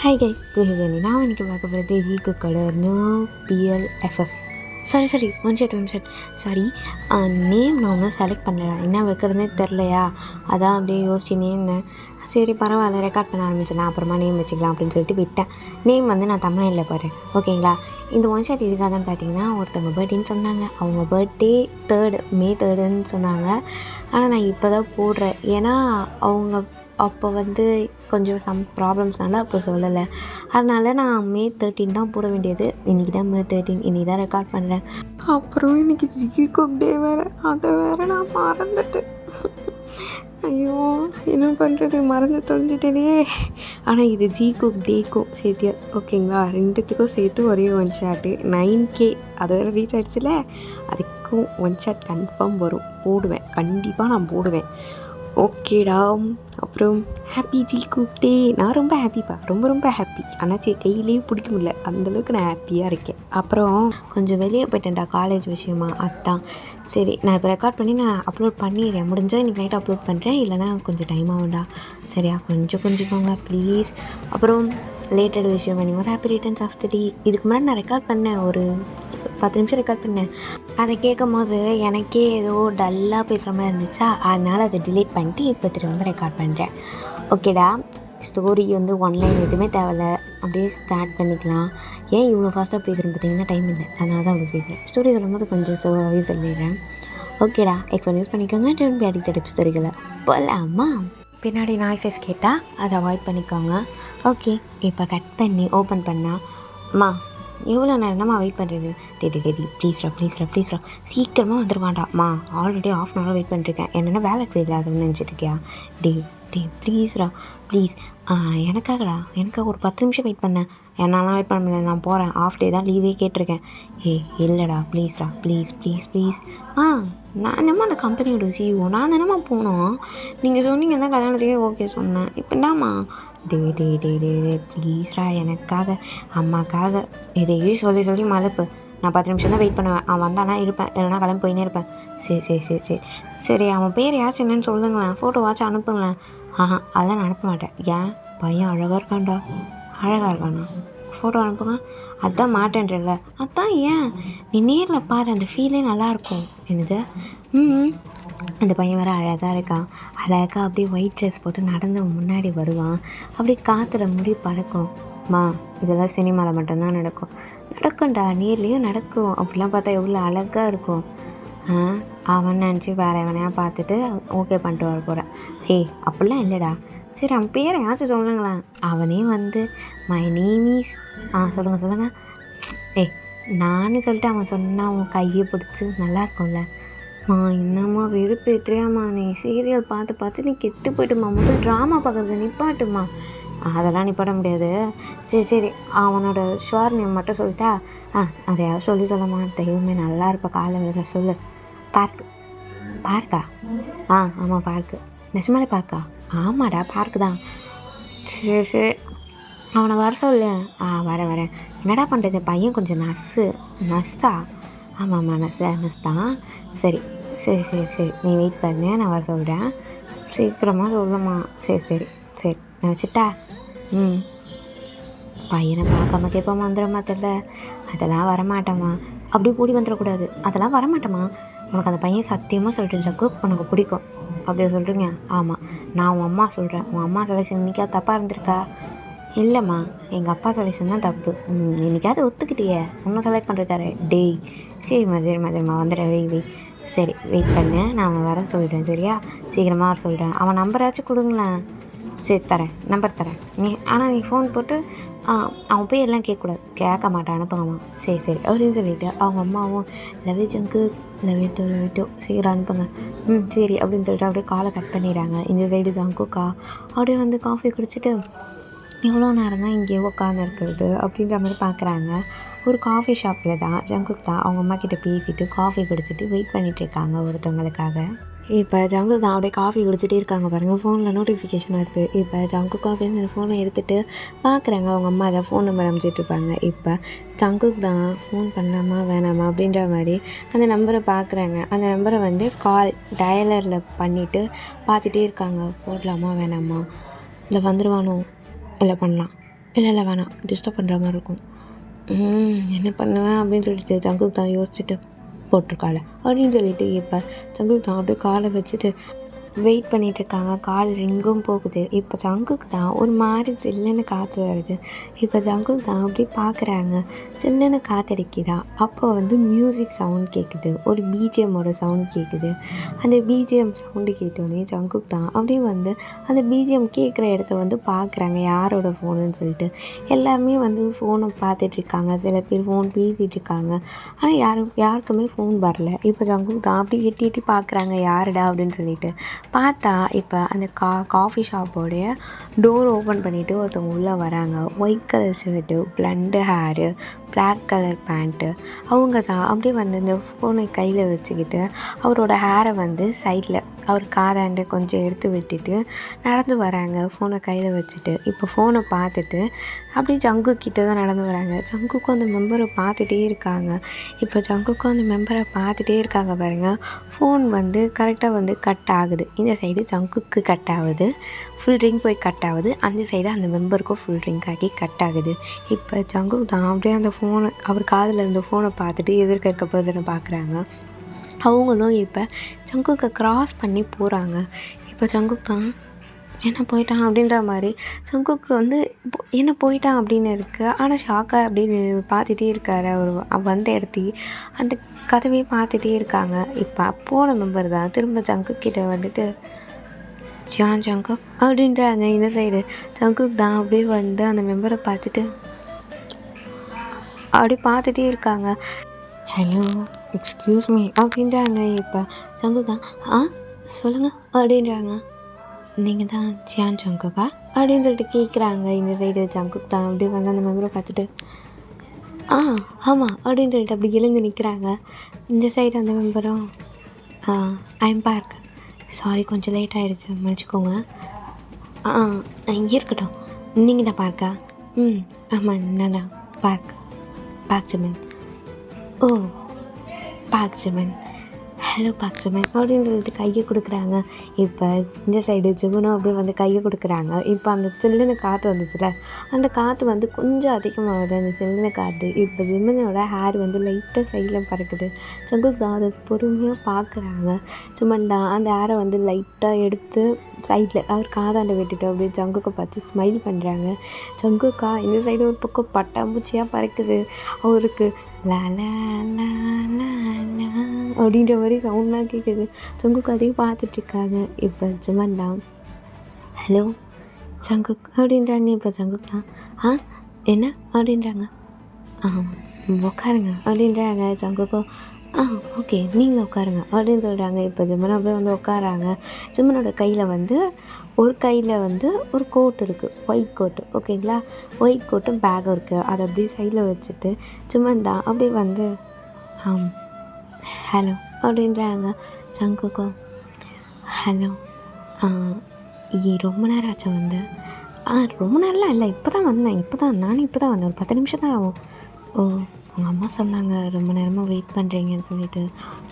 Hi guys, this is அனி. நான் இன்னைக்கு பார்க்க போகிறது ஜீக்கு கலர் நோ பிஎல்எஃப்எஃப். சரி ஒன் செட் சாரி. நேம் நான் ஒன்றும் செலக்ட் பண்ணலடா, என்ன வைக்கிறதுனே தெரிலையா, அதான் அப்படியே யோசிச்சுனே இருந்தேன். சரி பரவாயில்ல, ரெக்கார்ட் பண்ண ஆரம்பிச்சிடலாம், அப்புறமா நேம் வச்சுக்கலாம் அப்படின்னு சொல்லிட்டு விட்டேன். நேம் வந்து நான் தமிழில் பாரு, ஓகேங்களா. இந்த ஒன் ஷாட் இதுக்காகன்னு பார்த்தீங்கன்னா, ஒருத்தவங்க பர்த்டேன்னு சொன்னாங்க. அவங்க பர்த்டே May 3 சொன்னாங்க. ஆனால் நான் இப்போ தான் போடுறேன், ஏன்னா அவங்க அப்போ வந்து கொஞ்சம் சம் ப்ராப்ளம்ஸ்னால அப்போ சொல்லலை. அதனால நான் May 13 தான் போட வேண்டியது. இன்றைக்கி தான் May 13, இன்றைக்கி தான் ரெக்கார்ட் பண்ணுறேன். அப்புறம் இன்றைக்கி ஜிகி குக் டே வேறு, அதை வேறு நான் மறந்துட்டேன். ஐயோ, என்ன பண்ணுறது, மறந்து தொலைஞ்சிட்டேனே. ஆனால் இது ஜி குக் டேக்கும் சேர்த்து, ஓகேங்களா, ரெண்டுத்துக்கும் சேர்த்து ஒரே ஒன் ஷாட்டு 9K அது வேறு ரீச் ஆகிடுச்சுல. அதுக்கும் ஒன் ஷாட் கன்ஃபார்ம் வரும், போடுவேன், கண்டிப்பாக நான் போடுவேன். ஓகேடா. அப்புறம் ஹாப்பி ஜி குக் டே. நான் ரொம்ப ஹாப்பிப்பா, ரொம்ப ஹாப்பி. ஆனால் கையிலேயே பிடிக்க முடியல, அந்தளவுக்கு நான் ஹாப்பியாக இருக்கேன். அப்புறம் கொஞ்சம் வெளியே போயிட்டேன்டா காலேஜ் விஷயமா, அதான். சரி, நான் இப்போ ரெக்கார்ட் பண்ணி நான் அப்லோட் பண்ணிடுறேன். முடிஞ்சால் இன்றைக்கி நைட் அப்லோட் பண்ணுறேன், இல்லைனா கொஞ்சம் டைம் ஆகும்டா. சரியா, கொஞ்சம் ப்ளீஸ். அப்புறம் லேட்டட் விஷயம் வேணும், ஹாப்பி ரிட்டர்ன்ஸ் ஆஃப் தி டே. இதுக்கு முன்னாடி நான் ரெக்கார்ட் பண்ணேன், ஒரு 10 நிமிஷம் ரெக்கார்ட் பண்ணேன். அதை கேட்கும் போது எனக்கே ஏதோ டல்லாக பேசுகிற மாதிரி இருந்துச்சா, அதனால் அதை டிலீட் பண்ணிட்டு இப்போ திரும்ப ரெக்கார்ட் பண்ணுறேன். ஓகேடா. ஸ்டோரி வந்து ஒன்லைன் எதுவுமே தேவையில்ல, அப்படியே ஸ்டார்ட் பண்ணிக்கலாம். ஏன் இவ்வளோ ஃபாஸ்ட்டாக பேசுகிறேன்னு பார்த்தீங்கன்னா, டைம் இல்லை, அதனால தான் அப்படி பேசுகிறேன். ஸ்டோரி சொல்லும்போது கொஞ்சம் ஸ்லோவாகவே சொல்லிடுறேன். ஓகேடா, எக்ஸ்போன் யூஸ் பண்ணிக்கோங்க. திரும்பி அடிக்டட் ஸ்டோரிகளை போகலாமா. பின்னாடி நாய்ஸஸ் கேட்டால் அதை அவாய்ட் பண்ணிக்கோங்க. ஓகே, இப்போ கட் பண்ணி ஓப்பன் பண்ணால் எவ்வளோ நேரம் தான்மா வெயிட் பண்ணுறது? டேடி ப்ளீஸ்ரா சீக்கிரமாக வந்துடுவாண்டாம்மா. ஆல்ரெடி ½ hour வெயிட் பண்ணிருக்கேன். என்னென்ன வேலை இல்லாதுன்னு நினச்சிட்ருக்கியா? ப்ளீஸ்ரா ப்ளீஸ். எனக்காக ஒரு 10 நிமிஷம் வெயிட் பண்ணேன். என்னாலாம் வெயிட் பண்ண முடியல, நான் போகிறேன். ஆஃப் டே தான் லீவே கேட்டிருக்கேன். இல்லைடா ப்ளீஸ்ரா ப்ளீஸ். நான் என்னம்மா அந்த கம்பெனியோட CEO, நான் தானம்மா போனோம். நீங்கள் சொன்னீங்க தான் கல்யாணத்துக்கே ஓகே சொன்னேன். இப்போ என்னம்மா? டே ப்ளீஸ்ரா, எனக்காக, அம்மாக்காக, இதையே சொல்லி மலைப்பு. நான் 10 நிமிஷம் தான் வெயிட் பண்ணுவேன். அவன் வந்தானா இருப்பேன், இல்லைனா கிளம்பி போயினே இருப்பேன். சரி அவன் பேர் யாச்சும் என்னன்னு சொல்லுங்களேன், ஃபோட்டோ வாட்ச் அனுப்புங்களேன். அதான் நான் அனுப்ப மாட்டேன். ஏன்? பையன் அழகாக இருக்கானா? ஃபோட்டோ அனுப்புங்க. அதான் மாட்டேன்றல, அதான் ஏன்? நீ நேரில் பாரு, அந்த ஃபீலே நல்லாயிருக்கும். என்னது? அந்த பையன் வேறு அழகாக இருக்கான். அழகாக அப்படியே ஒயிட் ட்ரெஸ் போட்டு நடந்து முன்னாடி வருவான். அப்படியே காற்றுல முடி பறக்கும்மா. இதெல்லாம் சினிமாவில் மட்டும்தான் நடக்கும்டா, நேர்லேயும் நடக்கும். அப்படிலாம் பார்த்தா எவ்வளோ அழகாக இருக்கும். அவன் நினச்சி வேறு எவனையா பார்த்துட்டு ஓகே பண்ணிட்டு வர போகிறேன். அப்படிலாம் இல்லைடா. சரி, அவன் பேரை யாச்சும் சொல்லுங்களேன். அவனே வந்து மை நேம் இஸ் சொல்லுங்கள். நானும் சொல்லிட்டு அவன் சொன்னால் அவன் கையை பிடிச்சி நல்லா இருக்கும்ல. என்னம்மா வெறுப்பேற்றுறியாம்மா, நீ சீரியல் பார்த்து நீ கெட்டு போய்ட்டுமா. முதல் ட்ராமா பார்க்குறது நிப்பாட்டுமா. அதெல்லாம் நிப்பாட்ட முடியாது. சரி அவனோட ஷுவர் நேம் மட்டும் சொல்லிட்டா. அதையாவது சொல்லமா. தெய்வமே, நல்லா இருப்ப, காலை விழுற சொல்லு. பார்க்கா? ஆமாம் பார்க்கு. நிஜமாலே பார்க்கா? ஆமாடா பார்க்கு தான். சரி அவனை வர சொல்லு. வரேன். என்னடா பண்ணுறது, பையன் கொஞ்சம் நர்ஸா? ஆமாம் நர்ஸ் தான். சரி நீ வெயிட் பண்ணு, நான் வர சொல்கிறேன். சீக்கிரமாக சொல்லுமா. சரி நான் வச்சுட்டா. பையனை பார்க்காம கேட்பாமா, வந்துடுமா தெரியல. அதெல்லாம் வரமாட்டேம்மா. அப்படியே கூடி வந்துடக்கூடாது. அதெல்லாம் வரமாட்டேம்மா. உனக்கு அந்த பையன் சத்தியமாக சொல்லிட்டு ஜக்கு உனக்கு பிடிக்கும் அப்படியே சொல்கிறீங்க. ஆமாம், நான் உன் அம்மா சொல்கிறேன். உன் அம்மா செலெக்ஷன் இன்றைக்கா தப்பாக இருந்திருக்கா? இல்லைம்மா, எங்கள் அப்பா செலெக்ஷன் தான் தப்பு. இன்றைக்காவது ஒத்துக்கிட்டியே, இன்னும் செலக்ட் பண்ணுறாரு. சரிம்மா வந்துடுறேன். வெய். சரி வெயிட் பண்ணு, நான் அவனை வர சொல்கிறேன். சரியா, சீக்கிரமாக வர சொல்கிறேன். அவன் நம்பராச்சும் கொடுங்களேன். சரி நம்பர் தரேன். நீ ஃபோன் போட்டு அவன் பேர்லாம் கேட்க மாட்டான், அனுப்புங்கம்மா. சரி அப்படின்னு சொல்லிவிட்டு அவங்க அம்மாவும் லவ்யூ ஜங்கு, லவ்யூ சீக்கிரம் அனுப்புங்க. சரி அப்படின்னு சொல்லிட்டு அப்படியே காலை கட் பண்ணிடுறாங்க. இந்த சைடு ஜங்குக்கா அப்படியே வந்து காஃபி குடிச்சிட்டு எவ்வளோ நேரம் தான் இங்கேயே உட்காந்து இருக்கிறது அப்படின்ற மாதிரி பார்க்குறாங்க. ஒரு காஃபி ஷாப்பில் தான் ஜங்குக் தான் அவங்க அம்மா கிட்டே பேசிட்டு காஃபி குடிச்சிட்டு வெயிட் பண்ணிகிட்ருக்காங்க ஒருத்தவங்களுக்காக. இப்போ ஜங்குக் தான் அப்படியே காஃபி குடிச்சிட்டே இருக்காங்க பாருங்கள். ஃபோனில் நோட்டிஃபிகேஷன் வருது. இப்போ ஜங்குக் காஃபி அந்த ஃபோனை எடுத்துகிட்டு பார்க்குறாங்க, அவங்க அம்மா அதை ஃபோன் நம்பர் அமைச்சிட்ருப்பாங்க. இப்போ ஜங்குக் தான் ஃபோன் பண்ணலாமா வேணாமா அப்படின்ற மாதிரி அந்த நம்பரை பார்க்குறாங்க. அந்த நம்பரை வந்து கால் டயலரில் பண்ணிவிட்டு பார்த்துட்டே இருக்காங்க. போடலாமா வேணாமா, இல்லை வந்துடுவானோ, இல்லை பண்ணலாம். இல்லை இல்லை வேணாம், டிஸ்டர்ப் பண்ணுற மாதிரி இருக்கும். என்ன பண்ணுவேன் அப்படின்னு சொல்லிட்டு ஜங்குக் தான் யோசிச்சுட்டு போட்டிருக்காள் அப்படின்னு சொல்லிட்டு இப்போ ஜங்குக் தான் அப்படியே காலை வச்சுட்டு வெயிட் பண்ணிகிட்ருக்காங்க. கால் ரிங்கும் போகுது. இப்போ ஜங்குக்கு தான் ஒரு மாதிரி சில்லுன்னு காற்று வருது. இப்போ ஜங்குக்கு தான் அப்படி பார்க்குறாங்க, சில்லுன்னு காற்றடிக்குதா. அப்போ வந்து மியூசிக் சவுண்ட் கேட்குது, ஒரு பிஜிஎம்மோட சவுண்ட் கேட்குது. அந்த பிஜிஎம் சவுண்டு கேட்டோடனே ஜங்குக்கு தான் அப்படியே வந்து அந்த பிஜிஎம் கேட்குற இடத்த வந்து பார்க்குறாங்க, யாரோட ஃபோனுன்னு சொல்லிட்டு. எல்லாருமே வந்து ஃபோனை பார்த்துட்ருக்காங்க, சில பேர் ஃபோன் பேசிகிட்ருக்காங்க. ஆனால் யாருக்குமே ஃபோன் வரல. இப்போ ஜங்குக்கு தான் அப்படி எட்டி எட்டி பார்க்குறாங்க, யாருடா அப்படின்னு சொல்லிட்டு. பார்த்தா இப்போ அந்த காஃபி ஷாப்போடைய டோர் ஓப்பன் பண்ணிவிட்டு ஒருத்தவங்க உள்ளே வராங்க. White colour shirt, blonde hair, black colour pant. அவங்க தான் அப்படியே வந்து இந்த ஃபோனை கையில் வச்சுக்கிட்டு அவரோட ஹேரை வந்து சைடில் அவர் காதாண்டு கொஞ்சம் எடுத்து விட்டுட்டு நடந்து வராங்க, ஃபோனை கையில் வச்சுட்டு. இப்போ ஃபோனை பார்த்துட்டு அப்படியே ஜங்குக்கிட்ட தான் நடந்து வராங்க. ஜங்குக்கும் அந்த மெம்பரை பார்த்துட்டே இருக்காங்க. இப்போ ஜங்குக்கும் அந்த மெம்பரை பார்த்துட்டே இருக்காங்க பாருங்கள். ஃபோன் வந்து கரெக்டாக வந்து கட் ஆகுது. இந்த சைடு ஜங்குக்கு கட் ஆகுது, ஃபுல் ரிங் போய் கட் ஆகுது. அந்த சைடு அந்த மெம்பருக்கும் ஃபுல் ரிங் ஆகி கட் ஆகுது. இப்போ ஜங்குக்கு தான் அப்படியே அந்த ஃபோனை அவர் காதில் இருந்த ஃபோனை பார்த்துட்டு எதிர்க்க இருக்க பர்சனை பார்க்குறாங்க. அவங்களும் இப்போ ஜங்குக்கை க்ராஸ் பண்ணி போகிறாங்க. இப்போ ஜங்குக் தான் என்ன போயிட்டான் அப்படின்ற மாதிரி ஜங்குக்கு வந்து என்ன போயிட்டான் அப்படின்னு இருக்குது. ஆனால் ஷாக்காக அப்படின்னு பார்த்துட்டே இருக்காரு. அவர் வந்த இடத்தையே அந்த கதவையே பார்த்துட்டே இருக்காங்க. இப்போ போன மெம்பர் தான் திரும்ப ஜங்குக்கிட்ட வந்துட்டு ஜான் ஜங்குக் அப்படின்றாங்க. இந்த சைடு ஜங்குக் தான் அப்படியே வந்து அந்த மெம்பரை பார்த்துட்டு அப்படி பார்த்துட்டே இருக்காங்க. ஹலோ, எக்ஸ்கியூஸ் மீ அப்படின்றாங்க. இப்போ ஜங்குக் தான் சொல்லுங்கள் அப்படின்றாங்க. நீங்கள் தான் ஜியான் ஜங்குக்கா அப்படின்னு சொல்லிட்டு கேட்குறாங்க. இந்த சைடு ஜங்குக் தான் அப்படியே வந்து அந்த மெம்பரை பார்த்துட்டு ஆமாம் அப்படின்னு சொல்லிட்டு அப்படி எழுந்து நிற்கிறாங்க. இந்த சைடு அந்த மெம்பரும் ஐம் பார்க், சாரி கொஞ்சம் லேட் ஆகிடுச்சு, மன்னிச்சிக்கோங்க. இருக்கட்டும், நீங்கள் தான் பார்க்கா? ஆமாம் நான் தான் பார்க் ஜிமன். ஓ, பார்க் ஜிமன், ஹலோ பார்க் ஜிமன் அப்படின்னு சொல்லிட்டு கையை கொடுக்குறாங்க. இப்போ இந்த சைடு ஜிமனும் அப்படியே வந்து கையை கொடுக்குறாங்க. இப்போ அந்த சில்லுன்னு காற்று வந்துச்சுல, அந்த காற்று வந்து கொஞ்சம் அதிகமாகுது, அந்த சில்லுன்னு காற்று. இப்போ ஜிமனோட ஹேர் வந்து லைட்டாக சைடில் பறக்குது. ஜங்குக் தான் அதை பொறுமையாக பார்க்குறாங்க. ஜிமன் தான் அந்த ஹேரை வந்து லைட்டாக எடுத்து சைடில் அவர் காதாண்ட விட்டுட்டு அப்படியே ஜங்குக்கை பார்த்து ஸ்மைல் பண்ணுறாங்க. ஜங்குக்கா இந்த சைடு ஒரு பக்கம் பட்டாம்பூச்சியாக பறக்குது. அவருக்கு லா லா லா லா லா அப்படின்ற மாதிரி சவுண்ட்லாம் கேட்குது. ஜங்குக் அதையும் பார்த்துட்ருக்காங்க. இப்போ ஜிமன் தான் ஹலோ ஜங்குக் அப்படின்றாங்க. இப்போ ஜங்குக் தான் என்ன அப்படின்றாங்க. உட்காருங்க அப்படின்றாங்க. ஜங்குக்கும் ஓகே நீங்கள் உட்காருங்க அப்படின்னு சொல்கிறாங்க. இப்போ ஜிம்மன் அப்படியே வந்து உட்காராங்க. ஜிம்மனோட கையில் வந்து ஒரு கையில் வந்து ஒரு கோட் இருக்குது, ஒயிட் கோட்டு, ஓகேங்களா. ஒயிட் கோட்டும் பேக்கும் இருக்குது. அதை அப்படியே சைடில் வச்சுட்டு ஜிம்மன் தான் அப்படியே வந்து ஹலோ அப்படின்றாங்க. ஜங்குக்கும் ஹலோ, ரொம்ப நேரம் ஆச்சு வந்து. ரொம்ப நேரம்லாம் இல்லை, இப்போ தான் வந்தேன், நானும் இப்போ தான் வந்தேன், ஒரு 10 நிமிஷம் தான் ஆகும். ஓ, உங்கள் அம்மா சொன்னாங்க ரொம்ப நேரமாக வெயிட் பண்ணுறீங்கன்னு சொல்லிட்டு.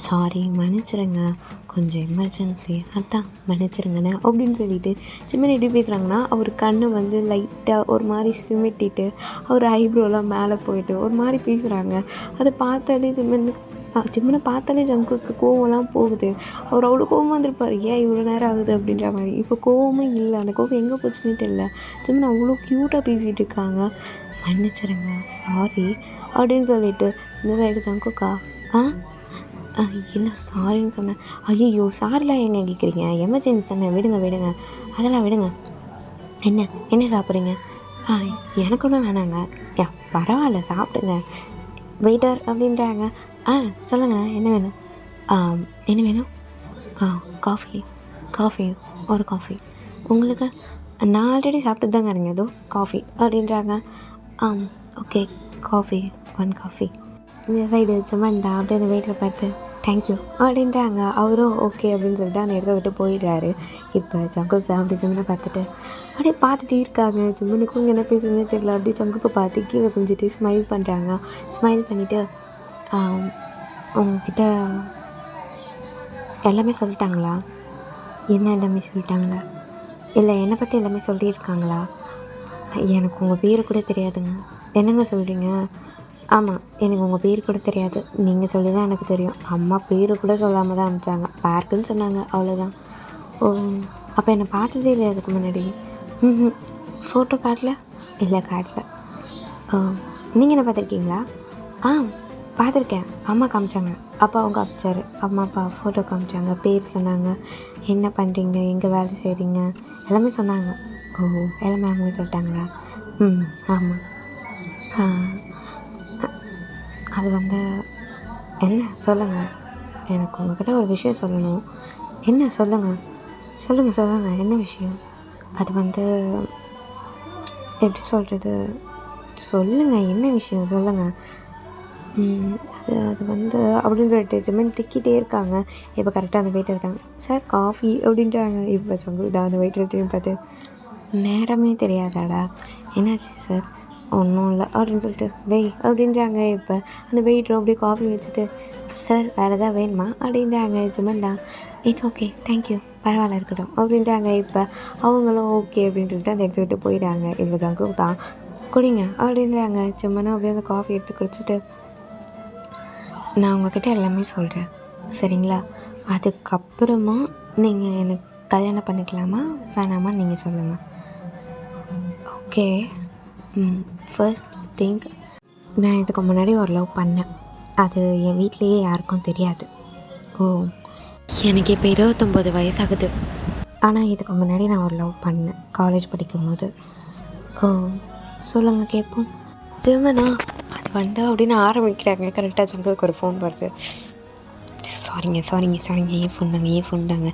சாரி மன்னிச்சிருங்க, கொஞ்சம் எமர்ஜென்சி, அதான் மன்னிச்சிருங்கண்ணே அப்படின்னு சொல்லிட்டு ஜிம்மன் எப்படி பேசுகிறாங்கன்னா, அவர் கண்ணை வந்து லைட்டாக ஒரு மாதிரி சிமிட்டிட்டு அவர் ஐப்ரோலாம் மேலே போயிட்டு ஒரு மாதிரி பேசுகிறாங்க. அதை பார்த்தாலே ஜிம்மனை பார்த்தாலே ஜங்குக்கு கோவம்லாம் போகுது. அவர் அவ்வளோ கோவமாக இருந்திருப்பார், ஏன் இவ்வளோ நேரம் ஆகுது அப்படின்ற மாதிரி. இப்போ கோவமும் இல்லை, அந்த கோவம் எங்கே போச்சுன்னே தெரியல. ஜிம்மன் அவ்வளோ க்யூட்டாக பேசிகிட்டு இருக்காங்க. மன்னிச்சிருங்க, சாரி அப்படின்னு சொல்லிட்டு இந்த சைடு ஜங்குக்கா என்ன சாரின்னு சொன்னேன். ஐயோ சாரிலாம் எங்கே கேட்குறீங்க, எமர்ஜென்சி தானே, விடுங்க, அதெல்லாம் விடுங்க. என்ன சாப்பிட்றீங்க? எனக்கு ஒன்றும் வேணாங்க. பரவாயில்ல சாப்பிடுங்க. வெயிட்டர் அப்படின்றாங்க. சொல்லுங்கண்ணா என்ன வேணும்? என்ன வேணும்? காஃபி, ஒரு காஃபி. உங்களுக்கு? நான் ஆல்ரெடி சாப்பிட்டு தாங்க இருங்க, ஏதோ காஃபி அப்படின்றாங்க. Okay coffee, 1 coffee. இந்த சைடு ஜிம்மன் அப்படியே அந்த வெயிட்டரை பார்த்து தேங்க்யூ அப்படின்றாங்க. அவரும் ஓகே அப்படின்னு சொல்லிட்டு அந்த இடத்த விட்டு போயிடுறாரு. இப்போ ஜங்குக் தான் அப்படி ஜிம்மனை பார்த்துட்டு அப்படியே பார்த்துட்டே இருக்காங்க. ஜிம்மனுக்கும் என்ன பேசுறதுனே தெரியல. அப்படியே ஜங்குக்கு பார்த்து கீழே குஞ்சிட்டு ஸ்மைல் பண்ணுறாங்க. ஸ்மைல் பண்ணிவிட்டு உங்ககிட்ட எல்லாமே சொல்லிட்டாங்களா? என்ன எல்லாமே சொல்லிட்டாங்களா? இல்லை என்னை பற்றி எல்லாமே சொல்லியிருக்காங்களா? எனக்கு உங்கள் பேர் கூட தெரியாதுங்க. என்னங்க சொல்கிறீங்க? ஆமாம், எனக்கு உங்கள் பேர் கூட தெரியாது. நீங்கள் சொல்லி தான் எனக்கு தெரியும். அம்மா பேர் கூட சொல்லாமல் தான் அனுப்பிச்சாங்க. பார்க்குன்னு சொன்னாங்க, அவ்வளோதான். ஓ! அப்போ என்னை பார்த்ததே இல்லையா அதுக்கு முன்னாடி? ம். ஃபோட்டோ காட்டல? இல்லை காட்டல. ஓ! நீங்கள் என்ன பார்த்துருக்கீங்களா? ஆ, பார்த்துருக்கேன். அம்மா காமிச்சாங்க. அப்பா அவங்க காமிச்சாரு. அம்மா, அப்பா ஃபோட்டோ காமிச்சாங்க. பேர் சொன்னாங்க. என்ன பண்ணுறீங்க? எங்கே வேலை செய்கிறீங்க? எல்லாமே சொன்னாங்க. ஓ! எல்லாமே அவங்களே சொல்லிட்டாங்களா? ம். ஆமாம். ஆ, அது வந்து என்ன சொல்லுங்கள். எனக்கு உங்ககிட்ட ஒரு விஷயம் சொல்லணும். என்ன சொல்லுங்கள். சொல்லுங்கள். என்ன விஷயம்? அது வந்து எப்படி சொல்கிறது? சொல்லுங்கள். என்ன விஷயம் சொல்லுங்கள். அது அது வந்து அப்படின்னு சொல்லிட்டு ஜெமின் திக்கிட்டே இருக்காங்க. இப்போ கரெக்டாக அந்த வெயிட்டர் இருக்காங்க. சார் காஃபி அப்படின்றாங்க. இப்போ இதான் அந்த வெயிட்டர் திரும்பி பார்த்து, நேரமே தெரியாதாடா, என்னாச்சு சார்? ஒன்றும் இல்லை அப்படின்னு சொல்லிட்டு வெய் அப்படின்றாங்க. இப்போ அந்த வெயிட்டரும் அப்படியே காஃபி வச்சுட்டு, சார் வேறு எதாவது வேணுமா அப்படின்றாங்க. ஜெமின் தான் இட்ஸ் ஓகே தேங்க்யூ பரவாயில்ல இருக்கட்டும் அப்படின்றாங்க. இப்போ அவங்களும் ஓகே அப்படின்னு சொல்லிட்டு அந்த இடத்த விட்டு போயிடுறாங்க. இப்போ ஜங்கு தான் குடிங்க அப்படின்றாங்க. ஜெமினும் அப்படியே அந்த காஃபி எடுத்து குடிச்சிட்டு, நான் உங்ககிட்ட எல்லாமே சொல்கிறேன் சரிங்களா? அதுக்கப்புறமா நீங்கள் எனக்கு கல்யாணம் பண்ணிக்கலாமா வேணாமா நீங்கள் சொல்லுங்கள். ஓகே. ஃபர்ஸ்ட் திங்க், நான் இதுக்கு முன்னாடி ஒரு லவ் பண்ணேன். அது என் வீட்லேயே யாருக்கும் தெரியாது. ஓ! எனக்கு இப்போ 29 வயசாகுது. ஆனால் இதுக்கு முன்னாடி நான் ஒரு லவ் பண்ணேன் காலேஜ் படிக்கும்போது. ஓ! சொல்லுங்கள் கேட்போம். ஜெமினா அது வந்து அப்படின்னு ஆரம்பிக்கிறாங்க. கரெக்டாக ஜங்குக்கு ஒரு ஃபோன் வருது. சாரிங்க ஏன் ஃபோன் தாங்க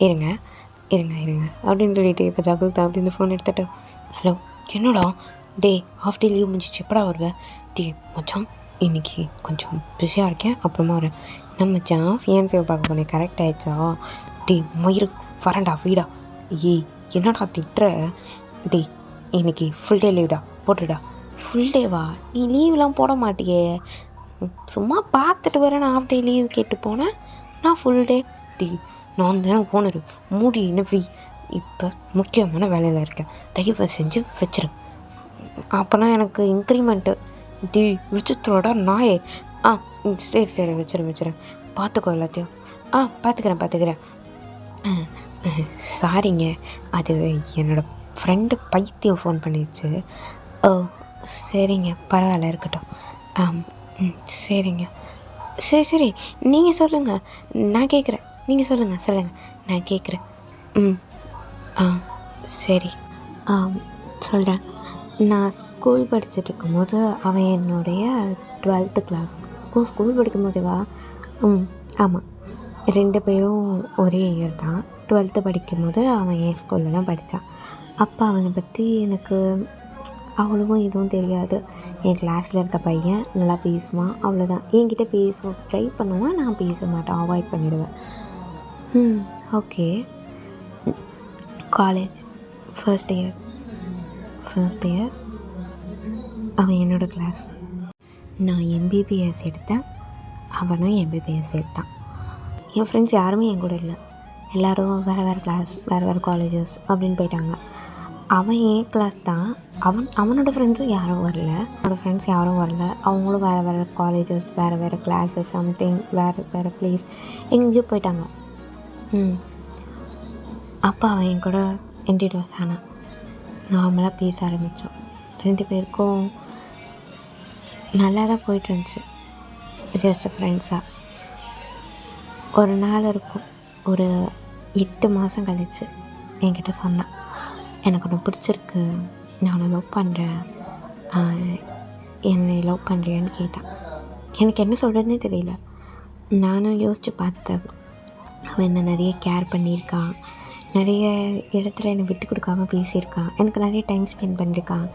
இருங்க அப்படின்னு சொல்லிட்டு இப்போ ஜகுல் தான் அப்படி இந்த ஃபோன் எடுத்துகிட்டு, ஹலோ என்னடா டே ஹாஃப் டே லீவ் முடிஞ்சிச்சு எப்படா வருவேன்? டே மச்சான் இன்றைக்கி கொஞ்சம் பிஸியாக இருக்கேன் அப்புறமா வரேன். நம்ம மச்சான் ஃபியான்சியை பார்க்க போனேன் கரெக்ட் ஆகிடுச்சா? டே மயிறு வரேன்டா வீடா. ஏய் என்னடா திட்டுற? டே இன்றைக்கி ஃபுல் டே லீவ்டா போட்டுடா. ஃபுல் டேவா? நீ லீவ்லாம் போட மாட்டியே. சும்மா பார்த்துட்டு வரேன். நான் ஹாஃப் டே லீவ் கேட்டு போனேன். நான் ஃபுல் டே. டீ நான் தானே ஓனர் மூடி நம்பி இப்போ முக்கியமான வேலையில் இருக்கேன். தயவு செஞ்சு வச்சிரு. அப்போனா எனக்கு இன்க்ரிமெண்ட்டு. டீ விசித்திரோட நாயே. சரி வச்சிரு பார்த்துக்கோ எல்லாத்தையும். பார்த்துக்கிறேன். சாரிங்க, அது என்னோடய ஃப்ரெண்டு பைத்தியம் ஃபோன் பண்ணிடுச்சு. ஓ சரிங்க பரவாயில்ல இருக்கட்டும். சரிங்க. சரி நீங்கள் சொல்லுங்கள் நான் கேட்குறேன். நீங்கள் சொல்லுங்கள் நான் கேட்குறேன். சரி சொல்கிறேன். நான் ஸ்கூல் படிச்சுட்ருக்கும்போது அவன் என்னுடைய 12th கிளாஸ். ஓ ஸ்கூல் படிக்கும்போதேவா? ஆமாம் 2 பேரும் ஒரே இயர் தான். 12th படிக்கும்போது அவன் என் ஸ்கூலில் தான் படித்தான். அப்போ அவனை பற்றி எனக்கு அவ்வளவும் எதுவும் தெரியாது. என் கிளாஸில் இருக்க பையன் நல்லா பேசுவான், அவ்வளோதான். என்கிட்ட பேசுவோம் ட்ரை பண்ணுவான், நான் பேச மாட்டேன், அவாய்ட் பண்ணிவிடுவேன். ஓகே. காலேஜ் ஃபர்ஸ்ட் இயர் அவன் என்னோடய கிளாஸ். நான் எம்பிபிஎஸ் எடுத்தேன், அவனும் எம்பிபிஎஸ் எடுத்தான். என் ஃப்ரெண்ட்ஸ் யாருமே என் கூட இல்லை. எல்லோரும் வேறு கிளாஸ் வேறு காலேஜஸ் அப்படின்னு போயிட்டாங்க. அவன் என் கிளாஸ் தான். அவனோட ஃப்ரெண்ட்ஸும் யாரும் வரல. அவங்களும் வேறு காலேஜஸ் வேறு கிளாஸஸ் சம்திங் வேறு ப்ளேஸ் எங்கேயோ போயிட்டாங்க. அப்போ அவன் என் கூட இன்ட்ரடியூஸ் ஆனான். நார்மலாக பேச ஆரம்பித்தோம். 2 பேருக்கும் நல்லா தான் போயிட்டுருந்துச்சு. ஜஸ்ட் ஃப்ரெண்ட்ஸாக. ஒரு நாள் இருக்கும், ஒரு 8 மாதம் கழிச்சு என்கிட்ட சொன்னான், எனக்கு ஒன்று பிடிச்சிருக்கு, நான் உன்னை லவ் பண்ணுறேன், என்னை லவ் பண்ணுறியான்னு கேட்டான். எனக்கு என்ன சொல்கிறதுனே தெரியல. நானும் யோசித்து பார்த்தேன். அவன் என்னை நிறைய கேர் பண்ணியிருக்கான், நிறைய இடத்துல என்னை விட்டு கொடுக்காம பேசியிருக்கான், எனக்கு நிறைய டைம் ஸ்பெண்ட் பண்ணியிருக்கான்,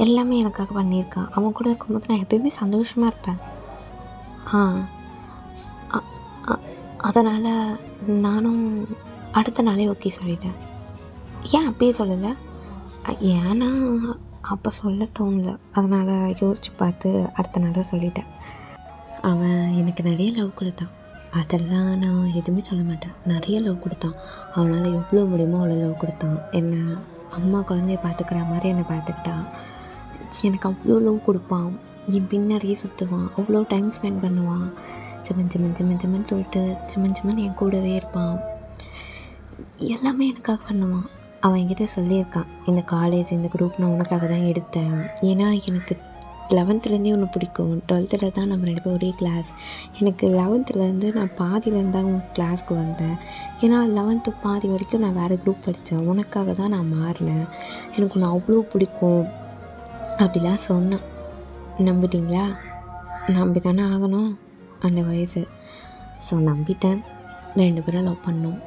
எல்லாமே எனக்காக பண்ணியிருக்கான். அவன் கூட இருக்கும்போது நான் எப்பயுமே சந்தோஷமாக இருப்பேன். அதனால் நானும் அடுத்த நாளே ஓகே சொல்லிட்டேன். ஏன் அப்பயே சொல்லலை? ஏன்னா அப்போ சொல்ல தோணல. அதனால் யோசித்து பார்த்து அடுத்த நாள் தான் சொல்லிட்டேன். அவன் எனக்கு நிறைய லவ் கொடுத்தான். அதெல்லாம் நான் எதுவுமே சொல்ல மாட்டேன். நிறைய லவ் கொடுத்தான். அவனால் எவ்வளோ முடியுமோ அவ்வளோ லவ் கொடுத்தான். என்ன அம்மா குழந்தைய பார்த்துக்கிற மாதிரி என்னை பார்த்துக்கிட்டா. எனக்கு அவ்வளோ லவ் கொடுப்பான், என் பின்னாடியே சுற்றுவான், அவ்வளோ டைம் ஸ்பெண்ட் பண்ணுவான். சிமன் சிமன் சிமன் சிமன் சொல்லிட்டு சிமன் சிமன் என் கூடவே இருப்பான். எல்லாமே எனக்காக பண்ணுவான். அவன் என்கிட்ட சொல்லியிருக்கான், இந்த காலேஜ் இந்த குரூப் நான் உனக்காக தான் எடுத்தேன். ஏன்னா எனக்கு 11லேருந்தே ஒன்று பிடிக்கும். 12ல் தான் நம்ம 2 பேரும் ஒரே கிளாஸ். எனக்கு 11லேருந்து நான் பாதியிலேருந்து தான் உன் கிளாஸ்க்கு வந்தேன். ஏன்னா 11th பாதி வரைக்கும் நான் வேறு குரூப் படித்தேன். உனக்காக தான் நான் மாறினேன். எனக்கு உன்னை அவ்வளோ பிடிக்கும் அப்படிலாம் சொன்னான். நம்பிட்டீங்களா? நம்பி தானே ஆகணும், அந்த வயசு. ஸோ நம்பிட்டேன். 2 பேரும் லவ் பண்ணோம்.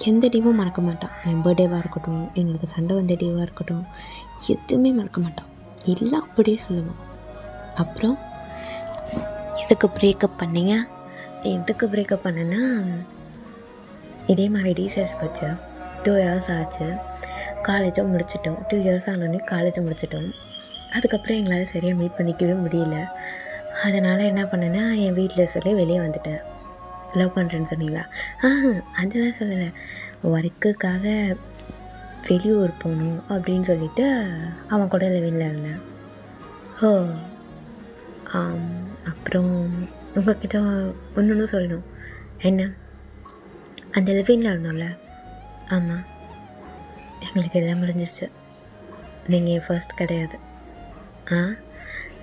எந்த டேவும் மறக்க மாட்டான். என் பர்த்டேவாக இருக்கட்டும், எங்களுக்கு சண்டை வந்த டேவாக இருக்கட்டும், எதுவுமே மறக்க மாட்டான். எல்லாம் அப்படியே சொல்லுவான். அப்புறம் எதுக்கு பிரேக்கப் பண்ணீங்க? எதுக்கு பிரேக்கப் பண்ணேன்னா, இதே மாதிரி டீச்சர்ஸ் போச்சு. 2 இயர்ஸ் ஆச்சு. காலேஜும் முடிச்சிட்டோம். 2 இயர்ஸ் ஆனோடனே காலேஜை முடிச்சிட்டோம். அதுக்கப்புறம் எங்களால் சரியாக மீட் பண்ணிக்கவே முடியல. அதனால் என்ன பண்ணேன்னா, என் வீட்டில் சொல்லி வெளியே வந்துட்டேன். லவ் பண்ணுறேன்னு சொன்னீங்களா? அதெல்லாம் சொல்லலை. ஒர்க்குக்காக வெளியூர் போகணும் அப்படின்னு சொல்லிவிட்டு அவன் கூட லிவிங்கில் இருந்தேன். ஓ, அப்புறம் உங்கள்கிட்ட ஒன்று சொல்லணும். என்ன? அந்த லிவிங்கில் இருந்தோம்ல, ஆமாம், எங்களுக்கு எல்லாம் முடிஞ்சிருச்சு. நீங்கள் என் ஃபர்ஸ்ட் கிடையாது.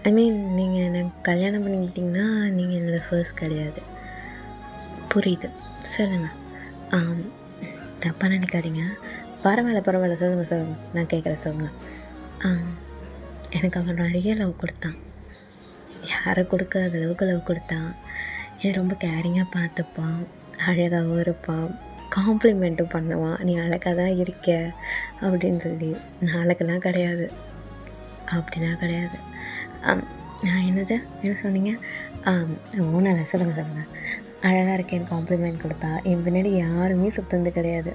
ஐ மீன், நீங்கள் என்னை கல்யாணம் பண்ணிக்கிட்டிங்கன்னா நீங்கள் என்னோடய ஃபர்ஸ்ட் கிடையாது. புரியுது, சொல்லுங்கள். தப்பாக நினைக்காதீங்க. பரவாயில்ல, சொல்லுங்கள், நான் கேட்குறேன், சொல்லுங்கள். எனக்கு அவன் நிறைய லவ் கொடுத்தான். யாரை கொடுக்காத அளவுக்கு லவ் கொடுத்தான். என்னை ரொம்ப கேரிங்காக பார்த்துப்பான், அழகாகவும் இருப்பான், காம்ப்ளிமெண்ட்டும் பண்ணுவான். நீ அழகாக தான் இருக்க அப்படின்னு சொல்லி. நான் அழகெல்லாம் கிடையாது, அப்படிலாம் கிடையாது. நான் என்ன சொன்னீங்க? ஒன்றும் சொல்லுங்கள். அழகாக இருக்கேன் காம்ப்ளிமெண்ட் கொடுத்தா. என் பின்னாடி யாருமே சுத்தந்து கிடையாது.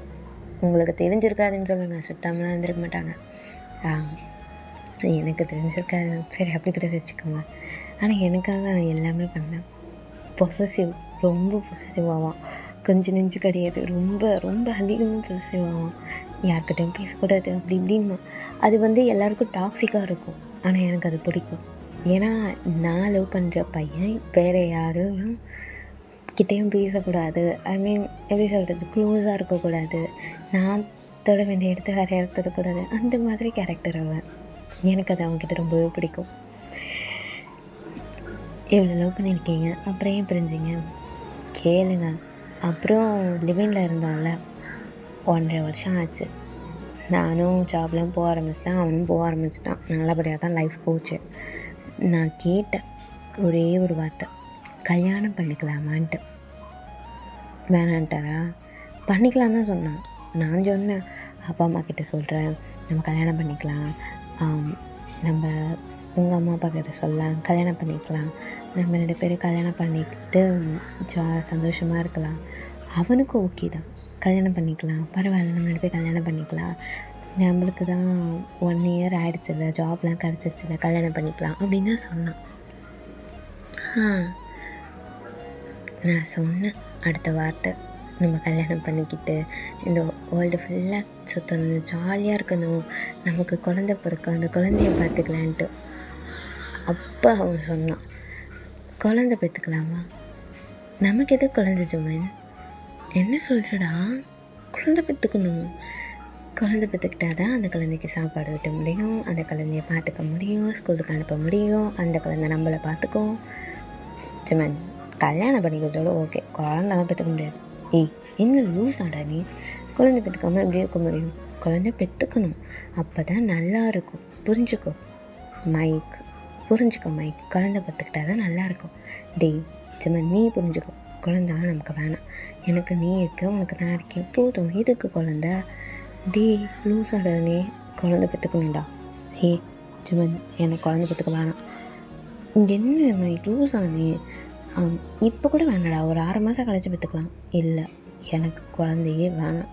உங்களுக்கு தெரிஞ்சிருக்காதுன்னு சொல்லுங்கள், சுட்டாமலாம் இருந்திருக்க மாட்டாங்க. எனக்கு தெரிஞ்சிருக்காது, சரி அப்படி கூட வச்சுக்கோங்க. ஆனால் எனக்காக அவன் எல்லாமே பண்ணேன். பொசசிவ், ரொம்ப பொசசிவ் ஆவான். கொஞ்சம் நெஞ்சு கிடையாது, ரொம்ப ரொம்ப அதிகமாக பொசசிவ் ஆவான். யார்கிட்டையும் பேசக்கூடாது அப்படி இப்படின்மா. அது எல்லாருக்கும் டாக்ஸிக்காக இருக்கும். ஆனால் எனக்கு அது பிடிக்கும். ஏன்னா நான் லவ் பண்ணுற பையன் வேறு யாரும் கிட்டேயும் பேசக்கூடாது. ஐ மீன், எப்படி சொல்கிறது, க்ளோஸாக இருக்கக்கூடாது. நான் தொட வேண்டிய இடத்த வேறு யாரும் தொடக்கூடாது. அந்த மாதிரி கேரக்டர் அவன். எனக்கு அது அவங்கக்கிட்ட ரொம்பவே பிடிக்கும். எவ்வளோ லவ் பண்ணியிருக்கீங்க, அப்புறம் ஏன் பிரிஞ்சிங்க? கேளுங்க. அப்புறம் லிவிங்கில் இருந்தோம்ல, 1.5 வருஷம் ஆச்சு. நானும் ஜாப்லாம் போக ஆரம்பிச்சிட்டேன், அவனும் போக ஆரம்பிச்சிட்டான். நல்லபடியாக தான் லைஃப் போச்சு. நான் கேட்டேன் ஒரே ஒரு வார்த்தை, கல்யாணம் பண்ணிக்கலாமான்ட்டு. வேணான்ட்டாரா? பண்ணிக்கலாம் தான் சொன்னான். நான் சொன்னேன், அப்பா அம்மா கிட்டே சொல்கிறேன், நம்ம கல்யாணம் பண்ணிக்கலாம், நம்ம உங்கள் அம்மா அப்பா கிட்ட சொல்லலாம், கல்யாணம் பண்ணிக்கலாம், நம்ம 2 பேரும் கல்யாணம் பண்ணிக்கிட்டு சந்தோஷமாக இருக்கலாம். அவனுக்கு ஓகே தான், கல்யாணம் பண்ணிக்கலாம், பரவாயில்ல, நம்ம 2 பேர் கல்யாணம் பண்ணிக்கலாம், நம்மளுக்கு தான் 1 இயர் ஆகிடுச்சில்ல, ஜாப்லாம் கிடச்சிருச்சில்ல, கல்யாணம் பண்ணிக்கலாம் அப்படின்னு தான் சொன்னான். நான் சொன்னேன் அடுத்த வார்த்தை, நம்ம கல்யாணம் பண்ணிக்கிட்டு இந்த வேர்ல்டு ஃபுல்லாக சுற்றணும், ஜாலியாக இருக்கணும், நமக்கு குழந்த பிறக்கும், அந்த குழந்தைய பார்த்துக்கலான்ட்டு. அப்போ அவன் சொன்னான், குழந்த பெற்றுக்கலாமா? நமக்கு எது குழந்தை ஜுமன்? என்ன சொல்கிறடா? குழந்தை பெற்றுக்கணும். குழந்தை பெற்றுக்கிட்டா தான் அந்த குழந்தைக்கு சாப்பாடு விட்ட முடியும், அந்த குழந்தைய பார்த்துக்க முடியும், ஸ்கூலுக்கு அனுப்ப முடியும், அந்த குழந்தை நம்மளை பார்த்துக்கும். ஜுமன், கல்யாணம் பண்ணிக்கிறதோட ஓகே, குழந்தைலாம் பெற்றுக்க முடியாது. என்ன லூஸ் ஆடா நீ? குழந்தை பெற்றுக்காமல் எப்படி இருக்க முடியும்? குழந்தை பெற்றுக்கணும், அப்போ தான் நல்லா இருக்கும். புரிஞ்சுக்கோ மைக், புரிஞ்சுக்கோ மைக். குழந்தை பெற்றுக்கிட்டா தான் நல்லாயிருக்கும். ஜுமன், நீ புரிஞ்சுக்கோ, குழந்தைலாம் நமக்கு வேணாம். எனக்கு நீ இருக்க, உனக்கு நான் இருக்கேன், போதும். எதுக்கு குழந்தை? லூஸ் ஆடா நீ? குழந்தை பெற்றுக்கணும்டா. ஜுமன், எனக்கு குழந்தை பெற்றுக்க வேணாம். இங்கே என்ன மைக், லூஸா நீ? இப்போ கூட வேணாடா, ஒரு 6 மாதம் கழிச்சு பெற்றுக்கலாம். இல்லை, எனக்கு குழந்தையே வேணாம்.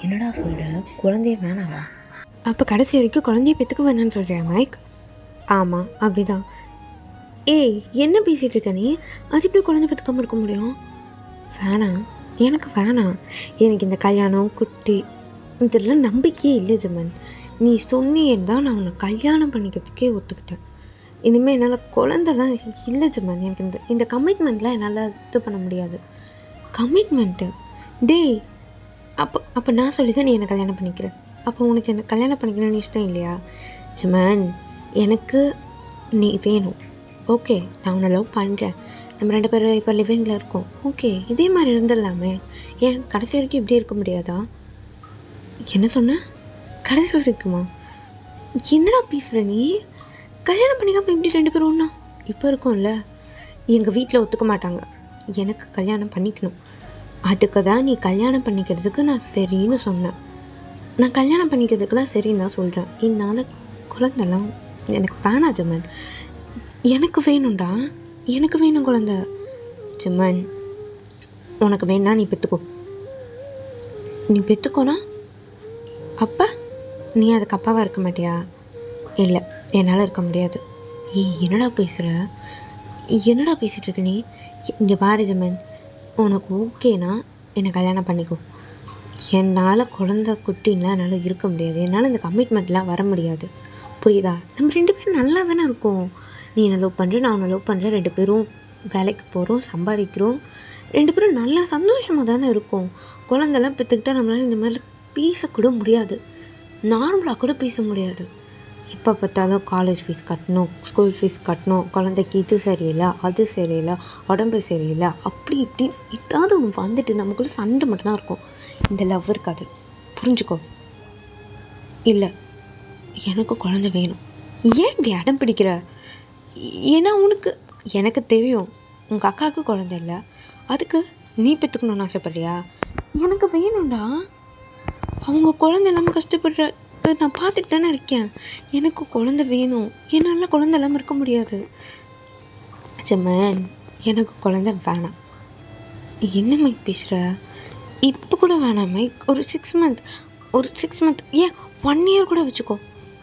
என்னடா சொல்கிற? குழந்தையே வேணாவா? அப்போ கடைசி வரைக்கும் குழந்தைய பெற்றுக்க வேணான்னு சொல்கிறியா மைக்? ஆமாம், அப்படி தான். என்ன பேசிகிட்டு இருக்க நீ? அது எப்படி குழந்தை பெற்றுக்காமல் இருக்க முடியும்? வேணாம், எனக்கு வேணாம். எனக்கு இந்த கல்யாணம், குட்டி இதெல்லாம் நம்பிக்கையே இல்லை ஜமன். நீ சொன்னியேன்னு தான் நான் உன்னை கல்யாணம் பண்ணிக்கிறதுக்கே ஒத்துக்கிட்டேன். இனிமேல் என்னால் குழந்தைலாம் இல்லை ஜமன். எனக்கு இந்த கமிட்மெண்ட்லாம் என்னால் இது பண்ண முடியாது. கமிட்மெண்ட்டு டேய், அப்போ நான் சொல்லி தான் நீ என்னை கல்யாணம் பண்ணிக்கிற. அப்போ உனக்கு என்ன கல்யாணம் பண்ணிக்கணும்னு இஷ்டம் இல்லையா? ஜமன், எனக்கு நீ வேணும். ஓகே, நான் உன்னை லவ் பண்ணுறேன். நம்ம 2 பேரும் இப்போ லிவிங்கில் இருக்கோம். ஓகே, இதே மாதிரி இருந்துடலாமே. ஏன் கடைசி வரைக்கும் இப்படி இருக்க முடியாதா? என்ன சொன்ன? கடைசி வரைக்குமா? என்னடா பேசுகிற நீ? கல்யாணம் பண்ணிக்காமல் இப்படி 2 பேரும் ஒன்றா இப்போ இருக்கோம்ல. எங்கள் வீட்டில் ஒத்துக்க மாட்டாங்க. எனக்கு கல்யாணம் பண்ணிக்கணும். அதுக்கு தான் நீ கல்யாணம் பண்ணிக்கிறதுக்கு நான் சரின்னு சொன்னேன். நான் கல்யாணம் பண்ணிக்கிறதுக்குலாம் சரின்னு தான் சொல்கிறேன். என்னால் குழந்தெல்லாம் எனக்கு வேணாம் ஜமன். எனக்கு வேணும்டா, எனக்கு வேணும் குழந்த. ஜமன், உனக்கு வேணா நீ பெற்றுக்கோ. நீ பெற்றுக்கோனா அப்போ நீ அதுக்கு அப்பாவாக இருக்க மாட்டியா? இல்லை, என்னால் இருக்க முடியாது. என்னடா பேசுகிற? என்னடா பேசிகிட்டு இருக்க நீ? இங்கே பாரு ஜமன், உனக்கு ஓகேனா என்னை கல்யாணம் பண்ணிக்கோ. என்னால் குழந்த குட்டின்லாம் என்னால் இருக்க முடியாது. என்னால் இந்த கமிட்மெண்ட்லாம் வர முடியாது. புரியுதா? நம்ம 2 பேரும் நல்லா தானே இருக்கோம். நீ என்னை லவ் பண்ணுற, நான் உன்னை லவ் பண்ணுறேன். 2 பேரும் வேலைக்கு போகிறோம், சம்பாதிக்கிறோம். 2 பேரும் நல்லா சந்தோஷமாக தானே இருக்கோம். குழந்தெல்லாம் பெற்றுக்கிட்டால் நம்மளால் இந்த மாதிரி பேசக்கூட முடியாது. நார்மலாக கூட பேச முடியாது. எப்போ பார்த்தாலும் காலேஜ் ஃபீஸ் கட்டணும், ஸ்கூல் ஃபீஸ் கட்டணும், குழந்தைக்கு இது சரியில்லை, அது சரியில்லை, உடம்பு சரியில்லை, அப்படி இப்படி ஏதாவது ஒன்று வந்துட்டு நமக்குள்ளே சண்டை மட்டும்தான் இருக்கும். இந்த லவ் இருக்காது. புரிஞ்சுக்கோ. இல்லை, எனக்கு குழந்தை வேணும். ஏன் இப்படி அடம் பிடிக்கிற? ஏன்னா எனக்கு தெரியும் உங்கள் அக்காவுக்கு குழந்தை இல்லை, அதுக்கு நீ பெற்றுக்கணும்னு ஆசைப்படுறியா? எனக்கு வேணும்டா. அவங்க குழந்தை இல்லாமல் கஷ்டப்படுற நான் பார்த்துட்டு தானே இருக்கேன். எனக்கு குழந்தை வேணும். என்னால் குழந்தை இல்லாமல் இருக்க முடியாது. ஜமன், எனக்கு குழந்தை வேணாம். என்ன மைக் பேசுகிற? இப்போ கூட வேணாம் மைக். ஒரு 6 மந்த் ஏன் 1 இயர் கூட வச்சுக்கோ.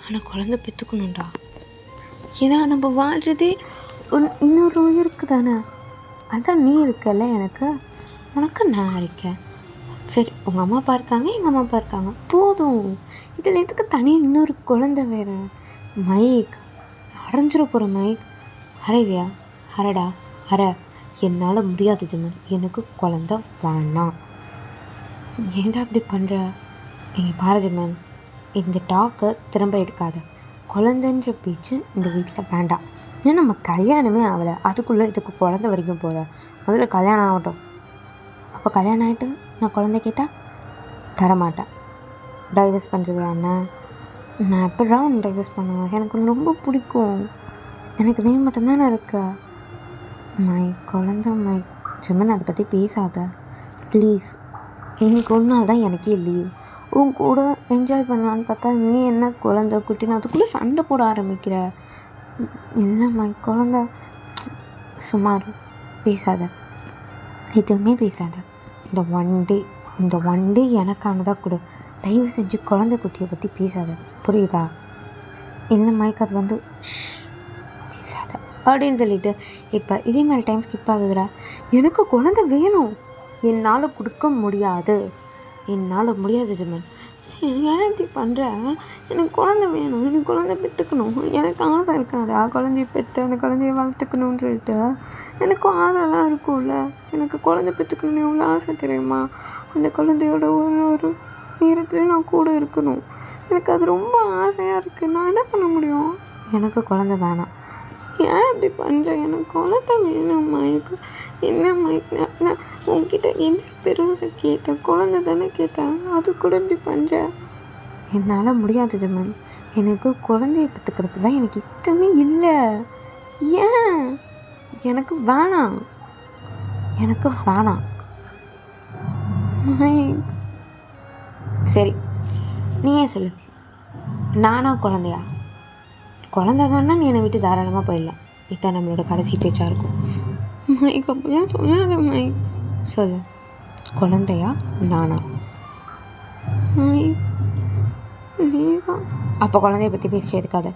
ஆனால் குழந்தை பெற்றுக்கணும்டா. ஏன்னா நம்ம வாழ்கிறதே இன்னொரு உயிருக்கு தானே. அதான் நீ இருக்கல எனக்கு, உனக்கு நான் இருக்கேன். சரி, உங்கள் அம்மா அப்பா இருக்காங்க, எங்கள் அம்மா அப்பா இருக்காங்க, போதும். இதில் எதுக்கு தனியாக இன்னொரு குழந்தை வேறு? மைக், அரைஞ்சிட போகிற மைக். அரைவியா? அரடா அரை. என்னால் முடியாது ஜமன். எனக்கு குழந்தை வேணாம். ஏன்டா அப்படி பண்ணுற? இங்கே பாரு ஜமன், இந்த டாக்கை திரும்ப எடுக்காத. குழந்தைன்ற பேச்சு இந்த வீட்டில் வேண்டாம். ஏன்னா நம்ம கல்யாணமே ஆகலை, அதுக்குள்ளே இதுக்கு குழந்தை வரைக்கும் போகிற. முதல்ல கல்யாணம் ஆகட்டும். அப்போ கல்யாணம் ஆகிட்டு நான் குழந்தை கேட்டால் தரமாட்டேன். டைவர்ஸ் பண்ணுறியா என்ன? நான் எப்படா ஒன்று டைவர்ஸ் பண்ணுவேன்? எனக்கு ஒன்று ரொம்ப பிடிக்கும். எனக்கு நீ மட்டும்தானே இருக்க. குழந்தை ஜமன், அதை பற்றி பேசாத ப்ளீஸ். இன்னைக்கு ஒரு நாள் தான் எனக்கே லீவ். உன் கூட என்ஜாய் பண்ணலான்னு பார்த்தா நீ என்ன குழந்தை குட்டின்னு அதுக்குள்ளே சண்டை போட ஆரம்பிக்கிற. இல்லை குழந்தை, சுமார் பேசாத, எதுவுமே பேசாத. இந்த ஒன் டே எனக்கானதாக கொடு. தயவு செஞ்சு குழந்தை குட்டியை பற்றி பேசாத, புரியுதா? இல்லை மைக், அது பேசாத அப்படின்னு சொல்லிட்டு இப்போ இதே மாதிரி டைம் ஸ்கிப் ஆகுதுடா. எனக்கு குழந்தை வேணும். என்னால் கொடுக்க முடியாது. ஜமன். ஏன் இப்படி பண்ணுற? எனக்கு குழந்தை வேணும். எனக்கு குழந்தை பெற்றுக்கணும். எனக்கு ஆசை இருக்காதா? குழந்தைய பெற்று அந்த குழந்தைய வளர்த்துக்கணும்னு சொல்லிட்டு எனக்கும் ஆசைலாம் இருக்கும்ல. எனக்கு குழந்தை பெற்றுக்கணும்னு எவ்வளோ ஆசை தெரியுமா? அந்த குழந்தையோட ஒரு நேரத்துலேயும் நான் கூட இருக்கணும். எனக்கு அது ரொம்ப ஆசையாக இருக்குது. நான் என்ன பண்ண முடியும்? எனக்கு குழந்தை வேணாம். ஏன் இப்படி பண்ணுற? எனக்கு குழந்தை வேணும் மைக்கு. என்ன மைக், நான் உங்ககிட்ட என்ன பெருசாக கேட்டேன்? குழந்தை தானே கேட்டேன், அது கூட இப்படி பண்ணுற? என்னால் முடியாது ஜமன். எனக்கு குழந்தைய பெற்றுக்கிறது தான் எனக்கு இஷ்டமே இல்லை. ஏன்? எனக்கு வேணாம் மைக். சரி, நீயே சொல்லு, நானா குழந்தையா? குழந்தை தானே, நீ என்னை விட்டு தாராளமாக போயிடலாம். இதுதான் நம்மளோட கடைசி பேச்சாக இருக்கும். மைக், அப்படிலாம் சொல்லாத மைக். சொல்லு, குழந்தையா நானா? மைக், நீ தான். அப்போ குழந்தைய பற்றி பேசி எடுக்காத.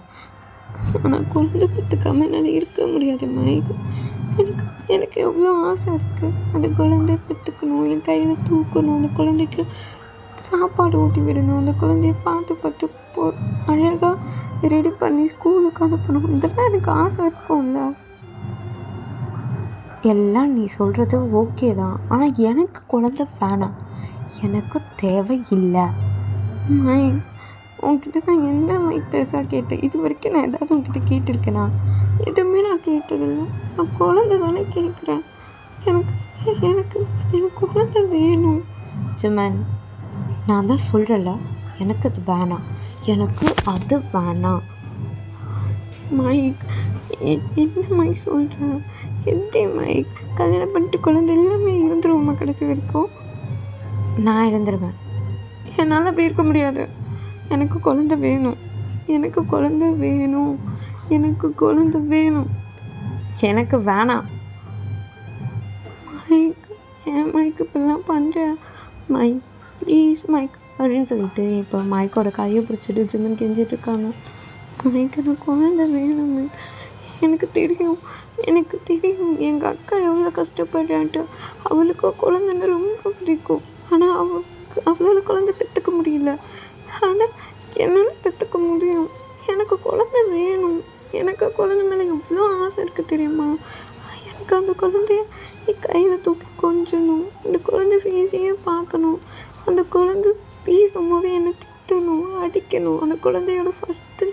ஆனால் குழந்தை பெற்றுக்காம என்னால் இருக்க முடியாது மைக். எனக்கு எவ்வளோ ஆசை இருக்குது. அந்த குழந்தைய பெற்றுக்கணும், என் கையில் தூக்கணும், அந்த குழந்தைக்கு சாப்பாடு ஊட்டி விடணும், அந்த குழந்தைய பார்த்து பார்த்து அழகாக ரெடி பண்ணி ஸ்கூலுக்கு அனுப்பணும். இதெல்லாம் எனக்கு ஆசை இருக்கும்ல. எல்லாம் நீ சொல்கிறது ஓகே தான், ஆனால் எனக்கு குழந்தை வேணாம், எனக்கு தேவை இல்லை. மைக், உன்கிட்ட நான் என்ன மைக் பெருசாக கேட்டேன்? இது வரைக்கும் நான் ஏதாவது உன்கிட்ட கேட்டிருக்கேனா? எதுவுமே நான் கேட்டதில்லை. நான் குழந்தை தானே கேட்குறேன். எனக்கு எனக்கு எனக்கு குழந்தை வேணும். ஜிமன், நான் தான் சொல்கிறேன்ல, எனக்கு அது வேணாம், எனக்கு அது வேணாம். மைக், என்ன மைக் சொல்கிறேன்? எப்படி மைக்? கல்யாணம் பண்ணிட்டு குழந்தை எல்லாமே இருந்துருவோமா கடைசி வரைக்கும்? நான் இருந்துருவேன். என்னால் அப்படி இருக்க முடியாது. எனக்கு குழந்தை வேணும், எனக்கு குழந்தை வேணும், எனக்கு குழந்தை வேணும். எனக்கு வேணாம். மைக், ஏன் மைக் இப்படிலாம் பண்ணுறேன்? மைக் ப்ளீஸ் மைக் அப்படின்னு சொல்லிட்டு இப்போ மைக்கோட கையை பிடிச்சிட்டு ஜிம்மன் கெஞ்சிட்டு இருக்காங்க. மைக், எனக்கு குழந்தை வேணும் மைக். எனக்கு தெரியும் எங்கள் அக்கா எவ்வளோ கஷ்டப்படுறான்ட்டு. அவளுக்கு குழந்தைங்க ரொம்ப பிடிக்கும், ஆனால் அவளால் குழந்தை பெற்றுக்க முடியல. ஆனால் என்னால் பெற்றுக்க முடியும். எனக்கு குழந்தை வேணும். எனக்கு குழந்தை மேலே எவ்வளோ ஆசை இருக்குது தெரியுமா? எனக்கு அந்த குழந்தைய கையில் தூக்கி கொஞ்சணும், அந்த குழந்தை ஃபேஸையே பார்க்கணும், அந்த குழந்தை பேசும்போது என்னை திட்டணும், அடிக்கணும், அந்த குழந்தையோட ஃபஸ்ட்டு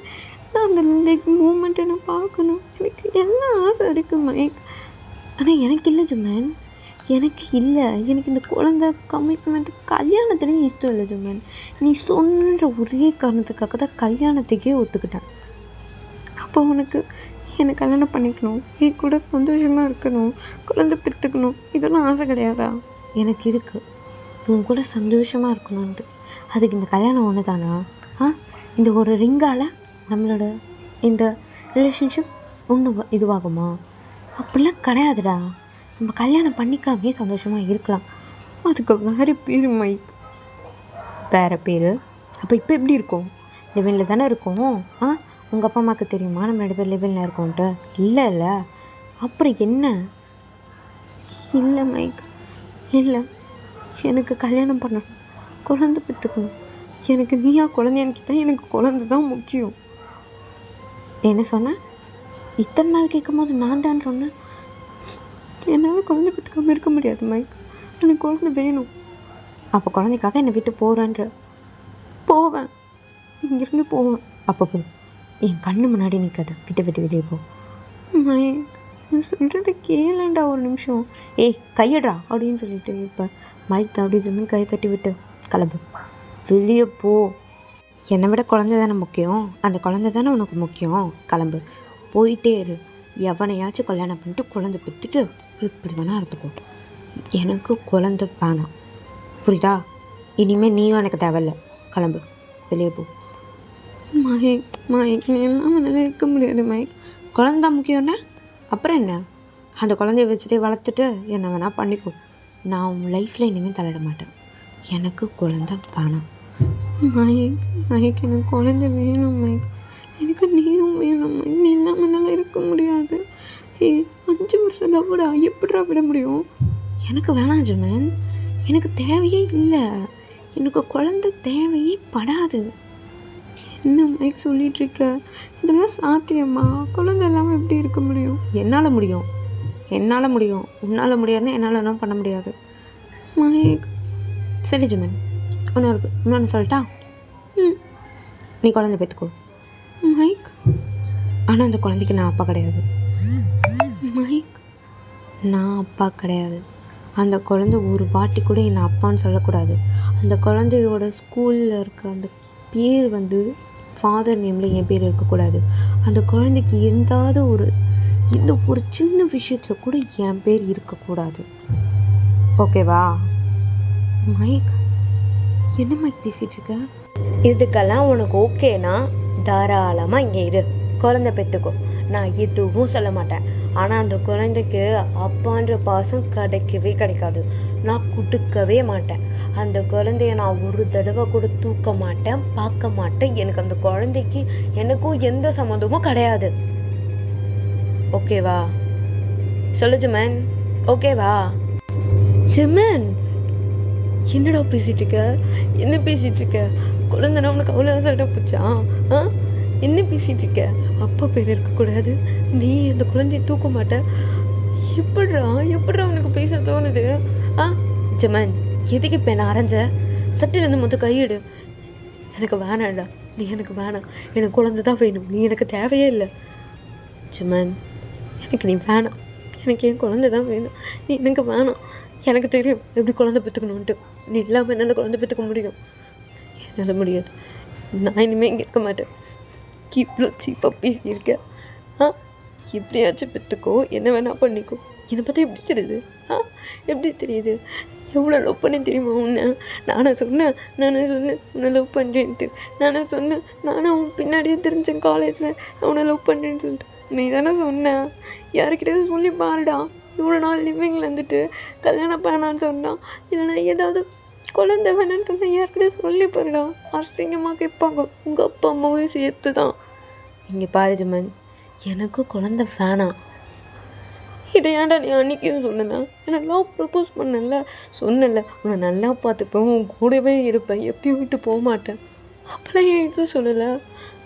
நான் அந்த லெக் மூமெண்ட்டை நான் பார்க்கணும். எனக்கு எல்லாம் ஆசை இருக்குது மைக். ஆனால் எனக்கு இல்லை ஜுமன், எனக்கு இல்லை. எனக்கு இந்த குழந்தை கமிட்மெண்ட் கல்யாணத்துலேயும் இஷ்டம் இல்லை ஜுமன். நீ சொல்கிற ஒரே காரணத்துக்காக தான் கல்யாணத்துக்கே ஒத்துக்கிட்டேன். அப்போ உனக்கு என்னை கல்யாணம் பண்ணிக்கணும், என் கூட சந்தோஷமாக இருக்கணும், குழந்தை பெற்றுக்கணும், இதெல்லாம் ஆசை கிடையாதா? எனக்கு இருக்குது, உன் கூட சந்தோஷமாக இருக்கணுன்ட்டு. அதுக்கு இந்த கல்யாணம் ஒன்று தானா? இந்த ஒரு ரிங்கால் நம்மளோட இந்த ரிலேஷன்ஷிப் ஒன்று இதுவாகுமா? அப்படிலாம் கிடையாதுடா. நம்ம கல்யாணம் பண்ணிக்காமே சந்தோஷமாக இருக்கலாம். அதுக்கு வேறு பேர் மைக், வேறு பேர். அப்போ இப்போ எப்படி இருக்கும்? லெவலில் தானே இருக்கும். உங்கள் அப்பா அம்மாவுக்கு தெரியுமா நம்ம 2 பேர் லெவலில் இருக்கோன்ட்டு? இல்லை. அப்புறம் என்ன? இல்லை மைக், இல்லை. எனக்கு கல்யாணம் பண்ணணும், குழந்தை பெற்றுக்கணும். எனக்கு நீயா குழந்தையான்னு தான், எனக்கு குழந்தை தான் முக்கியம். என்ன சொன்னேன்? இத்தனை நாள் கேட்கும் போது நான் தான் சொன்னேன். என்னால் குழந்தை பெற்றுக்காமல் இருக்க முடியாது மைக். எனக்கு குழந்தை வேணும். அப்போ குழந்தைக்காக என்னை விட்டு போகிறேன்ற? போவேன், இங்கேருந்து போவேன். அப்போ போ, என் கண்ணு முன்னாடி நிற்காத, விட்டு வெளியே போ. மைக், நான் சொல்கிறத கேளண்டா ஒரு நிமிஷம். கையடா அப்படின்னு சொல்லிட்டு இப்போ மைக் தான் அப்படி ஜிம்மன் கையை தட்டி விட்டு கிளம்பு, வெளியே போ. என்னை விட குழந்தை தானே முக்கியம், அந்த குழந்தை தானே உனக்கு முக்கியம். கிளம்பு, போயிட்டே இரு. எவனையாச்சும் கல்யாணம் பண்ணிட்டு குழந்தை பெற்றுட்டு இப்படி வேணா இருந்துக்கோ. எனக்கு குழந்தை வேணாம், புரியுதா? இனிமேல் நீயும் எனக்கு தேவையில்லை. கிளம்பு, வெளியே போ. மைக் எல்லாம் என்னால் இருக்க முடியாது மைக். குழந்தை முக்கியம்னா அப்புறம் என்ன? அந்த குழந்தைய வச்சுட்டே வளர்த்துட்டு என்ன வேணால் பண்ணிக்கோ. நான் உன் லைஃப்பில் இனிமேல் தலையிட மாட்டேன். எனக்கு குழந்தை வேணாம். மைக், எனக்கு குழந்தை வேணும் மைக். எனக்கு நீயும் வேணும் மைக். நீ இல்லாமல் என்னால் இருக்க முடியாது. 5 வருஷம் லவ்டா, எப்படிடா விட முடியும்? எனக்கு வேணாம் ஜுமன், எனக்கு தேவையே இல்லை. எனக்கு குழந்தை தேவையே படாது. என்ன மைக் சொல்லிகிட்ருக்க? இதெல்லாம் சாத்தியமா? குழந்தை இல்லாமல் எப்படி இருக்க முடியும்? என்னால் முடியும். உன்னால் முடியாதுன்னு என்னால் என்ன பண்ண முடியாது மைக். சரி ஜிமன், இன்னொன்று சொல்லிட்டா? நீ குழந்தை பெற்றுக்கோ மைக். ஆனால் அந்த குழந்தைக்கு நான் அப்பா கிடையாது மைக். நான் அப்பா கிடையாது. அந்த குழந்தை ஒரு வாட்டி கூட என்னை அப்பான்னு சொல்லக்கூடாது. அந்த குழந்தையோட ஸ்கூலில் இருக்க அந்த பேர் ஃபாதர் நேமில் என் பேர் இருக்கக்கூடாது. அந்த குழந்தைக்கு இந்த ஒரு சின்ன விஷயத்தில் கூட என் பேர் இருக்கக்கூடாது. ஓகேவா மைக்? என்ன மைக் பேசிகிட்டு இருக்க? இதுக்கெல்லாம் உனக்கு ஓகேனா தாராளமாக இங்கே இரு, குழந்தை பெற்றுக்கோ. நான் எதுவும் சொல்ல மாட்டேன். ஆனால் அந்த குழந்தைக்கு அப்பான்ற பாசம் கிடைக்காது. நான் கொடுக்கவே மாட்டேன். அந்த குழந்தைய நான் ஒரு தடவை கூட தூக்க மாட்டேன், பார்க்க மாட்டேன். எனக்கு அந்த குழந்தைக்கு எனக்கும் எந்த சம்மந்தமும் கிடையாது. ஓகேவா? சொல்லு ஜிமன், ஓகேவா? ஜிமன், என்னடா பேசிகிட்டு இருக்க? என்ன பேசிகிட்டு இருக்க? குழந்தைனா உனக்கு அவ்வளோ சட்டை போச்சா? ஆ, என்ன பேசிகிட்டு இருக்க? அப்பா பேர் இருக்கக்கூடாது, நீ அந்த குழந்தைய தூக்க மாட்ட. எப்படிடா உனக்கு பேச தோணுது? ஆ ஜமன், எதுக்கு இப்போ என்ன அரைஞ்ச? சட்டையிலேருந்து மொத்தம் கையிடு. எனக்கு வேணாம்டா, நீ எனக்கு வேணாம். எனக்கு குழந்தை தான் வேணும், நீ எனக்கு தேவையே இல்லை. ஜமன், எனக்கு நீ வேணாம், எனக்கு என் குழந்தை தான் வேணும், நீ எனக்கு வேணாம். எனக்கு தெரியும் எப்படி குழந்தை பெற்றுக்கணுன்ட்டு. நீ இல்லாமல் என்னால் குழந்தை பெற்றுக்க முடியும்? என்னால் முடியாது. நான் இனிமேல் இங்கே இருக்க மாட்டேன். இவ்வளோ சீப்பாக பேசியிருக்கேன். ஆ, எப்படியாச்சும் பெற்றுக்கோ, என்ன வேணால் பண்ணிக்கோ. என்னை பற்றி எப்படி தெரியுது? ஆ, எப்படி தெரியுது? எவ்வளோ லவ் பண்ண தெரியுமா உன்னை? நானே சொன்னேன் உன்னை லவ் பண்ணுறேன்ட்டு. நானே சொன்னேன், நானும் உன் பின்னாடியே தெரிஞ்சேன் காலேஜில் நான் உன்னை லவ் பண்ணுறேன்னு சொல்லிட்டு. நீ தானே சொன்னேன். யாருக்கிட்டே சொல்லி பாருடா, இவ்வளோ நாள் லிவிங்கில் இருந்துட்டு கல்யாணம் பண்ணான்னு சொன்னான், இல்லைனா ஏதாவது குழந்தை வேணான்னு சொன்னால் யாருக்கிட்டே சொல்லி பாருடா. அசிங்கமாக கேட்பாங்க, உங்கள் அப்பா அம்மாவையும் சேர்த்து தான். இங்கே பாரு ஜமன், எனக்கு குழந்தை வேணாம். இதை ஏன்டா நீ அன்றைக்கும் சொன்னேன்? எனக்கு லவ் ப்ரப்போஸ் பண்ணல, சொன்னல உன்னை நல்லா பார்த்துப்பேன், உன் கூடவே இருப்பேன், எப்பயும் விட்டு போக மாட்டேன். அப்போலாம் ஏன் இது சொல்லலை?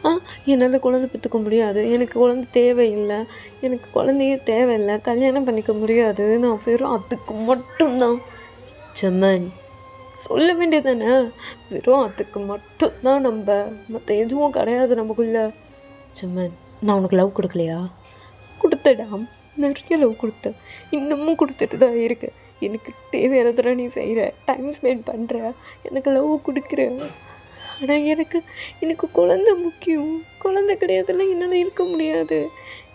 ஆ, என்னால் குழந்தை பெற்றுக்க முடியாது, எனக்கு குழந்தை தேவையில்லை, எனக்கு குழந்தையே தேவையில்லை, கல்யாணம் பண்ணிக்க முடியாது, நான் வெறும் அதுக்கு மட்டும்தான். ஜமன், சொல்ல வேண்டியது தானே, வெறும் அதுக்கு மட்டும்தான், நம்ம மற்ற எதுவும் கிடையாது நமக்குள்ள. ஜமன், நான் உனக்கு லவ் கொடுக்கலையா? கொடுத்தடா, நிறைய லவ் கொடுத்தேன், இன்னமும் கொடுத்துட்டு தான் இருக்கேன். எனக்கு தேவையானதெல்லாம் நீ செய்கிற, டைம் ஸ்பெண்ட் பண்ணுற, எனக்கு லவ் கொடுக்குற. ஆனால் எனக்கு குழந்தை முக்கியம். குழந்தை கிடையாதுலாம் என்னால் இருக்க முடியாது.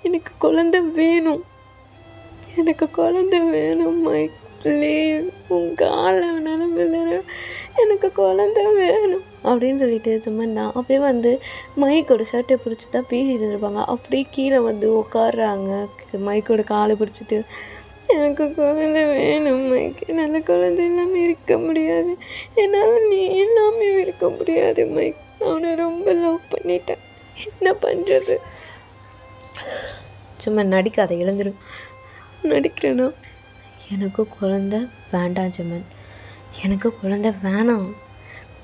எனக்கு குழந்தை வேணும், எனக்கு குழந்தை வேணும் மைக், ப்ளீஸ். உங்கள் ஆளானாலும் இல்லை, எனக்கு குழந்தை வேணும் அப்படின்னு சொல்லிட்டு சும்மா நான் அப்படியே வந்து மைக்கோட ஷர்ட்டை பிடிச்சி தான் பேசிட்டு இருப்பாங்க. அப்படியே கீழே வந்து உட்காடுறாங்க, மைக்கோட காலை பிடிச்சிட்டு. எனக்கு குழந்தை வேணும் மைக், என்னால் குழந்தை இல்லாமல் இருக்க முடியாது, என்னால் நீ இல்லாமல் இருக்க முடியாது மைக். அவனை ரொம்ப லவ் பண்ணிட்டேன், என்ன பண்ணுறது? சும்மா நடிக்காத, எழுந்துடும். நடிக்கிறேன்னா எனக்கு குழந்தை வேண்டாம் ஜமன், எனக்கு குழந்தை வேணாம்,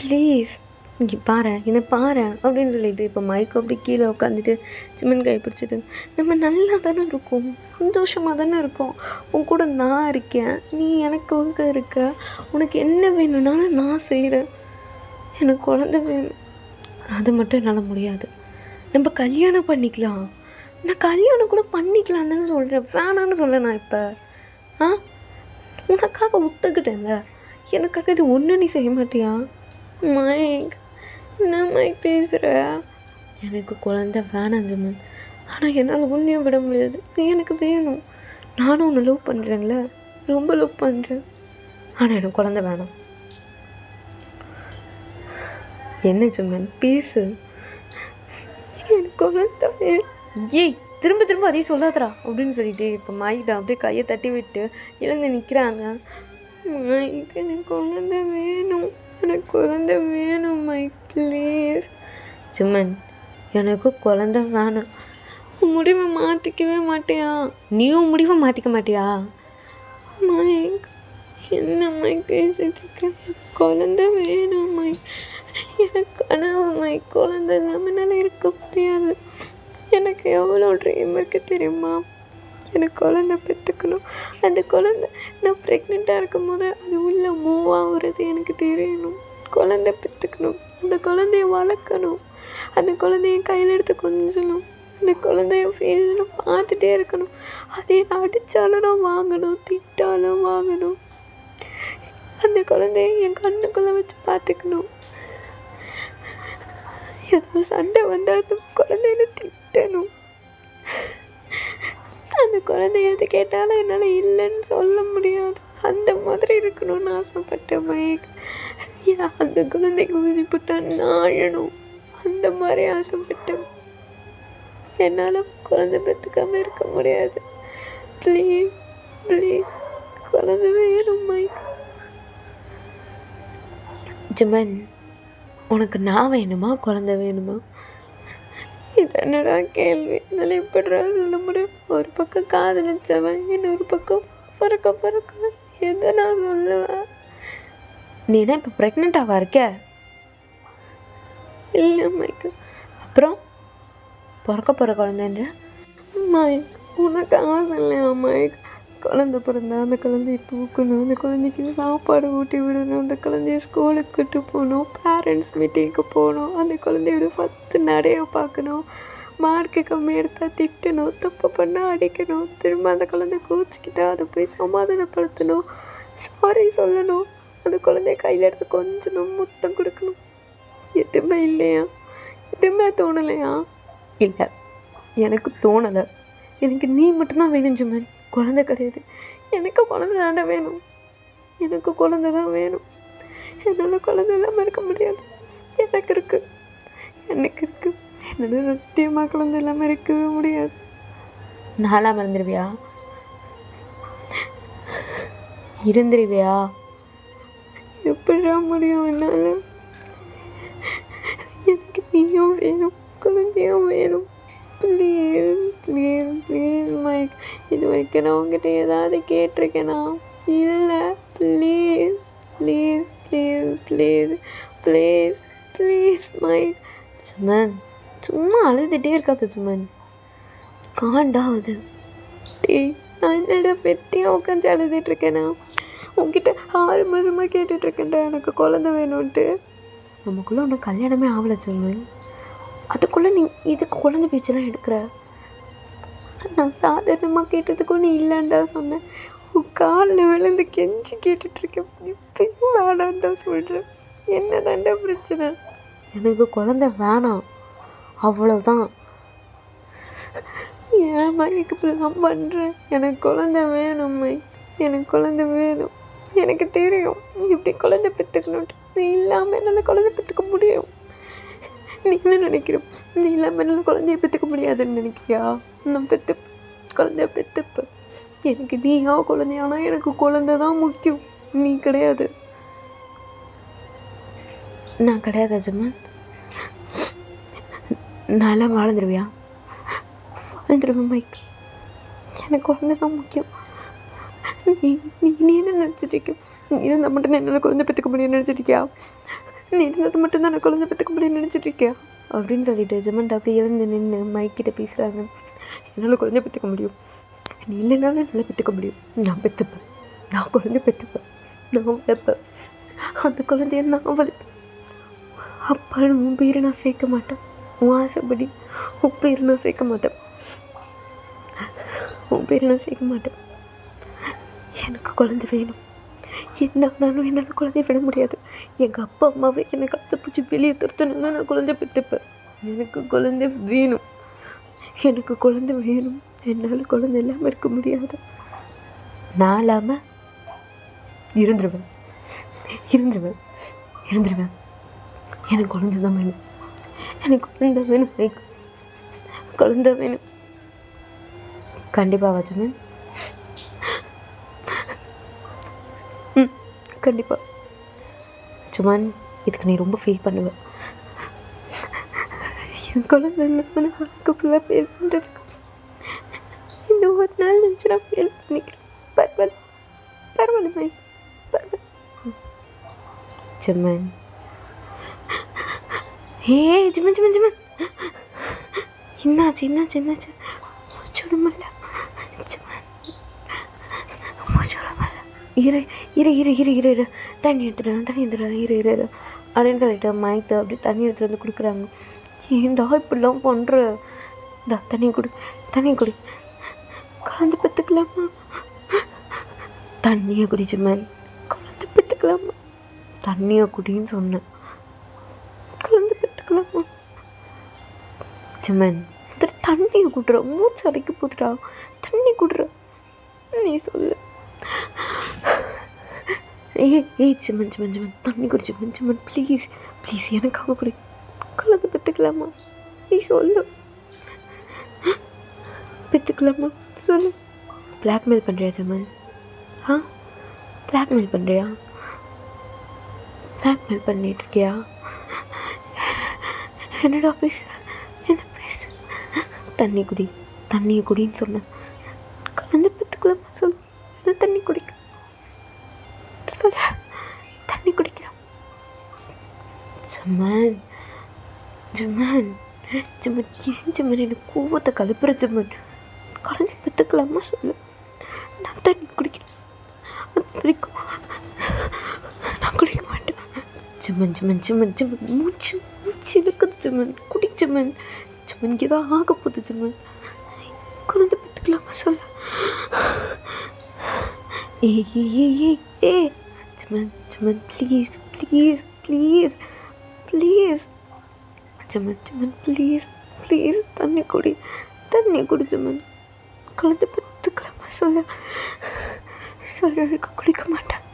ப்ளீஸ். இங்கே பாரு, என்னை பாரு அப்படின்னு சொல்லிட்டு இப்போ மைக்கு அப்படி கீழே உட்காந்துட்டு ஜிமன் கை பிடிச்சிட்டு, நம்ம நல்லா தானே இருக்கோம், சந்தோஷமாக தானே இருக்கோம், உன் கூட நான் இருக்கேன், நீ எனக்கு இருக்க, உனக்கு என்ன வேணும்னாலும் நான் செய்கிறேன், எனக்கு குழந்தை வேணும். அது மட்டும் என்னால் முடியாது. நம்ம கல்யாணம் பண்ணிக்கலாம், நான் கல்யாணம் கூட பண்ணிக்கலாம் தானே சொல்கிறேன், வேணான்னு சொல்ல. நான் இப்போ உனக்காக ஒத்துக்கிட்டேன்ல, எனக்காக இது ஒன்று நீ செய்ய மாட்டியா மைக்? என்ன மைக் பேசுகிற? எனக்கு குழந்தை வேணாம் ஜமன், ஆனால் என்னால் உன்னையும் விட முடியாது, நீ எனக்கு வேணும். நானும் உன்னை லவ் பண்ணுறேன்ல, ரொம்ப லவ் பண்ணுறேன், ஆனால் எனக்கு குழந்தை வேணாம். என்ன ஜமன் பேசு, எனக்கு குழந்தை வேணும். ஏய், திரும்ப திரும்ப அதையும் சொல்லாதரா அப்படின்னு சொல்லிட்டு இப்போ மைக் தான் அப்படியே கையை தட்டி விட்டு எழுந்து நிற்கிறாங்க. மைக், எனக்கு குழந்தை வேணும், எனக்கு குழந்தை வேணும் மைக், ப்ளீஸ். ஜிமன், எனக்கு குழந்தை வேணும். உன் முடிவை மாற்றிக்கவே மாட்டியா? நீயும் முடிவை மாற்றிக்க மாட்டியா மைக்? என்ன மைக் பேசிட்டு இருக்க? குழந்தை வேணும் மைக், எனக்கு கனவு மைக், குழந்தை இல்லாமல் என்னால் இருக்க முடியாது. எனக்கு எவ்வளோ ட்ரீம் இருக்குது தெரியுமா? எனக்கு குழந்தை பெற்றுக்கணும். அந்த குழந்தை நான் ப்ரெக்னெண்ட்டாக இருக்கும் போது அது உள்ளே மூவ் ஆகுறது எனக்கு தெரியணும். குழந்தை பெற்றுக்கணும், அந்த குழந்தைய வளர்க்கணும், அந்த குழந்தைய கையில் எடுத்து கொஞ்சணும், அந்த குழந்தைய ஃபீல்டில் பார்த்துட்டே இருக்கணும். அதே நான் அடித்தாலும் நான் வாங்கணும், திட்டாலும் வாங்கணும். அந்த குழந்தைய என் கண்ணுக்குள்ளே வச்சு பார்த்துக்கணும். ஏதோ சண்டை வந்தால் அந்த குழந்தையில திட்டணும். அந்த குழந்தைய எது கேட்டாலும் என்னால் இல்லைன்னு சொல்ல முடியாது. அந்த மாதிரி இருக்கணும்னு ஆசைப்பட்டேன் மைக். ஏன் அந்த குழந்தைக்கு ஊசி போட்டா நான் அழணும், அந்த மாதிரி ஆசைப்பட்டேன். என்னால் குழந்தை பெற்றுக்காம இருக்க முடியாது. ப்ளீஸ் ப்ளீஸ், குழந்தை வேணும் மைக். ஜிமன், உனக்கு நான் வேணுமா குழந்தை வேணுமா? இது என்னடா கேள்வி, இதில் எப்படிடா சொல்ல முடியும்? ஒரு பக்கம் காதலிச்சவன், இன்னொரு பக்கம் பிறக்க எதை நான் சொல்லுவேன்? நீ என்ன இப்போ ப்ரெக்னெண்ட்டாவா இருக்க? இல்லை மைக்கு. அப்புறம் பிறக்க போகிற குழந்தைன்ற மைக், உனக்கு ஆசை இல்லையா மைக்? குழந்தை பிறந்தா அந்த குழந்தைய தூக்கணும், அந்த குழந்தைக்கு சாப்பாடு ஊட்டி விடணும், அந்த குழந்தைய ஸ்கூலுக்கு கூட்டு போகணும், பேரண்ட்ஸ் மீட்டிங்க்கு போகணும், அந்த குழந்தையோட ஃபஸ்ட்டு நடைய பார்க்கணும், மார்க்கு கம்மி எடுத்தால் திட்டணும், தப்பு பண்ணால் அடிக்கணும், திரும்ப அந்த குழந்தை கோச்சிக்கிட்டா அதை போய் சமாதானப்படுத்தணும், சாரி சொல்லணும், அந்த குழந்தைய கையில் எடுத்து கொஞ்சம் முத்தம் கொடுக்கணும். எதுவுமே இல்லையா? எதுவுமே தோணலையா? இல்லை, எனக்கு தோணலை. எனக்கு நீ மட்டும்தான் வேணும் ஜுமன், குழந்தை கிடையாது. எனக்கு குழந்தை தானே வேணும், எனக்கு குழந்தை தான் வேணும். என்னால் குழந்தை இல்லாமல் இருக்க முடியாது. எனக்கு இருக்குது, என்னால் சத்தியமாக குழந்தை இல்லாமல் இருக்கவே முடியாது. நாளாக இருந்துருவியா? இருந்துருவியா? எப்படிடா முடியும் என்னால்? எனக்கு நீயும் வேணும், குழந்தையும் வேணும். Please please please Mike. இது வரைக்கும் நான் உங்ககிட்ட ஏதாவது கேட்டிருக்கேனா? இல்லை. Please please please please please please Mike. ஜுமன், சும்மா அழுதுகிட்டே இருக்காது ஜுமன், காண்டாவது. டேய், நான் என்னடா வெட்டியாக உட்காந்து அழுதுட்டுருக்கேனா? உங்ககிட்ட 6 மாதமாக கேட்டுட்ருக்கேன்டா எனக்கு குழந்தை வேணும்ன்ட்டு. நமக்குள்ளே ஒன்றும் கல்யாணமே ஆகலை ஜுமன், அதுக்குள்ளே நீ இதுக்கு குழந்தை பேச்செல்லாம் எடுக்கிற. நான் சாதாரணமாக கேட்டதுக்கும் நீ இல்லைன்னு தான் சொன்னேன். உன் காலில் விழுந்து கெஞ்சி கேட்டுட்ருக்கேன். இப்பயும் வேணான்னு தான் சொல்கிறேன். என்ன தாண்டா பிரச்சனை? எனக்கு குழந்தை வேணாம், அவ்வளோதான். ஏன் மைக்கு இப்படிலாம் பண்ணுறேன்? எனக்கு குழந்தை வேணும் மை, எனக்கு குழந்தை வேணும். எனக்கு தெரியும் இப்படி குழந்தை பெற்றுக்கணுன்ட்டு. நீ இல்லாமல் என்னால் குழந்தை பெற்றுக்க முடியும். நீ என்ன நினைக்கிற? நீ இல்லாமல் என்னால் குழந்தைய பெற்றுக்க முடியாதுன்னு நினைக்கிறியா? நான் பெற்றுப்பேன், குழந்தைய பெற்றுப்பேன். எனக்கு நீயா குழந்தையானா எனக்கு குழந்தை தான் முக்கியம், நீ கிடையாது. நான் கிடையாது ஜுமன். நல்லா வாழ்ந்துருவியா? வாழ்ந்துருவேன் மைக். எனக்கு குழந்தை தான் முக்கியம். நீ நீ நீ என்ன நினச்சிட்ருக்க? நீ இருந்தால் மட்டும்தான் என்னால் குழந்தை பெற்றுக்க முடியும்னு நினச்சிட்ருக்கியா? நீ இருந்தால் மட்டும்தான் நான் குழந்தை பெற்றுக்க முடியும்னு நினச்சிட்ருக்கியா? அப்படின்னு சொல்லிட்டு ஜுமன் அப்படி எழுந்து நின்று மைக்கிட்ட பேசுகிறாங்க. என்னால் குழந்தை பெற்றுக்க முடியும், நீ இல்லைனாலும் என்னால் பெற்றுக்க முடியும். நான் பெற்றுப்பேன், நான் குழந்தை பெற்றுப்பேன், நான் வளர்ப்பேன். அந்த குழந்தைய நான் வளர்ப்பேன். அப்பான்னு உன் பேரை நான் சேர்க்க மாட்டேன். உன் ஆசைப்படி உன் பேரை நான் சேர்க்க மாட்டேன். உன் பேரை நான் சேர்க்க மாட்டேன். எனக்கு குழந்தை வேணும். என்ன இருந்தாலும் என்னால் குழந்தைய விட முடியாது. எங்கள் அப்பா அம்மாவே என்னை கழுத்தை பிடிச்சி வெளியே துரத்துனாலும் நான் குழந்தை பெற்றுப்பேன். எனக்கு குழந்தை வேணும், எனக்கு குழந்தை வேணும். என்னால் குழந்தை இல்லாமல் இருக்க முடியாது. நான் இல்லாமல் இருந்துருவேன், இருந்துருவேன், இருந்துருவேன். எனக்கு குழந்தை தான் வேணும், எனக்கு குழந்தை வேணும் மைக், குழந்தை வேணும். கண்டிப்பாக ஜுமன்? கண்டிப்பாக. ஜுமன், இதுக்கு நீ ரொம்ப ஃபீல் பண்ணுவ. என் குழந்தை இல்லாமல் நான் வாழ்க்கை ஃபுல்லாக ஃபீல் பண்ணுறதுக்கு இந்த ஒரு நாள் நினச்சி நான் ஃபீல் பண்ணிக்கிறேன். பரவாயில்ல பரவாயில்ல மைக், பரவாயில்ல. ஜுமன், ஏய் ஜுமன் ஜுமன் ஜுமன், என்னாச்சு என்னாச்சு என்னாச்சு? மூச்சுடமில்ல ஜுமன், மூச்சுடமில்ல. இரு இரு இரு இரு இரு இரு தண்ணி எடுத்துடாது இரு இரு இரு அப்படின்னு சொல்லிட்டு மைக்கு அப்படி தண்ணி எடுத்துகிட்டு வந்து கொடுக்குறாங்க. ஏன்டா இப்படிலாம் பண்ணுற? இந்த தண்ணி குடி, தண்ணி குடி. குழந்தை பெற்றுக்கலாமா? தண்ணியை குடி ஜுமன். குழந்தை பெற்றுக்கலாமா? தண்ணியை குடின்னு சொன்னேன். குழந்தை பெற்றுக்கலாமா? ஜுமன், தண்ணியை குடுற, மூச்சு அடைக்க போதுடா, தண்ணி குடுற. நீ சொல்லு. ஏய் ஜுமன் ஜுமன் ஜுமன், தண்ணி குடி ஜுமன் ஜுமன், ப்ளீஸ் ப்ளீஸ் எனக்காக குடி. குழந்தை பெற்றுக்கலாமா? நீ சொல்லு. பெற்றுக்கலாமா? சொல்லு. பிளாக்மெயில் பண்ணுறியா ஜுமன்? பிளாக்மெயில் பண்ணுறியா? பிளாக்மெயில் பண்ணிகிட்ருக்கியா? என்னடா பேசுற? என்ன பேசு? தண்ணி குடி, தண்ணியை குடின்னு சொன்னேன். குழந்தை பெற்றுக்கலாமா? சொல்லு. நான் தண்ணி குடிக்க சொல்ல, தண்ணி குடிக்க ஜுமன் ஜுமன் ஜுமன் ஏன் ஜுமன் எனக்கு கோவத்தை கலப்புற ஜுமன். குழந்தை பெற்றுக்கலாமா சொல்லு. நான் தண்ணி குடிக்கிறேன், அது பிடிக்கும், நான் குடிக்க மாட்டேன். ஜுமன் ஜுமன் ஜுமன் ஜுமன் மூச்சு மூச்சு இழுக்குது ஜுமன். குடி ஜுமன். ஜுமன் ஏதோ ஆக போகுது ஜுமன். குழந்தை பெற்றுக்கலாமா சொல்லு. ஏ ஜுமன் ஜுமன் ப்ளீஸ் ப்ளீஸ் ப்ளீஸ் ப்ளீஸ் ஜுமன் ஜுமன் ப்ளீஸ் ப்ளீஸ் தண்ணி குடி ஜுமன். குழந்தை பெற்றுக்கலாமா சொல்லு. சொல்லிருக்க குடிக்க மாட்டேன்.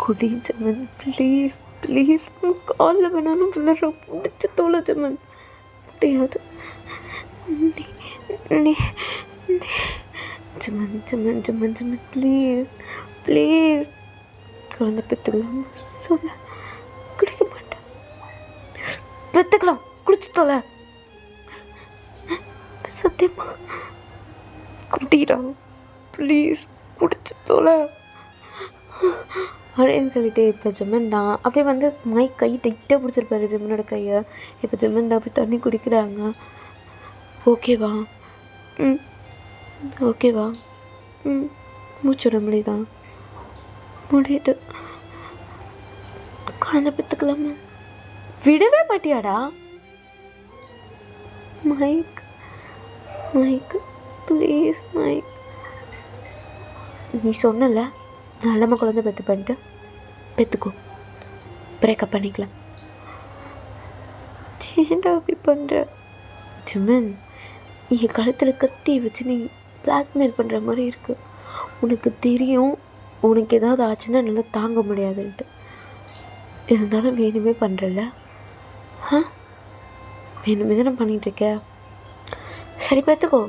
குடி ஜுமன் ப்ளீஸ் ப்ளீஸ். காலில் வேணாலும் விளையாட பிடிச்சி தோலை ஜுமன். முடியாது நீ ஜுமன் ஜுமன் ஜுமன் ஜுமன் ப்ளீஸ் ப்ளீஸ். குழந்தை பெற்றுக்கலாமா சொல்ல. குடிக்க மாட்டேன். பெற்றுக்கலாம், குடிச்சு தொலை சத்தியமா. குடிடா ப்ளீஸ், குடிச்சு தொலை அப்படின்னு சொல்லிட்டு இப்போ ஜெமன் தான் அப்படியே வந்து மைக் கை டைட்டாக பிடிச்சிருப்பாரு ஜெமனோட கையை. இப்போ ஜெமன் தான் அப்படி தண்ணி குடிக்கிறாங்க. ஓகேவா? ஓகேவா? மூச்சுட முடியுதா? முடியுது. குழந்தை பெற்றுக்கலாமா? விடவே மாட்டியாடா? Mike Mike please Mike. நீ சொன்னல நல்லம்மா குழந்தை பண்ணிட்டு பெற்றுக்கோ, பிரேக்கப் பண்ணிக்கலாம். ஏன்டா அப்படி பண்ணுற ஜுமன்? என் கழுத்தில் கத்தி வச்சு நீ பிளாக்மெயில் பண்ணுற மாதிரி இருக்குது. உனக்கு தெரியும் உனக்கு ஏதாவது ஆச்சுன்னா நல்லா தாங்க முடியாதுன்ட்டு. இருந்தாலும் வேணுமே பண்ணுறல. வேணுமே தானே பண்ணிகிட்ருக்க. சரி பெற்றுக்கோ.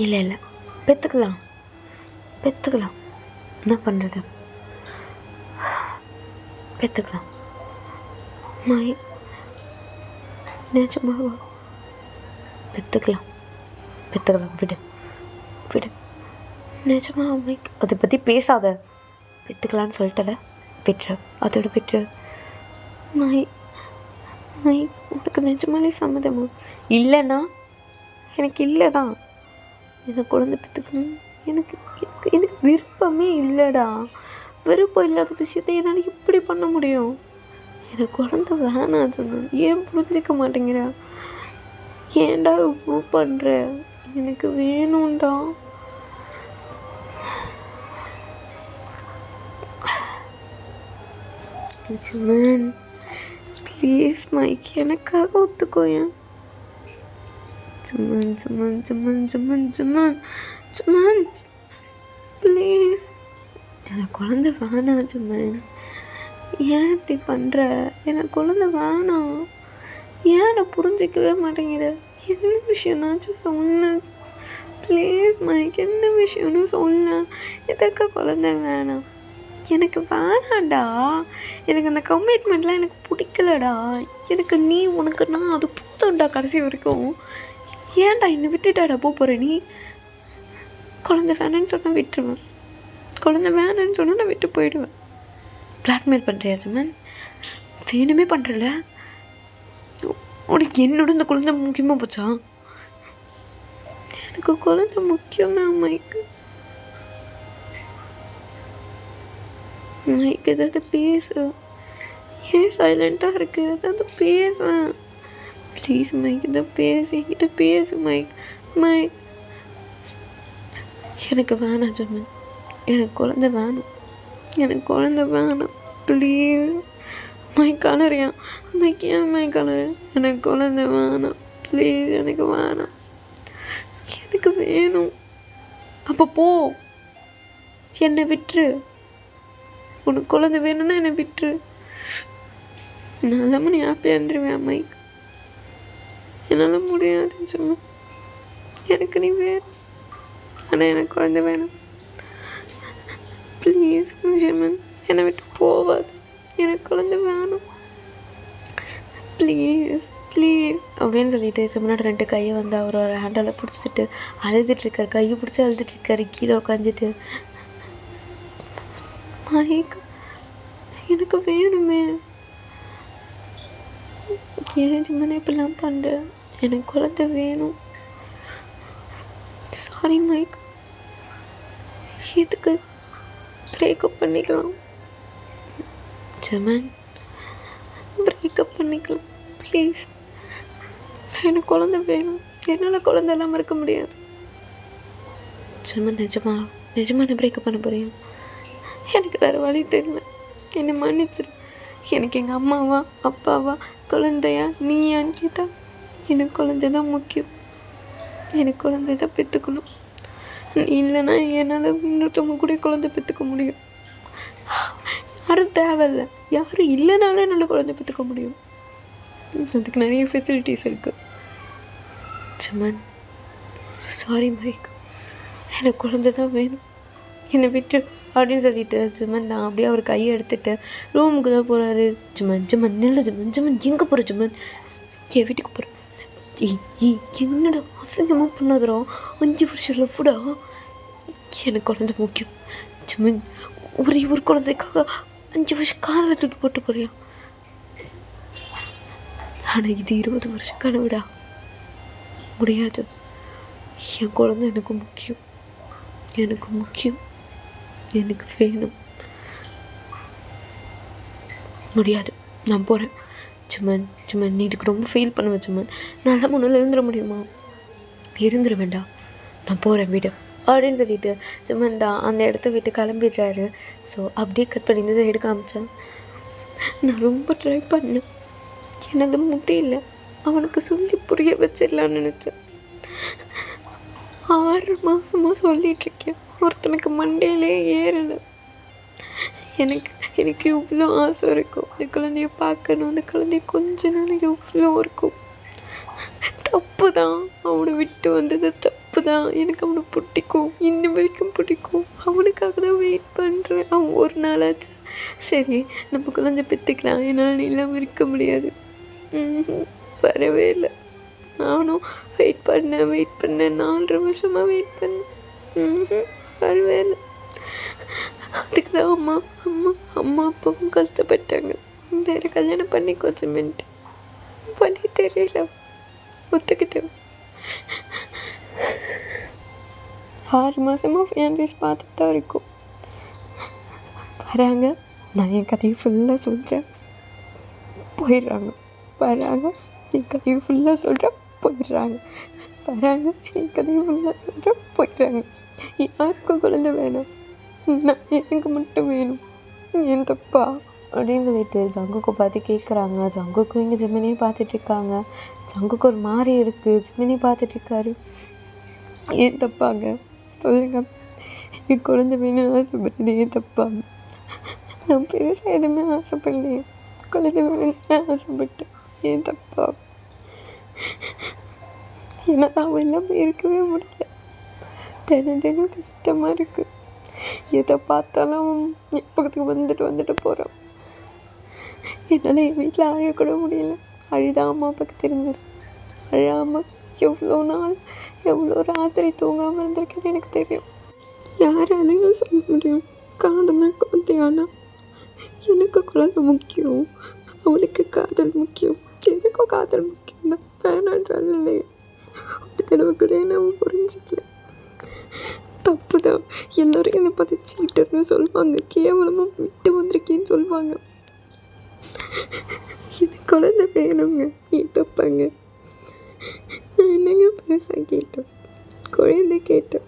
இல்லை பெற்றுக்கலாம் என்ன பண்ணுறது. பெற்றுக்கலாம் மை நிஜமாவா? பெற்றுக்கலாம் விடு நிஜமா மைக். அதை பற்றி பேசாத. பெற்றுக்கலான்னு சொல்லிட்டல, விட்டுரு, அதோட விட்டுரு. மைக் உனக்கு நிஜமாலே சம்மதமா? இல்லைண்ணா எனக்கு இல்லை தான். எனக்கு குழந்தை பெற்றுக்கணும் எனக்கு எனக்கு எனக்கு விருப்பமே இல்லைடா. விருப்பம் இல்லாத விஷயத்த என்னால் இப்படி பண்ண முடியும்? எனக்கு குழந்தை வேணாம் சொன்னேன். ஏன் புரிஞ்சிக்க மாட்டேங்கிறா? ஏன்டா இவ்வளோ பண்ணுற? எனக்கு வேணும்டா. ஜுமன் ப்ளீஸ் மைக் எனக்காக ஒத்துக்கோயேன். ஜுமன் ப்ளீஸ். எனக்கு குழந்தை வேணாம் ஜுமன். ஏன் இப்படி பண்ணுற? எனக்கு குழந்தை வேணாம். ஏன் நான் புரிஞ்சிக்கவே மாட்டேங்கிற? என்ன விஷயம்னாச்சும் சொன்ன ப்ளீஸ் மைக். என்ன விஷயம்னு சொன்ன. எதுக்கு குழந்தை வேணாம்? எனக்கு வேணாண்டா. எனக்கு அந்த கமிட்மெண்ட்லாம் எனக்கு பிடிக்கலடா. எனக்கு நீ உனக்கு நான் அது போதும்டா கடைசி வரைக்கும். ஏன்டா என்னை விட்டுட்டாடா போகிற நீ? குழந்தை வேணான்னு சொன்னால் விட்டுருவேன். குழந்தை வேணான்னு சொன்னால் நான் விட்டு போயிடுவேன். பிளாக்மெயில் பண்ணுறியா ஜுமன்? வேணுமே பண்ணுறல. உனக்கு என்னோட இந்த குழந்தை முக்கியமாக போச்சா? எனக்கு குழந்தை முக்கியம்தான் மைக்கு. மைக் ஏதாவது பேசு. ஏன் சைலண்ட்டாக இருக்கு? ஏதாவது பேசுவேன் ப்ளீஸ் மைக். இதை பேசு, என்கிட்ட பேசு மைக். எனக்கு வேணாம் ஜுமன். எனக்கு குழந்தை வேணும். ப்ளீஸ் மைக் கலறியா? மைக் ஏன் மைக் கலரு? எனக்கு குழந்தை வேணாம் ப்ளீஸ். எனக்கு வேணாம். எனக்கு வேணும். அப்போ போ, என்னை விட்டுரு. உனக்கு குழந்தை வேணும்னா என்னை விட்டுரு. நல்ல நீ ஹாப்பியாக இருந்துருவேன் மைக். என்னால் முடியாது சும்மா. எனக்கு நீ வேணும். ஆனால் எனக்கு குழந்தை வேணும். ப்ளீஸ் ஜிமன் என்னை விட்டு போவாது. எனக்கு குழந்தை வேணும் ப்ளீஸ் அப்படின்னு சொல்லிட்டு ஜிமனோட 2 கையை வந்து அவரோட ஹேண்டில் பிடிச்சிட்டு அழுதுட்டுருக்காரு. கையை பிடிச்சி அழுதுட்டுருக்காரு. கீழே உட்காந்துட்டு மைக் எனக்கு வேணுமே. ஏன் ஜிம்மன் இப்படிலாம் பண்ணுற? எனக்கு குழந்தை வேணும். Sorry mic. எதுக்கு பிரேக்கப் பண்ணிக்கலாம்? ஜிம்மன், பிரேக்கப் பண்ணிக்கலாம் ப்ளீஸ். எனக்கு குழந்தை வேணும். என்னால் குழந்தை இல்லாமல் இருக்க முடியாது. ஜிம்மன், நிஜமாக நான் பிரேக்கப் பண்ண போகிறேன். எனக்கு வேறு வழி தெரியல. என்னை மன்னிச்சிரு. எனக்கு எங்கள் அம்மாவா அப்பாவா குழந்தையா நீயான்னு கேட்டால் எனக்கு குழந்தை தான் முக்கியம். எனக்கு குழந்தை தான் பெற்றுக்கணும். நீ இல்லைன்னா என்னால் இன்னொருத்தவங்க கூட குழந்தை பெற்றுக்க முடியும். யாரும் தேவையில்லை, யாரும் இல்லைனாலும் என்னால் குழந்தை பெற்றுக்க முடியும். அதுக்கு நிறைய ஃபெசிலிட்டிஸ் இருக்குது. ஜிம்மன், சாரி மைக். எனக்கு குழந்தை தான் வேணும். என்னை விட்டு அப்படின்னு சொல்லிட்டு ஜிம்மன் தான் அப்படியே அவர் கையை எடுத்துகிட்டு ரூமுக்கு தான் போகிறாரு. ஜிம்மன் நில்ல ஜிம்மன் எங்கே போகிற ஜிம்மன்? என் வீட்டுக்கு போகிறேன். என்னடா அசிங்கமாக பண்ணாதரா? 5 வருஷம் லவ்டா. எனக்கு குழந்தை முக்கியம். ஜிம்மன், ஒரு குழந்தைக்காக 5 வருஷம் காதலை தூக்கி போட்டு போறியா? ஆனால் இது 20 வருஷம் கனவுடா. முடியாது. என் குழந்தை எனக்கு முக்கியம். எனக்கு வேணும். முடியாது, நான் போகிறேன். ஜிம்மன், நீ இதுக்கு ரொம்ப ஃபீல் பண்ணுவேன் ஜிம்மன். நான் முன்னில் இருந்துட முடியுமா? இருந்துட வேண்டாம், நான் போகிறேன் வீடு அப்படின்னு சொல்லிட்டு ஜிம்மன் தான் அந்த இடத்த விட்டு கிளம்பிடுறாரு. ஸோ அப்படியே கட் பண்ணி எடுக்க ஆரம்பித்தேன். நான் ரொம்ப ட்ரை பண்ணேன், என்னால் முடியல. அவனுக்கு சொல்லி புரிய வச்சிடலான்னு நினச்சேன். 6 மாதமாக சொல்லிகிட்ருக்கேன். ஒருத்தனுக்கு மண்டையிலே ஏறலை. எனக்கு இவ்வளோ ஆசை இருக்கும். இந்த குழந்தைய பார்க்கணும், அந்த குழந்தைய கொஞ்ச நாளைக்கு எவ்வளோ இருக்கும். தப்பு தான், அவனை விட்டு வந்தது தப்பு தான். எனக்கு அவனை பிடிக்கும், இன்னும் வரைக்கும் பிடிக்கும். அவனுக்காக தான் வெயிட் பண்ணுறேன். அவன் ஒரு நாளாச்சு சரி நம்ம குழந்தை பெற்றுக்கலாம், என்னால் நீ இல்லாமல் இருக்க முடியாது. வரவே இல்லை. நானும் வெயிட் பண்ணேன் 4 வருஷமாக வெயிட் பண்ணேன். வரவே இல்லை. அதுக்கு தான் அம்மா அப்பாவும் கஷ்டப்பட்டாங்க. வேறு கல்யாணம் பண்ணிக்கோ ஜிம்மன்ட்டு பண்ணி தெரியல, ஒத்துக்கிட்டேன். 6 மாதமாக ஃபியான்சிஸ் பார்த்துட்டு தான் இருக்கும். வராங்க, நான் என் கதையை ஃபுல்லாக சொல்கிறேன், போயிடுறாங்க. வராங்க, என் கதையை ஃபுல்லாக சொல்கிறேன், போயிடுறாங்க. வராங்க, என் கதையை ஃபுல்லாக சொல்கிறேன், போயிடுறாங்க. யாருக்கும் குழந்தை வேணும், நான் எனக்கு மட்டும் வேணும். ஏன் தப்பா அப்படின்னு சொல்லிட்டு ஜங்குக்கு பார்த்து கேட்குறாங்க. ஜங்குக்கும் இங்கே ஜிம்மனையும் பார்த்துட்ருக்காங்க. ஜங்குக்கு ஒரு மாதிரி இருக்குது, ஜிம்மனையும் பார்த்துட்ருக்காரு. ஏன் தப்பாங்க சொல்லுங்க? எனக்கு குழந்தை வேணும்னு ஆசைப்படுறது ஏன் தப்பா? நான் பெருசாக எதுவுமே ஆசைப்படலையே, குழந்தை வேணும்னு ஆசைப்பட்டேன். ஏன் தப்பா? என்னால் அவன் எல்லாமே இருக்கவே முடியல. தினம் கஷ்டமாக இருக்குது. எதை பார்த்தாலும் என் பக்கத்துக்கு வந்துட்டு போகிறான். என்னால் என் வீட்டில் அழக்கூட முடியல. அழுதான் அம்மா அப்பாவுக்கு தெரிஞ்சிடும். அழாமல் எவ்வளோ நாள் எவ்வளோ ராத்திரி தூங்காமல் இருந்திருக்கேன்னு எனக்கு தெரியும். யாராலையும் சொல்ல முடியும் காதமே குழந்தையானா? எனக்கு குழந்தை முக்கியம், அவளுக்கு காதல் முக்கியம். எனக்கும் காதல் முக்கியம் தான், வேணான்னு சொல்லலையே. ஒரு தடவை கூட என்ன புரிஞ்சிக்கல. தப்பு தான். எல்லோரும் என்னை பார்த்து சீட்டர்னு சொல்லுவாங்க, கேவலமாக விட்டு வந்திருக்கேன்னு சொல்லுவாங்க. எனக்கு குழந்தை வேணுங்க, ஏன் தப்பாங்க? நான் என்னங்க பெருசாக கேட்டேன், குழந்தை கேட்டேன்.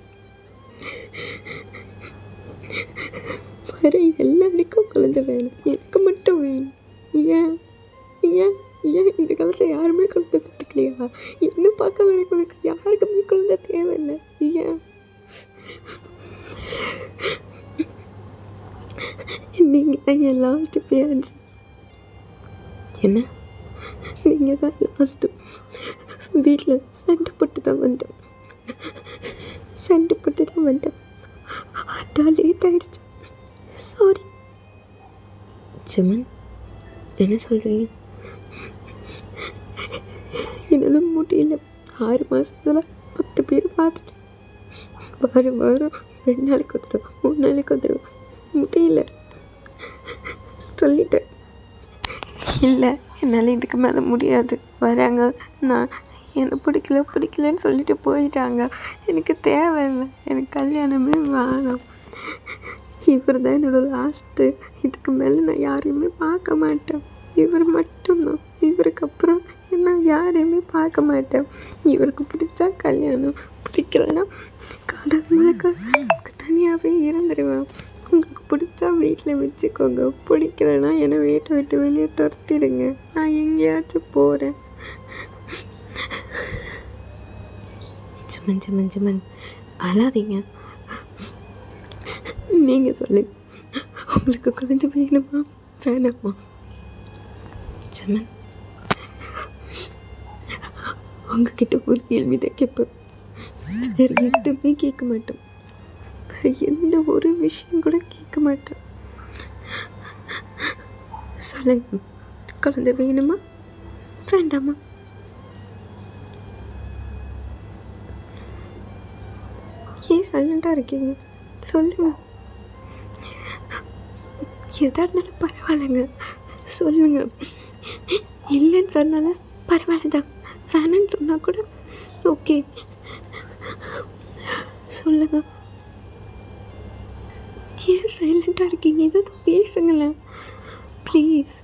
வர எல்லாருக்கும் குழந்தை வேணும், எனக்கு மட்டும் வேணும். ஏன் ஏன் ஏன் இந்த காலத்தில் யாருமே குழந்தை பெற்றுக்கலையா? என்ன பார்க்க வரைக்கும் யாருக்குமே குழந்தை தேவையில்லை. ஏன் நீங்கள் தான் என் லாஸ்ட்டு ஃபியான்சி. என்ன? நீங்கள் தான் லாஸ்ட்டு. வீட்டில் சண்டை போட்டு தான் வந்தேன். அதான் லேட் ஆகிடுச்சு, சாரி. ஜிம்மன், என்ன சொல்கிறீங்க? என்னால் முடியல. 6 மாதத்தில் 10 பேர் பார்த்துட்டேன். வாரம் 2 நாளைக்கு வந்துடும், 3 நாளைக்கு வந்துடும். முடியல. சொல்லிட்டேன். இல்லை, என்னால் இதுக்கு மேலே முடியாது. வராங்க, நான் எனக்கு பிடிக்கலன்னு சொல்லிட்டு போயிட்டாங்க. எனக்கு தேவையில்லை, எனக்கு கல்யாணமே வேணாம். இவர் தான் என்னோட லாஸ்ட்டு. இதுக்கு மேலே நான் யாரையுமே பார்க்க மாட்டேன். இவர் மட்டும்தான். இவருக்கு அப்புறம் நான் யாரையுமே பார்க்க மாட்டேன். இவருக்கு பிடிச்சா கல்யாணம், பிடிக்கலன்னா கடவுளுக்கு தனியாகவே இருந்துருவேன். உங்களுக்கு பிடிச்சா வீட்டில் வச்சுக்கோங்க, பிடிக்கலன்னா என்னை வீட்டை விட்டு வெளியே துரத்திடுங்க. நான் எங்கேயாச்சும் போகிறேன். ஜமன் அழாதீங்க. நீங்கள் சொல்லுங்க, உங்களுக்கு குழந்தை வேணுமா வேணாமா? ஜமன், உங்ககிட்ட ஒரு கேள்வி தான் கேட்பேன். வேறு எதுவுமே கேட்க மாட்டேன். வேறு எந்த ஒரு விஷயம் கூட கேட்க மாட்டேன். சொல்லுங்க, குழந்தை வேணுமா வேண்டாமா? ஏன் சைலண்டாக இருக்கீங்க? சொல்லுங்க. எதாக இருந்தாலும் பரவாயில்லைங்க, சொல்லுங்க. இல்லைன்னு சொன்னாலும் பரவாயில்ல தான், வேணான்னு சொன்னால் கூட ஓகே, சொல்லுங்க. ஏன் சைலண்டாக இருக்கீங்க? ஏதாவது பேசுங்களேன் ப்ளீஸ்,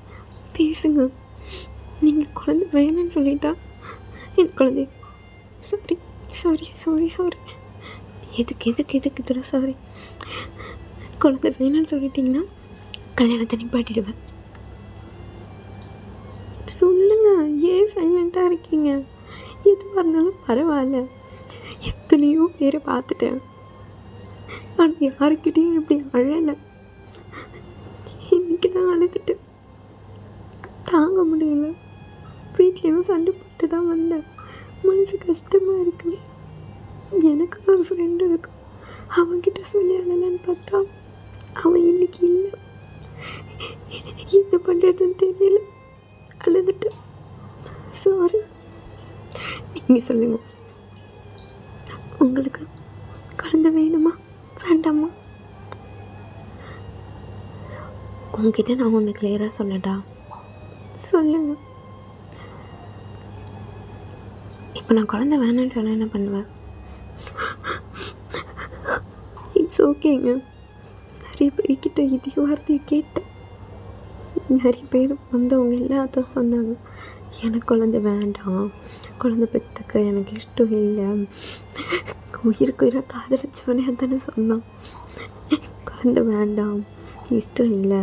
பேசுங்க. நீங்கள் குழந்தை வேணான்னு சொல்லிட்டா என் குழந்தை சாரி சாரி சாரி சாரி எதுக்கு இதெல்லாம் சாரி. குழந்தை வேணான்னு சொல்லிட்டிங்கன்னா கல்யாணத்தை நிப்பாட்டிடுவேன். சொல்லுங்க, ஏன் சைலண்ட்டாக இருக்கீங்க? எதுவாக இருந்தாலும் பரவாயில்ல. எத்தனையோ பேரை பார்த்துட்டேன், ஆனால் யாருக்கிட்டையும் இப்படி அழலை. இன்னைக்கு தான் அழைச்சிட்டேன், தாங்க முடியல. வீட்லேயும் சண்டை போட்டு தான் வந்தேன். மனசு கஷ்டமாக இருக்கு. எனக்கு ஒரு ஃப்ரெண்டு இருக்கும், அவன்கிட்ட சொல்லி அதெல்லாம் பார்த்தா அவன் இன்னைக்கு இல்லை. என்ன பண்ணுறதுன்னு தெரியல, அழுதுட்டு. சாரி. நீங்கள் சொல்லுங்கள், உங்களுக்கு குழந்தை வேணுமா வேண்டாமா? உங்ககிட்ட நான் ஒன்று கிளியராக சொல்லட்டா? சொல்லுங்கள். இப்போ நான் குழந்தை வேணான்னு சொன்னால் என்ன பண்ணுவேன்? இட்ஸ் ஓகேங்க. நிறைய பேர்கிட்ட இதே வார்த்தையை கேட்டேன். நிறைய பேர் வந்தவங்க எல்லாத்தையும் சொன்னாங்க, எனக்கு குழந்தை வேண்டாம், குழந்தை பெற்றுக்க எனக்கு இஷ்டம் இல்லை. உயிருக்கு உயிராக காதலிச்சவனே அதானே சொன்னான், குழந்தை வேண்டாம், இஷ்டம் இல்லை,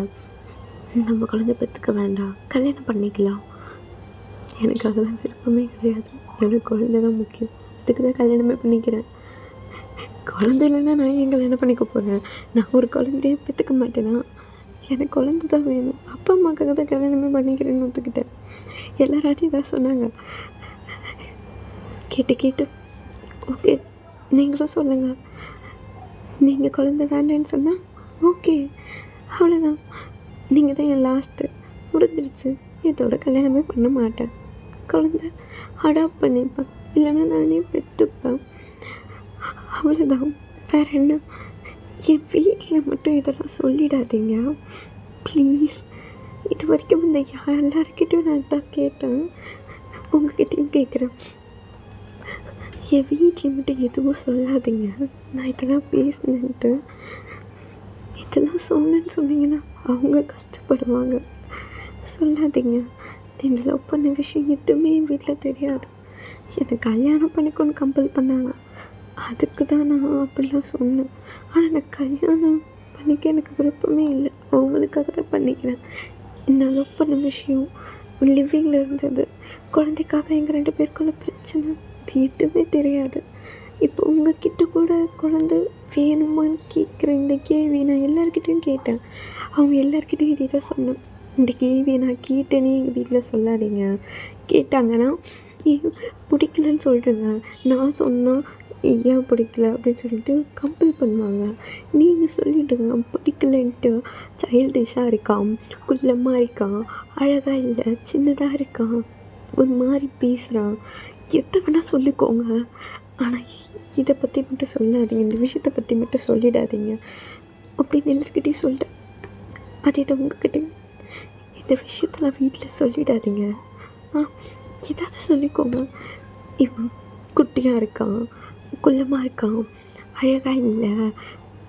நம்ம குழந்தை பெற்றுக்க வேண்டாம், கல்யாணம் பண்ணிக்கலாம். எனக்கு அதெல்லாம் விருப்பமே கிடையாது. எனக்கு குழந்தை தான் முக்கியம். அதுக்கு தான் கல்யாணமே பண்ணிக்கிறேன். குழந்தை இல்லைன்னா நான் ஏன் கல்யாணம் பண்ணிக்க போகிறேன்? நான் ஒரு குழந்தைய பெற்றுக்க மாட்டேனா? எனக்கு குழந்தை தான் வேணும். அப்பா அம்மாக்காக தான் கல்யாணமே பண்ணிக்கிறேன்னு ஒத்துக்கிட்டேன். எல்லாராத்தையும் தான் சொன்னாங்க. கேட்டு ஓகே, நீங்களும் சொல்லுங்கள். நீங்கள் குழந்தை வேண்டான்னு சொன்னால் ஓகே, அவ்வளோதான். நீங்கள் தான் என் லாஸ்ட்டு, முடிஞ்சிருச்சு. இதோட கல்யாணமே பண்ண மாட்டேன். குழந்தை அடாப்ட் பண்ணிப்பேன், இல்லைன்னா நானே பெற்றுப்பேன், அவ்வளோதான். வேறு என்ன? என் வீட்டில் மட்டும் இதெல்லாம் சொல்லிடாதீங்க ப்ளீஸ். இது வரைக்கும் இந்த எல்லாருக்கிட்டையும் நான் இதான் கேட்டேன், உங்ககிட்டையும் கேட்குறேன். என் வீட்டில் மட்டும் எதுவும் சொல்லாதீங்க. நான் இதெல்லாம் பேசினேன்ட்டு இதெல்லாம் சொன்னேன்னு சொன்னீங்கன்னா அவங்க கஷ்டப்படுவாங்க. சொல்லாதீங்க. இந்த லவ் பண்ண விஷயம் எதுவுமே என் வீட்டில் தெரியாது. என்னை கல்யாணம் பண்ணிக்கொண்டு கம்பல் பண்ணாங்க, அதுக்கு தான் நான் அப்படிலாம் சொன்னேன். ஆனால் நான் கல்யாணம் பண்ணிக்க எனக்கு விருப்பமே இல்லை, அவங்களுக்காக தான் பண்ணிக்கிறேன். இந்த லவ் பண்ண விஷயம் லிவிங்கில் இருந்தது, குழந்தைக்காக எங்கள் 2 பேருக்குள்ள பிரச்சனை, இது எதுவுமே தெரியாது. இப்போ உங்ககிட்ட கூட குழந்தை வேணுமான்னு கேட்குற இந்த கேள்வி நான் எல்லாருக்கிட்டையும் கேட்டேன். அவங்க எல்லாருக்கிட்டையும் இதே தான் சொன்னேன். இந்த கேள்வியை நான் கேட்டேனே எங்கள் வீட்டில் சொல்லாதீங்க, கேட்டாங்கன்னா ஏன் பிடிக்கலன்னு சொல்லிடுங்க. நான் சொன்னால் ஏன் பிடிக்கல அப்படின்னு சொல்லிட்டு கம்பல் பண்ணுவாங்க. நீங்கள் சொல்லிவிடுங்க பிடிக்கலன்ட்டு. சைல்டிஷாக இருக்கான், குள்ளமாக இருக்கான், அழகாக இல்லை, சின்னதாக இருக்கான், ஒரு மாதிரி பேசுகிறான், எதை வேணால் சொல்லிக்கோங்க. ஆனால் இதை பற்றி மட்டும் சொல்லாதீங்க, இந்த விஷயத்தை பற்றி மட்டும் சொல்லிடாதீங்க அப்படின்னு எல்லாருக்கிட்டையும் சொல்லிட்டேன். அது இதை உங்ககிட்டையும் இந்த விஷயத்தில் வீட்டில் சொல்லிடாதீங்க. ஆ ஏதாவது சொல்லிக்கோங்க. இவன் குட்டியாக இருக்கான், குள்ளமாக இருக்கான், அழகாக இல்லை,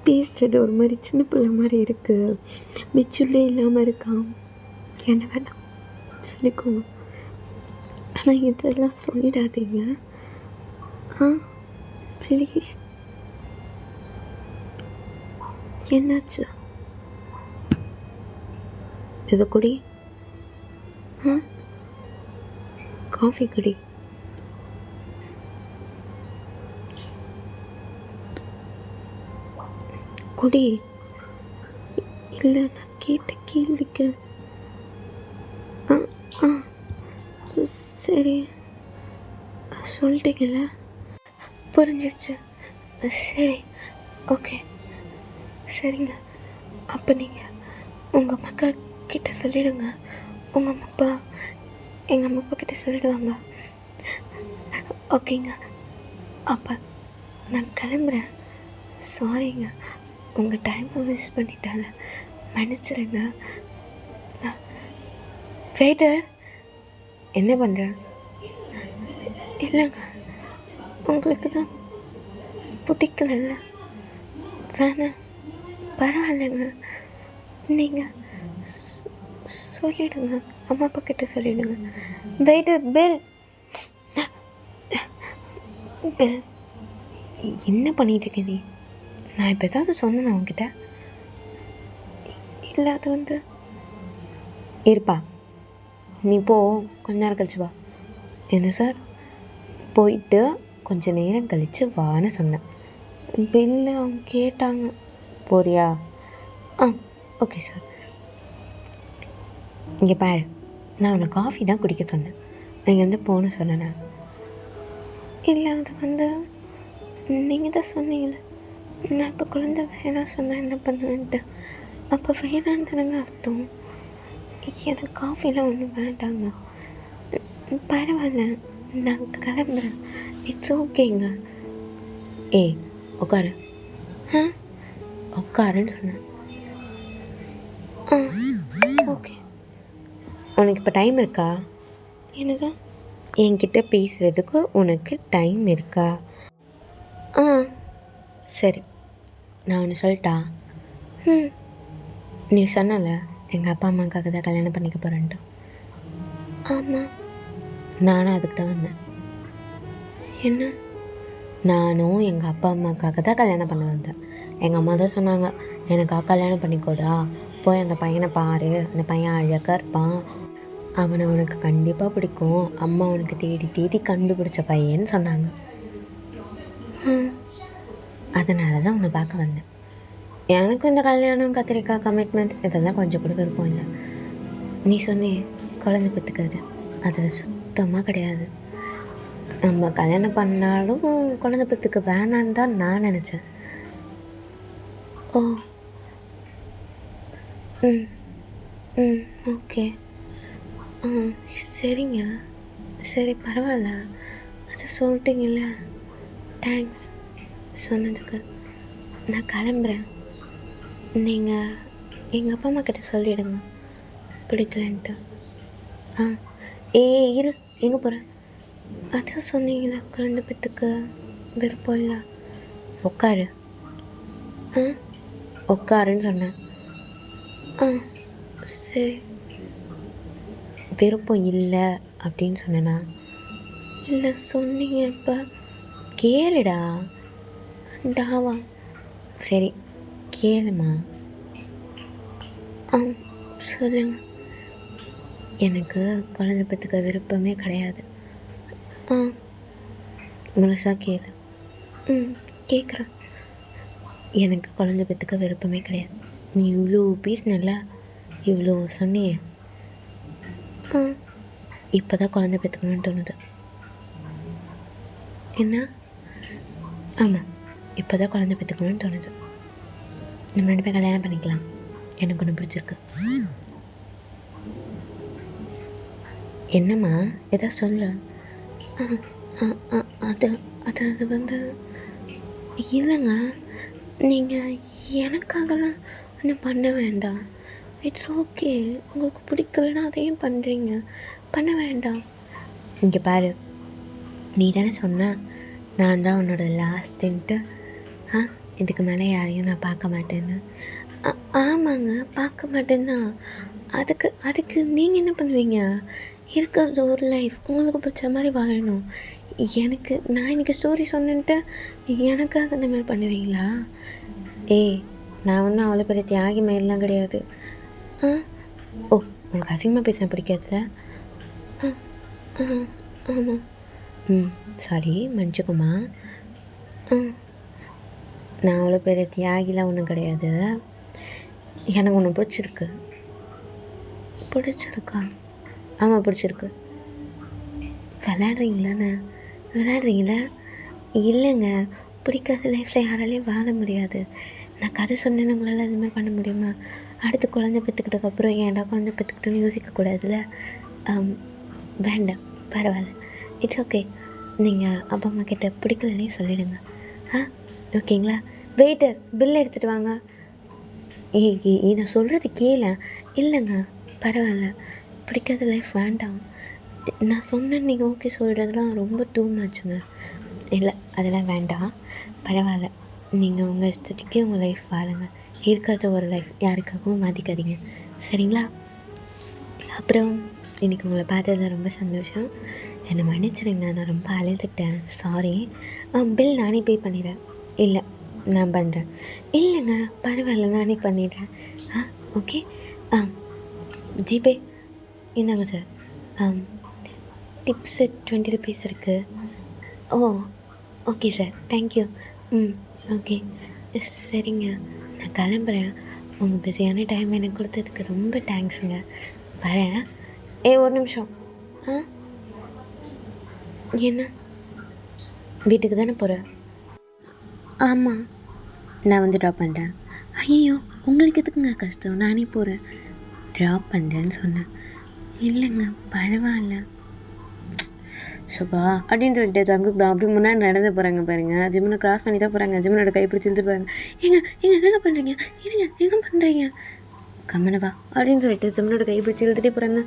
பேசுகிறது ஒரு மாதிரி சின்ன பிள்ளை மாதிரி இருக்குது, மெச்சூர்டே இல்லாமல் இருக்கான், என்ன வேணாம் சொல்லிக்கோங்க. ஆனால் இதெல்லாம் சொல்லிடாதீங்க. ஆ ப்ளீஸ். என்னாச்சு? இது குடி. ஆ காஃபி குடி. குடி. இல்லை, நான் கேட்ட கேள்விக்கு ஆ ஆ சரி சொல்லிட்டீங்கல்ல, புரிஞ்சிச்சு. சரி, ஓகே, சரிங்க. அப்போ நீங்கள் உங்கள் அம்மா கிட்ட சொல்லிவிடுங்க. உங்கள் அம்மா அப்பா எங்கள் அம்மா அப்பா கிட்ட சொல்லிவிடுவாங்க. ஓகேங்க. அப்போ நான் கிளம்புறேன். சாரிங்க, உங்கள் டைமை வேஸ்ட் பண்ணிட்டால, மன்னிச்சிடுங்க. வெயிட்டர், என்ன பண்ணுறேன்? இல்லைங்க, உங்களுக்கு தான் பிடிக்கல. வேணாம், பரவாயில்லைங்க. நீங்கள் சொல்லிவிடுங்க, அம்மா அப்பா கிட்ட சொல்லிவிடுங்க. Waiter, bill bill. என்ன பண்ணிகிட்ருக்க நீ? நான் இப்போ ஏதாவது சொன்னேன் உங்ககிட்ட? இல்லை, அது இருப்பா, நீ போ, கொஞ்ச நேரம் கழிச்சு வா. என்ன சார்? போயிட்டு கொஞ்சம் நேரம் கழித்து வான்னு சொன்னேன். பில்லு அவங்க கேட்டாங்க. போறியா? ஆ ஓகே சார். இங்கே பாரு, நான் உன்னை காஃபி தான் குடிக்க சொன்னேன், நீங்கள் போகணும்னு சொன்னேண்ணா. இல்லை, அது நீங்கள் தான் சொன்னீங்களே, நான் இப்போ குழந்தை வேணாம் சொன்னேன், என்ன பண்ணுவேன்ட்டு. அப்போ வேணான்னு தானங்க அர்த்தம். எனக்கு காஃபிலாம் ஒன்றும் வேண்டாங்க. பரவாயில்ல, நான் கிளம்புறேன். இட்ஸ் ஓகேங்க. ஏய் உட்காரு. ஆ உட்காருன்னு சொன்னேன். ஆ ஓகே. உனக்கு இப்போ டைம் இருக்கா? என்னதான் என்கிட்ட பேசுகிறதுக்கு உனக்கு டைம் இருக்கா? ஆ சரி, நான் ஒன்று சொல்லிட்டா? நீ சொன்னல எங்கள் அப்பா அம்மாவுக்காக தான் கல்யாணம் பண்ணிக்க போகிறேன்ட்டு. ஆமாம், நானும் அதுக்கு தான் வந்தேன். என்ன? நானும் எங்கள் அப்பா அம்மாவுக்காக தான் கல்யாணம் பண்ண வந்தேன். எங்கள் அம்மா தான் சொன்னாங்க, எனக்காக கல்யாணம் பண்ணிக்கோடா, போய் அந்த பையனை பாரு, அந்த பையன் அழகாக இருப்பான், அவனை உனக்கு கண்டிப்பாக பிடிக்கும், அம்மா உனக்கு தேடி தேடி கண்டுபிடிச்ச பையன்னு சொன்னாங்க. அதனால தான் உன்னை பார்க்க வந்தேன். எனக்கும் இந்த கல்யாணம், கத்திரிக்காய், கமிட்மெண்ட் இதெல்லாம் கொஞ்சம் கூட விருப்பம் இல்லை. நீ சொன்னே குழந்தை பெற்றுக்கிறது, அதில் சுத்தமாக கிடையாது. நம்ம கல்யாணம் பண்ணாலும் குழந்தை பெற்றுக்க வேணான்னு தான் நான் நினச்சேன். ஓ ம் ம் ஓகே. சரிங்க, சரி பரவாயில்ல, அது சொல்லிட்டீங்கல்ல, தேங்க்ஸ் சொன்னதுக்கு. நான் கிளம்புறேன். நீங்கள் எங்கள் அப்பா அம்மா கிட்ட சொல்லிவிடுங்க பிடிக்கலன்ட்டு. ஆ இரு, எங்கே போகிறேன்? அதான் சொன்னீங்களா குழந்தை பெற்றுக்க விருப்பம் இல்லை. உட்காரு. ஆ உட்காருன்னு சொன்னேன். ஆ சரி. விருப்பம் இல்லை அப்படின்னு சொன்னேன்னா? இல்லை சொன்னீங்க, இப்போ கேளுடா. டாவா சரி கேளுமா. சொல்லுங்க. எனக்கு குழந்தை பெற்றுக்க விருப்பமே கிடையாது. முழுசாக கேளு. கேட்குறேன். எனக்கு குழந்தை பெற்றுக்க விருப்பமே கிடையாது. நீ இவ்வளோ பேசினல, இவ்வளோ சொன்னியே, இப்போ தான் குழந்தை பெற்றுக்கணும்னு தோணுது. என்ன? ஆமாம், இப்போ தான் குழந்தை பெற்றுக்கணும்னு தோணுது. நம்ம 2 பேரும் கல்யாணம் பண்ணிக்கலாம், எனக்கு ஒன்று பிடிச்சிருக்கு. என்னம்மா எதா சொல்ல? அது அது அது இல்லைங்க, நீங்கள் எனக்காகலாம் ஒன்றும் பண்ண வேண்டாம். It's okay. உங்களுக்கு பிடிக்கலன்னா அதையும் பண்ணுறீங்க. பண்ண வேண்டாம். இங்கே பாரு, நீ தானே சொன்ன நான் தான் உன்னோட லாஸ்ட்டுன்ட்டு. ஆ இதுக்கு மேலே யாரையும் நான் பார்க்க மாட்டேன்னு. ஆ ஆமாங்க, பார்க்க மாட்டேன்னா அதுக்கு அதுக்கு நீங்கள் என்ன பண்ணுவீங்க? இருக்கிறது ஒரு லைஃப், உங்களுக்கு பிடிச்ச மாதிரி வாழணும். நான் இன்றைக்கி ஸ்டோரி சொன்னேன்ட்டு எனக்காக இந்த மாதிரி பண்ணுவீங்களா? ஏய், நான் ஒன்றும் அவ்வளோ பெரிய தியாகி மாதிரிலாம் கிடையாது. ஆ ஓ, உனக்கு அசிங்கமாக பேசினா பிடிக்காதுல்ல? ஆ ஆ ஆமாம். சாரி, மன்னிச்சுக்கோமா. நான் அவ்வளோ பெரிய தியாகிலாம் ஒன்றும் கிடையாது. எனக்கு ஒன்று பிடிச்சிருக்கு. பிடிச்சிருக்கா? ஆமாம், பிடிச்சிருக்கு. விளையாடுறீங்களாண்ணே? விளையாடுறீங்களா? இல்லைங்க, பிடிக்காத லைஃப்பில் யாராலையும் வாழ முடியாது. நான் கதை சொன்னேன்னு உங்களால் அது மாதிரி பண்ண முடியுமா? அடுத்து குழந்தை பெற்றுக்கிட்டதுக்கப்புறம் ஏன்டா குழந்தை பெற்றுக்கிட்டோன்னு யோசிக்கக்கூடாதுல்ல. வேண்டாம், பரவாயில்ல, இட்ஸ் ஓகே. நீங்கள் அப்பா அம்மா கிட்ட பிடிக்கலன்னே சொல்லிவிடுங்க. ஓகேங்களா? வெயிட்டர், பில் எடுத்துகிட்டு வாங்க. ஏய் நான் சொல்கிறது கேள. இல்லைங்க, பரவாயில்ல, பிடிக்காத லைஃப் வேண்டாம். நான் சொன்னேன்னு நீங்கள் ஓகே சொல்கிறதுலாம் ரொம்ப டூ மச்சுங்க. இல்லை, அதெல்லாம் வேண்டாம், பரவாயில்ல. நீங்கள் உங்கள் இஷ்டத்துக்கே உங்கள் லைஃப் வாழுங்க. இருக்கிறத ஒரு லைஃப், யாருக்காகவும் மாற்றிக்காதீங்க, சரிங்களா? அப்புறம் இன்றைக்கி உங்களை பார்த்ததில் ரொம்ப சந்தோஷம். என்னை மன்னிச்சிடுங்க, நான் ரொம்ப அழுதுட்டேன், சாரி. பில் நானே பே பண்ணிடுறேன். இல்லை, நான் பண்ணுறேன். இல்லைங்க, பரவாயில்ல, நானே பண்ணிடுறேன். ஓகே. ஜிபே இந்தாங்க சார். டிப்ஸு 20 rupees இருக்குது. ஓ, ஓகே சார், தேங்க்யூ. ஓகே, சரிங்க, நான் கிளம்புறேன். உங்கள் பிஸியான டைம் எனக்கு கொடுத்ததுக்கு ரொம்ப தேங்க்ஸுங்க. வரேன். ஒரு நிமிஷம். என்ன, வீட்டுக்கு தானே போகிறேன்? ஆமாம், நான் வந்து ட்ராப் பண்ணுறேன். ஐயோ, உங்களுக்கு எதுக்குங்க கஷ்டம், நானே போகிறேன். ட்ராப் பண்ணுறேன்னு சொன்னேன். இல்லைங்க, பரவாயில்ல. சுபா அப்படின்னு சொல்லிட்டு சங்குக்கு தான் அப்படி முன்னாடி நடந்து போகிறாங்க பாருங்க. ஜிம்முனை கிராஸ் பண்ணி தான் போகிறாங்க. ஜிம்முனோட கை பிடிச்சி இழுத்துட்டு போகிறாங்க. என்னங்க பண்ணுறீங்க? எங்கே பண்ணுறீங்க? கம்மனவா அப்படின்னு சொல்லிட்டு ஜிம்முனோட கை பிடிச்சி இழுத்துட்டே போகிறாங்க.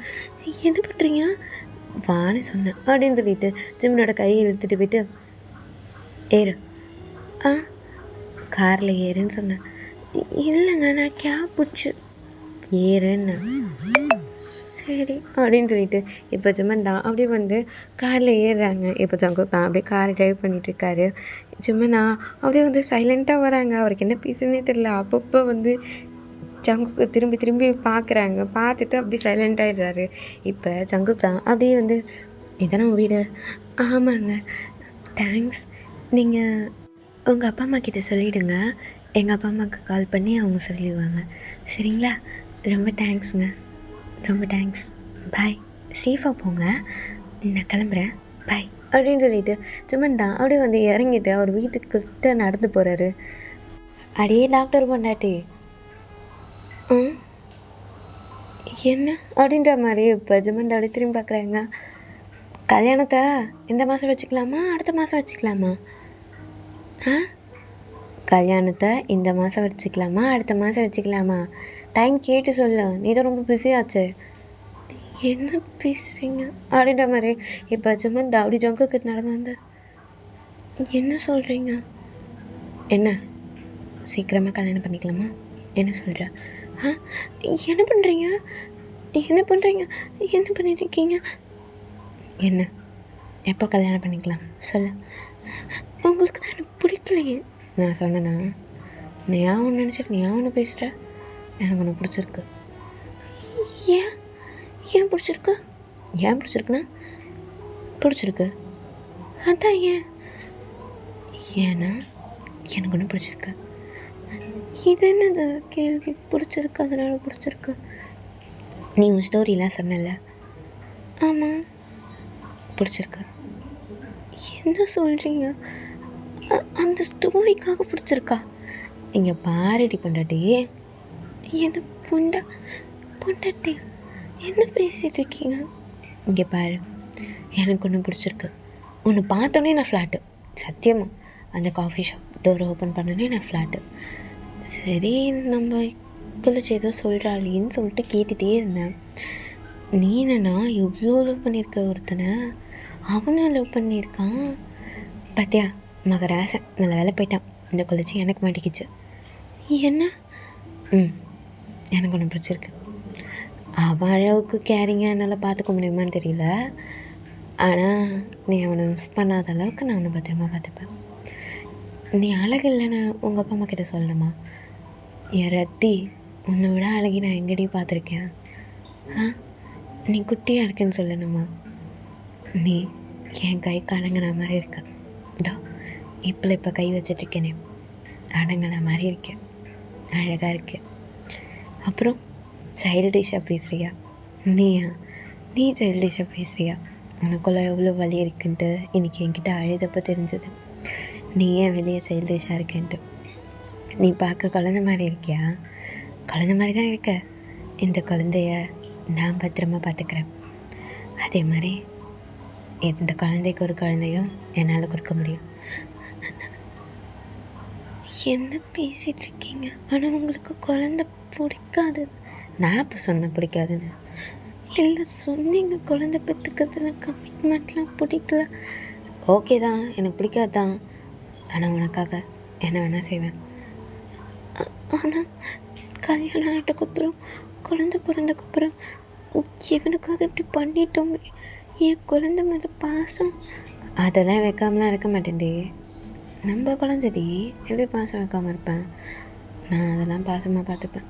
என்ன பண்ணுறீங்க? வான்னு சொன்னேன் அப்படின்னு சொல்லிட்டு ஜிம்முனோட கையை இழுத்துட்டு போயிட்டு ஏறு. காரில் ஏறுன்னு சொன்னேன். இல்லைங்க, நான் கேப் பிடிச்சி ஏறுன்னு. சரி அப்படின்னு சொல்லிட்டு இப்போ ஜிம்மன் தான் அப்படியே வந்து காரில் ஏறுறாங்க. இப்போ ஜங்கு தான் அப்படியே காரை ட்ரைவ் பண்ணிகிட்ருக்காரு. ஜிம்மனா அப்படியே வந்து சைலண்ட்டாக வராங்க. அவருக்கு என்ன பேசுன்னே தெரியல. அப்பப்போ வந்து ஜங்குக்கு திரும்பி திரும்பி பார்க்குறாங்க. பார்த்துட்டு அப்படியே சைலண்ட் ஆகிடுறாரு. இப்போ ஜங்கு தான் அப்படியே வந்து இதானே உங்கள் வீடு? ஆமாங்க, தேங்க்ஸ். நீங்கள் உங்கள் அப்பா அம்மா கிட்ட சொல்லிவிடுங்க. எங்கள் அப்பா அம்மாவுக்கு கால் பண்ணி அவங்க சொல்லிடுவாங்க, சரிங்களா? ரொம்ப தேங்க்ஸுங்க, ரொம்ப தேங்க்ஸ். பாய், சேஃபாக போங்க, நான் கிளம்புறேன், பாய் அப்படின்னு சொல்லிட்டு ஜிம்மன் தான் அப்படியே வந்து இறங்கிட்டு அவர் வீட்டுக்கு நடந்து போகிறாரு. அடியே டாக்டர் பொண்டாட்டி, என்ன அப்படின்ற மாதிரி இப்போ ஜிம்மன் தான் அப்படியே திரும்பி பார்க்குறாங்க. கல்யாணத்தை இந்த மாதம் வச்சுக்கலாமா, அடுத்த மாதம் வச்சுக்கலாமா? கல்யாணத்தை இந்த மாதம் வச்சுக்கலாமா, அடுத்த மாதம் வச்சுக்கலாமா? டைம் கேட்டு சொல்லு, நீ தான் ரொம்ப பிஸியாச்சு. என்ன பேசுகிறீங்க அப்படின்ற மாதிரி இப்போ ஜிம்மன் அப்படி ஜங்குக்கிட்ட நடந்து வந்து என்ன சொல்கிறீங்க? என்ன, சீக்கிரமாக கல்யாணம் பண்ணிக்கலாமா? என்ன சொல்கிற? என்ன பண்ணுறீங்க? என்ன பண்ணுறீங்க? என்ன பண்ணியிருக்கீங்க? என்ன, எப்போ கல்யாணம் பண்ணிக்கலாம் சொல்லு. உங்களுக்கு தான் எனக்கு பிடிக்கலையே. நான் சொன்னேன்னா, நீ ஒன்று நினச்சிட்டு நீ ஒன்று பேசுகிற. எனக்கு ஒன்று பிடிச்சிருக்கு. ஏன் பிடிச்சிருக்கு? ஏன் பிடிச்சிருக்குண்ணா? பிடிச்சிருக்கு, அதான் ஏன். ஏன்னா எனக்கு ஒன்று பிடிச்சிருக்கு. இது என்னது கேள்வி? பிடிச்சிருக்கு, அதனால பிடிச்சிருக்கு. நீ உன் ஸ்டோரிலாம் சொன்னல? ஆமாம், பிடிச்சிருக்கு. என்ன சொல்கிறீங்க? அந்த ஸ்டோரிக்காக பிடிச்சிருக்கா? இங்கே பாரடி பொண்டாட்டி. என்ன பொண்டாட்டி என்ன பேசிகிட்டு இருக்கீங்க? இங்கே பாரு, எனக்கு ஒன்று பிடிச்சிருக்கு. ஒன்று பார்த்தோன்னே நான் ஃப்ளாட்டு, சத்தியமாக. அந்த காஃபி ஷாப் டோரை ஓப்பன் பண்ணோன்னே நான் ஃப்ளாட்டு. சரி, நம்ம குளிச்சு ஏதோ சொல்கிறாளின்னு சொல்லிட்டு கேட்டுகிட்டே இருந்தேன். நீ என்னண்ணா இவ்வளோ லவ் பண்ணியிருக்க ஒருத்தனை, அவனும் லவ் பண்ணியிருக்கான் பார்த்தியா? மகராசை நல்ல வேலை போயிட்டான். இந்த குளிச்சு எனக்கு மாட்டிக்கிச்சு. என்ன? எனக்கு ஒன்று பிடிச்சிருக்கு. அவன் அளவுக்கு கேரிங்காக என்னால் பார்த்துக்க முடியுமான்னு தெரியல. ஆனால் நீ அவனை மிஸ் பண்ணாத அளவுக்கு நான் அவனை பத்திரமா பார்த்துப்பேன். நீ அழகு இல்லைன்னு உங்கள் அப்பா அம்மா கிட்ட சொல்லணுமா? என் ரத்தி, உன்னை விட அழகி நான் எங்கடி பார்த்துருக்கேன்? நீ குட்டியாக இருக்கேன்னு சொல்லணுமா? நீ என் கை அடங்கின மாதிரி இருக்க. இதோ இப்போ கை வச்சிட்ருக்கேனே, அடங்கின மாதிரி இருக்கேன், அழகாக இருக்கேன். அப்புறம் சைல்டிஷாக பேசுகிறியா? நீ சைல்டிஷாக பேசுகிறியா? உனக்குள்ளே எவ்வளோ வலி இருக்குன்ட்டு இன்றைக்கி என்கிட்ட அழுதப்போ தெரிஞ்சது. நீ ஏன் வெளியே சைல்டிஷாக இருக்கேன்ட்டு. நீ பார்க்க குழந்த மாதிரி இருக்கியா? குழந்த மாதிரி தான் இருக்க. இந்த குழந்தைய நான் பத்திரமா பார்த்துக்கிறேன். அதே மாதிரி எந்த குழந்தைக்கு ஒரு குழந்தையும் என்னால் கொடுக்க முடியும். என்ன பேசிகிட்டு இருக்கீங்க? ஆனால் உங்களுக்கு குழந்தை பிடிக்காது. நான் இப்போ சொன்னேன் பிடிக்காதுன்னு. இல்லை சொன்னீங்க குழந்தை பெற்றுக்கிறதுல கமிட்மெண்ட்லாம் பிடிக்கல. ஓகே தான், எனக்கு பிடிக்காது தான். ஆனால் உனக்காக என்ன வேணால் செய்வேன். ஆனால் கல்யாணம் ஆகிட்டக்கப்புறம் குழந்தை பிறந்தக்கப்புறம் இவனுக்காக இப்படி பண்ணிட்டோம். என் குழந்தை மேலே பாசம் அதெல்லாம் வைக்காமலாம் இருக்க மாட்டேன்டி. நம்ம குழந்தைடி, எப்படி பாசம் வைக்காமல் இருப்பேன்? நான் அதெல்லாம் பாசமாக பார்த்துப்பேன்.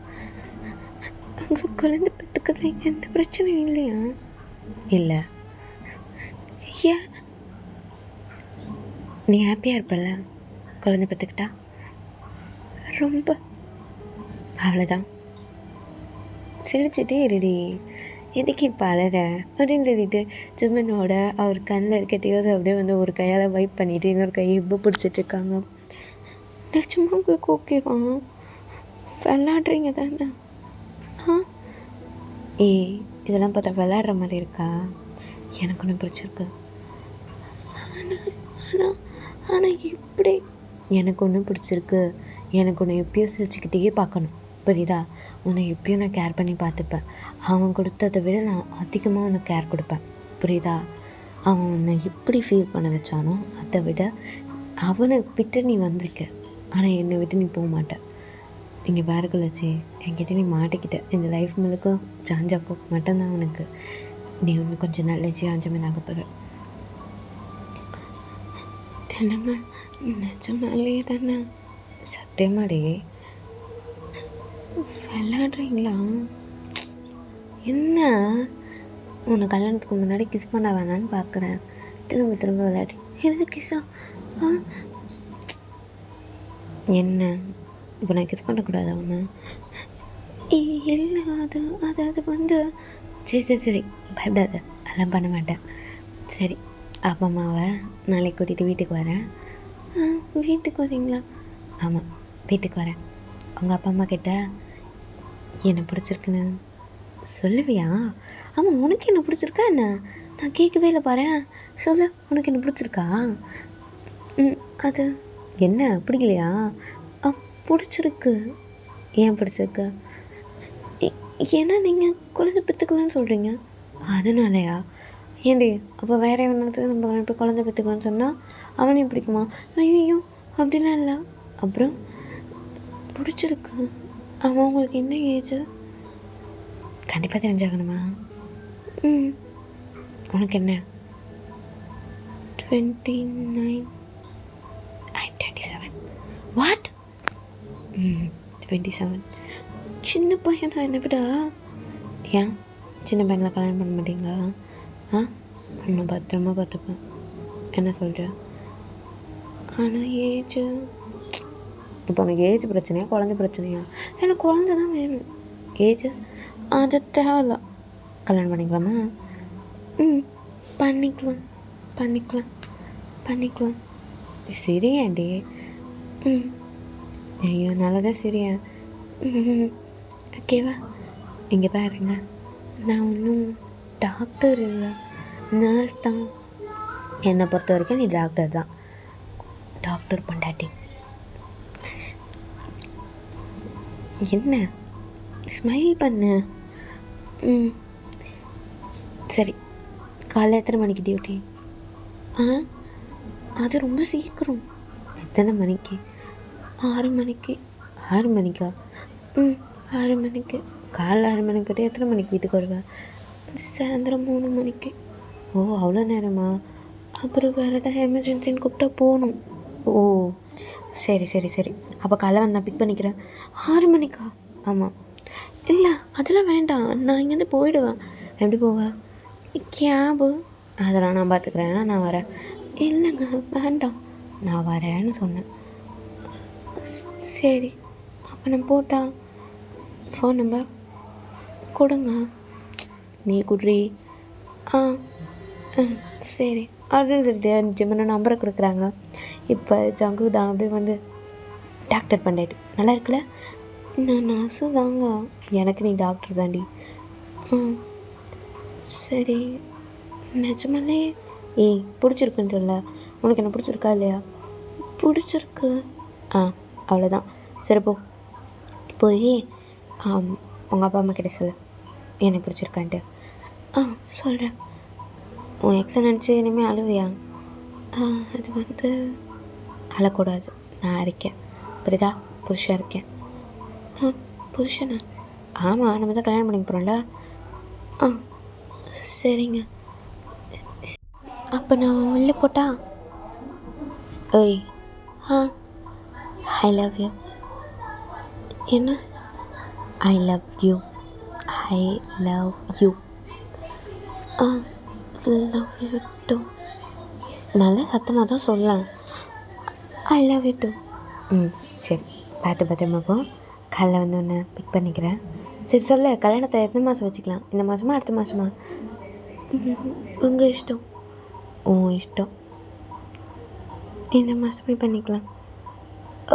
உங்களுக்கு குழந்தை பெற்றுக்கிறது எந்த பிரச்சனையும் இல்லையா? இல்லை. ஏன்? நீ ஹாப்பியாக இருப்பல்ல குழந்தை பெற்றுக்கிட்டா? ரொம்ப. அவ்வளோதான். சிரிச்சுட்டே இருடி, எதுக்கு இப்போ அழற அப்படின்னு சொல்லிட்டு ஜிம்மனோட அவர் கண்ணில் இருக்கட்டையாவது அப்படியே வந்து ஒரு கையால் வைப் பண்ணிவிட்டு இன்னொரு கையை இப்போ பிடிச்சிட்ருக்காங்க. நிஜமாக உங்களுக்கு ஓகேவா? விளாட்றீங்க தானே? இதெல்லாம் பார்த்தா விளாட்ற மாதிரி இருக்கா? எனக்கு ஒன்று பிடிச்சிருக்கு. ஆனால் எப்படி? எனக்கு ஒன்று பிடிச்சிருக்கு. எனக்கு ஒன்று எப்பயோ சிரிச்சுக்கிட்டே பார்க்கணும், புரியுதா? உன்னை எப்பயும் நான் கேர் பண்ணி பார்த்துப்பேன். அவன் கொடுத்ததை விட நான் அதிகமாக உனக்கு கேர் கொடுப்பேன், புரியுதா? அவன் உன்னை எப்படி ஃபீல் பண்ண வச்சானோ அதை விட அவனை விட்டு நீ வந்திருக்க. ஆனால் என்னை விட்டு நீ போக மாட்டேன். இங்கே பாருக்குள்ளச்சி, என்கிட்ட நீ மாட்டிக்கிட்ட. இந்த லைஃப் முழுக்க ஜாஞ்சா போக்கு மட்டும்தான் உனக்கு. நீ இன்னும் கொஞ்சம் நல்ல ஜாஞ்சமே ஆக போகிற. என்னங்க நிஜமாலே தானே? சத்தியமாடி விளாட்றீங்களா? என்ன உன்னை கல்யாணத்துக்கு முன்னாடி கிஸ் பண்ண வேணான்னு பார்க்குறேன். திரும்ப விளையாடி எது கிஸ்ஸா? என்ன இப்போ நான் கிஸ் பண்ணக்கூடாது அவனை? இல்லை, அது வந்து சரி பயப்படாத, அதெல்லாம் பண்ண மாட்டேன். சரி, அப்பா அம்மாவை நாளைக்கு கூட்டிகிட்டு வீட்டுக்கு வரேன். வீட்டுக்கு வரீங்களா? ஆமாம், வீட்டுக்கு வரேன். உங்கள் அப்பா அம்மா கிட்ட என்ன பிடிச்சிருக்குன்னு சொல்லுவியா? ஆமாம், உனக்கு என்ன பிடிச்சிருக்கா என்ன? நான் கேட்கவே இல்லை பாரு. சொல்லு, உனக்கு என்ன பிடிச்சிருக்கா? அது என்ன பிடிக்கலையா? பிடிச்சிருக்கு. ஏன் பிடிச்சிருக்கு? ஏன்னா நீங்கள் குழந்தை பெற்றுக்கலான்னு சொல்கிறீங்க, அதனாலயா? ஏண்டி அப்போ வேற எவனாவது நம்ம இப்போ குழந்தை பெற்றுக்கலான்னு சொன்னால் அவனையும் பிடிக்குமா? ஐயோ அப்படிலாம் இல்லை. அப்புறம் பிடிச்சிருக்கு. அவன் உங்களுக்கு என்ன ஏஜ்? கண்டிப்பாக தெரிஞ்சாகணுமா? உனக்கு என்ன? 29. I'm 27. வாட்? 27. சின்ன பையனா என்னை விட? ஏன் சின்ன பையனில் கல்யாணம் பண்ண மாட்டீங்களா? இன்னும் பத்திரமா பார்த்துப்பேன். என்ன சொல்கிற? ஆனால் ஏஜ் இப்போ உனக்கு ஏஜ் பிரச்சனையா குழந்தை பிரச்சனையா? எனக்கு குழந்தை தான் வேணும். ஏஜ் அது தேவையில்ல. கல்யாணம் பண்ணிக்கலாமா? பண்ணிக்கலாம். சரியாண்டி? ஐயோ நல்லதான். சரியா? ஓகேவா? இங்கே பாருங்க, நான் ஒன்றும் டாக்டர் இல்லை, நர்ஸ் தான். என்னை பொறுத்த வரைக்கும் நீ டாக்டர் தான். டாக்டர் பொண்டாட்டி. என்ன ஸ்மைல் பண்ணு. ம் சரி, காலைல எத்தனை மணிக்கு டியூட்டி? ஆ அது ரொம்ப சீக்கிரம். எத்தனை மணிக்கு? 6 மணிக்கு. 6 மணிக்கா? ம் 6 மணிக்கு. காலைல 6 மணிக்கு போய்ட்டு எத்தனை மணிக்கு வீட்டுக்கு வருவேன்? சாயந்தரம் 3 மணிக்கு. ஓ அவ்வளோ நேரமா? அப்புறம் வேறு எதாவது எமர்ஜென்சின்னு கூப்பிட்டா போகணும். ஓ சரி சரி சரி, அப்போ காலைல வந்து நான் பிக் பண்ணிக்கிறேன். 6 மணிக்கா? ஆமாம். இல்லை அதெல்லாம் வேண்டாம், நான் இங்கேருந்து போயிடுவேன். எப்படி போவேன்? கேபு. அதெல்லாம் நான் பார்த்துக்குறேன், நான் வரேன். இல்லைங்க வேண்டாம், நான் வரேன்னு சொன்னேன். சரி, அப்போ நான் போட்டா ஃபோன் நம்பர் கொடுங்க. நீ குட்ரி. ஆ சரி அப்படின்னு சொல்லிட்டு ஜிம்மனை நம்பரை கொடுக்குறாங்க. இப்போ ஜங்கு தான் அப்படியே வந்து டாக்டர் பண்ணிட்டு நல்லா இருக்குல்ல, நான் நர்ஸு தாங்க. எனக்கு நீ டாக்டர் தாண்டி. ஆ சரி, நிஜமாலே ஏய் பிடிச்சிருக்குன்றல, உனக்கு என்ன பிடிச்சிருக்கா இல்லையா? பிடிச்சிருக்கு. ஆ அவ்வளோதான். சரி போ, போய் உங்கள் அப்பா அம்மா கிட்ட சொல்லு எனக்கு பிடிச்சிருக்கான்ட்டு. ஆ சொல்கிறேன். உன் எக்ஸை நினச்சி இனிமேல் அழுவியா? அது வந்து அழக்கூடாது, நான் இருக்கேன் புரியுதா? புருஷன் இருக்கேன். புருஷனா? ஆமாம், நம்ம தான் கல்யாணம் பண்ணிக்க போகிறோம்ல. ஆ சரிங்க, அப்போ நான் உள்ளே போட்டா? ஏய் ஆ ஐ லவ் யூ. என்ன? I love you. I love you. I love you too. நல்லா சத்தமாக தான் சொல்லலாம். I love you too. சரி, பார்த்து பத்திரமா போ. காலைல வந்து ஒன்று பிக் பண்ணிக்கிறேன். சரி சொல்லு, கல்யாணத்தை எத்தனை மாதம் வச்சுக்கலாம்? இந்த மாதமா அடுத்த மாதமா? உங்கள் இஷ்டம். உன் இஷ்டம். இந்த மாதமே பண்ணிக்கலாம்.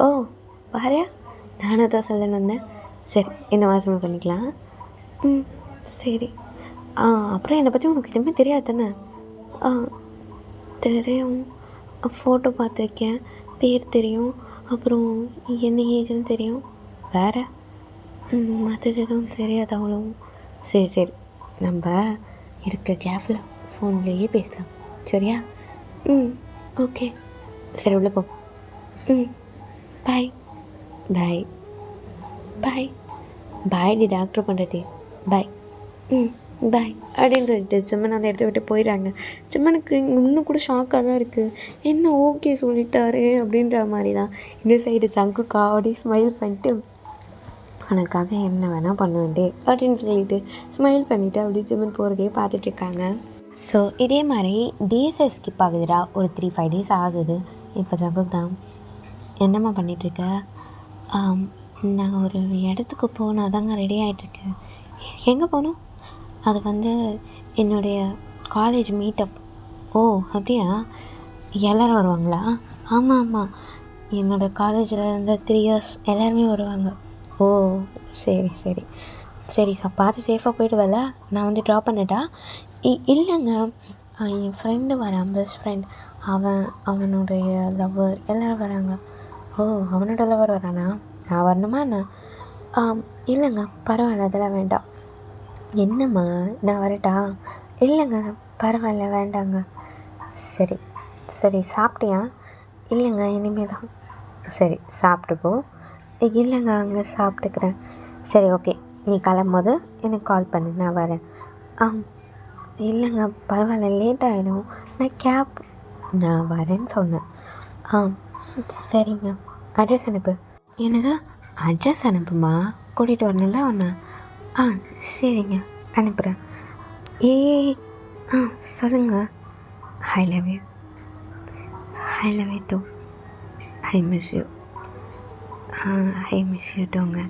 ஓ பாரு, நானும் தான் சொல்லணும்னு வந்தேன். சரி, இந்த மாதமே பண்ணிக்கலாம். சரி. அப்புறம் என்னை பற்றி உனக்கு எதுவுமே தெரியாது தானே? தெரியும், ஃபோட்டோ பார்த்துருக்கேன், பேர் தெரியும், அப்புறம் என்ன ஏஜ்னு தெரியும். வேறு மற்றது எதுவும் தெரியாது அவ்வளோவும். சரி சரி, நம்ம இருக்க கேஃபில் ஃபோன்லேயே பேசலாம் சரியா? ஓகே. சரி உள்ள போ. பாய் பாய் பாய் பாய் டி டாக்டர் பண்ணுறடி. பாய். பாய் அப்படின்னு சொல்லிட்டு சிம்மன் அந்த இடத்த விட்டு போயிடுறாங்க. சிம்மனுக்கு இன்னும் கூட ஷாக்காக தான் இருக்குது. என்ன ஓகே சொல்லிட்டாரு அப்படின்ற மாதிரி தான். இந்த சைடு சங்கு காவடி ஸ்மைல் பண்ணிட்டு உனக்காக என்ன வேணால் பண்ணுவேன்டே அப்படின்னு சொல்லிட்டு ஸ்மைல் பண்ணிவிட்டு அப்படியே ஜிம்மன் போகிறதே பார்த்துட்ருக்காங்க. ஸோ இதே மாதிரி டேஸை ஸ்கிப் ஆகுதுடா. ஒரு 3-5 டேஸ் ஆகுது. இப்போ ஜங்குக் தான் என்னம்மா பண்ணிகிட்ருக்க? நான் ஒரு இடத்துக்கு போகணும், அதாங்க ரெடி ஆகிட்ருக்கேன். எங்கே போகணும்? அது வந்து என்னுடைய காலேஜ் மீட்டப். ஓ அப்படியா? எல்லோரும் வருவாங்களா? ஆமாம் ஆமாம், என்னோடய காலேஜில் இருந்த 3 இயர்ஸ் எல்லாருமே வருவாங்க. ஓ சரி சரி சரி, பார்த்து சேஃபாக போய்டுவல. நான் வந்து ட்ராப் பண்ணட்டா? இல்லைங்க, என் ஃப்ரெண்டு வரான், பெஸ்ட் ஃப்ரெண்ட். அவனுடைய லவ்வர் எல்லோரும் வராங்க. ஓ அவனோட லவ்வர் வரானா? நான் வரணுமா என்ன? இல்லைங்க பரவாயில்ல, அதெல்லாம் வேண்டாம். என்னம்மா நான் வரட்டா? இல்லைங்க பரவாயில்ல, வேண்டாங்க. சரி சரி, சாப்பிட்டியா? இல்லைங்க இனிமேல் தான். சரி சாப்பிட்டு போ. இல்லைங்க அங்கே சாப்பிட்டுக்கிறேன். சரி ஓகே, நீ கிளம்பும்போது எனக்கு கால் பண்ணு, நான் வரேன். இல்லைங்க பரவாயில்ல, லேட் ஆகிடும். நான் வரேன்னு சொன்னேன். சரிங்க, அட்ரஸ் அனுப்பு. என்னது அட்ரஸ் அனுப்புமா? கூட்டிகிட்டு வரணும்ல ஒன்று. சரிங்க அனுப்புகிறேன். ஏய் சொல்லுங்கள். I love you. I love you too. I miss you. I miss you டூங்க.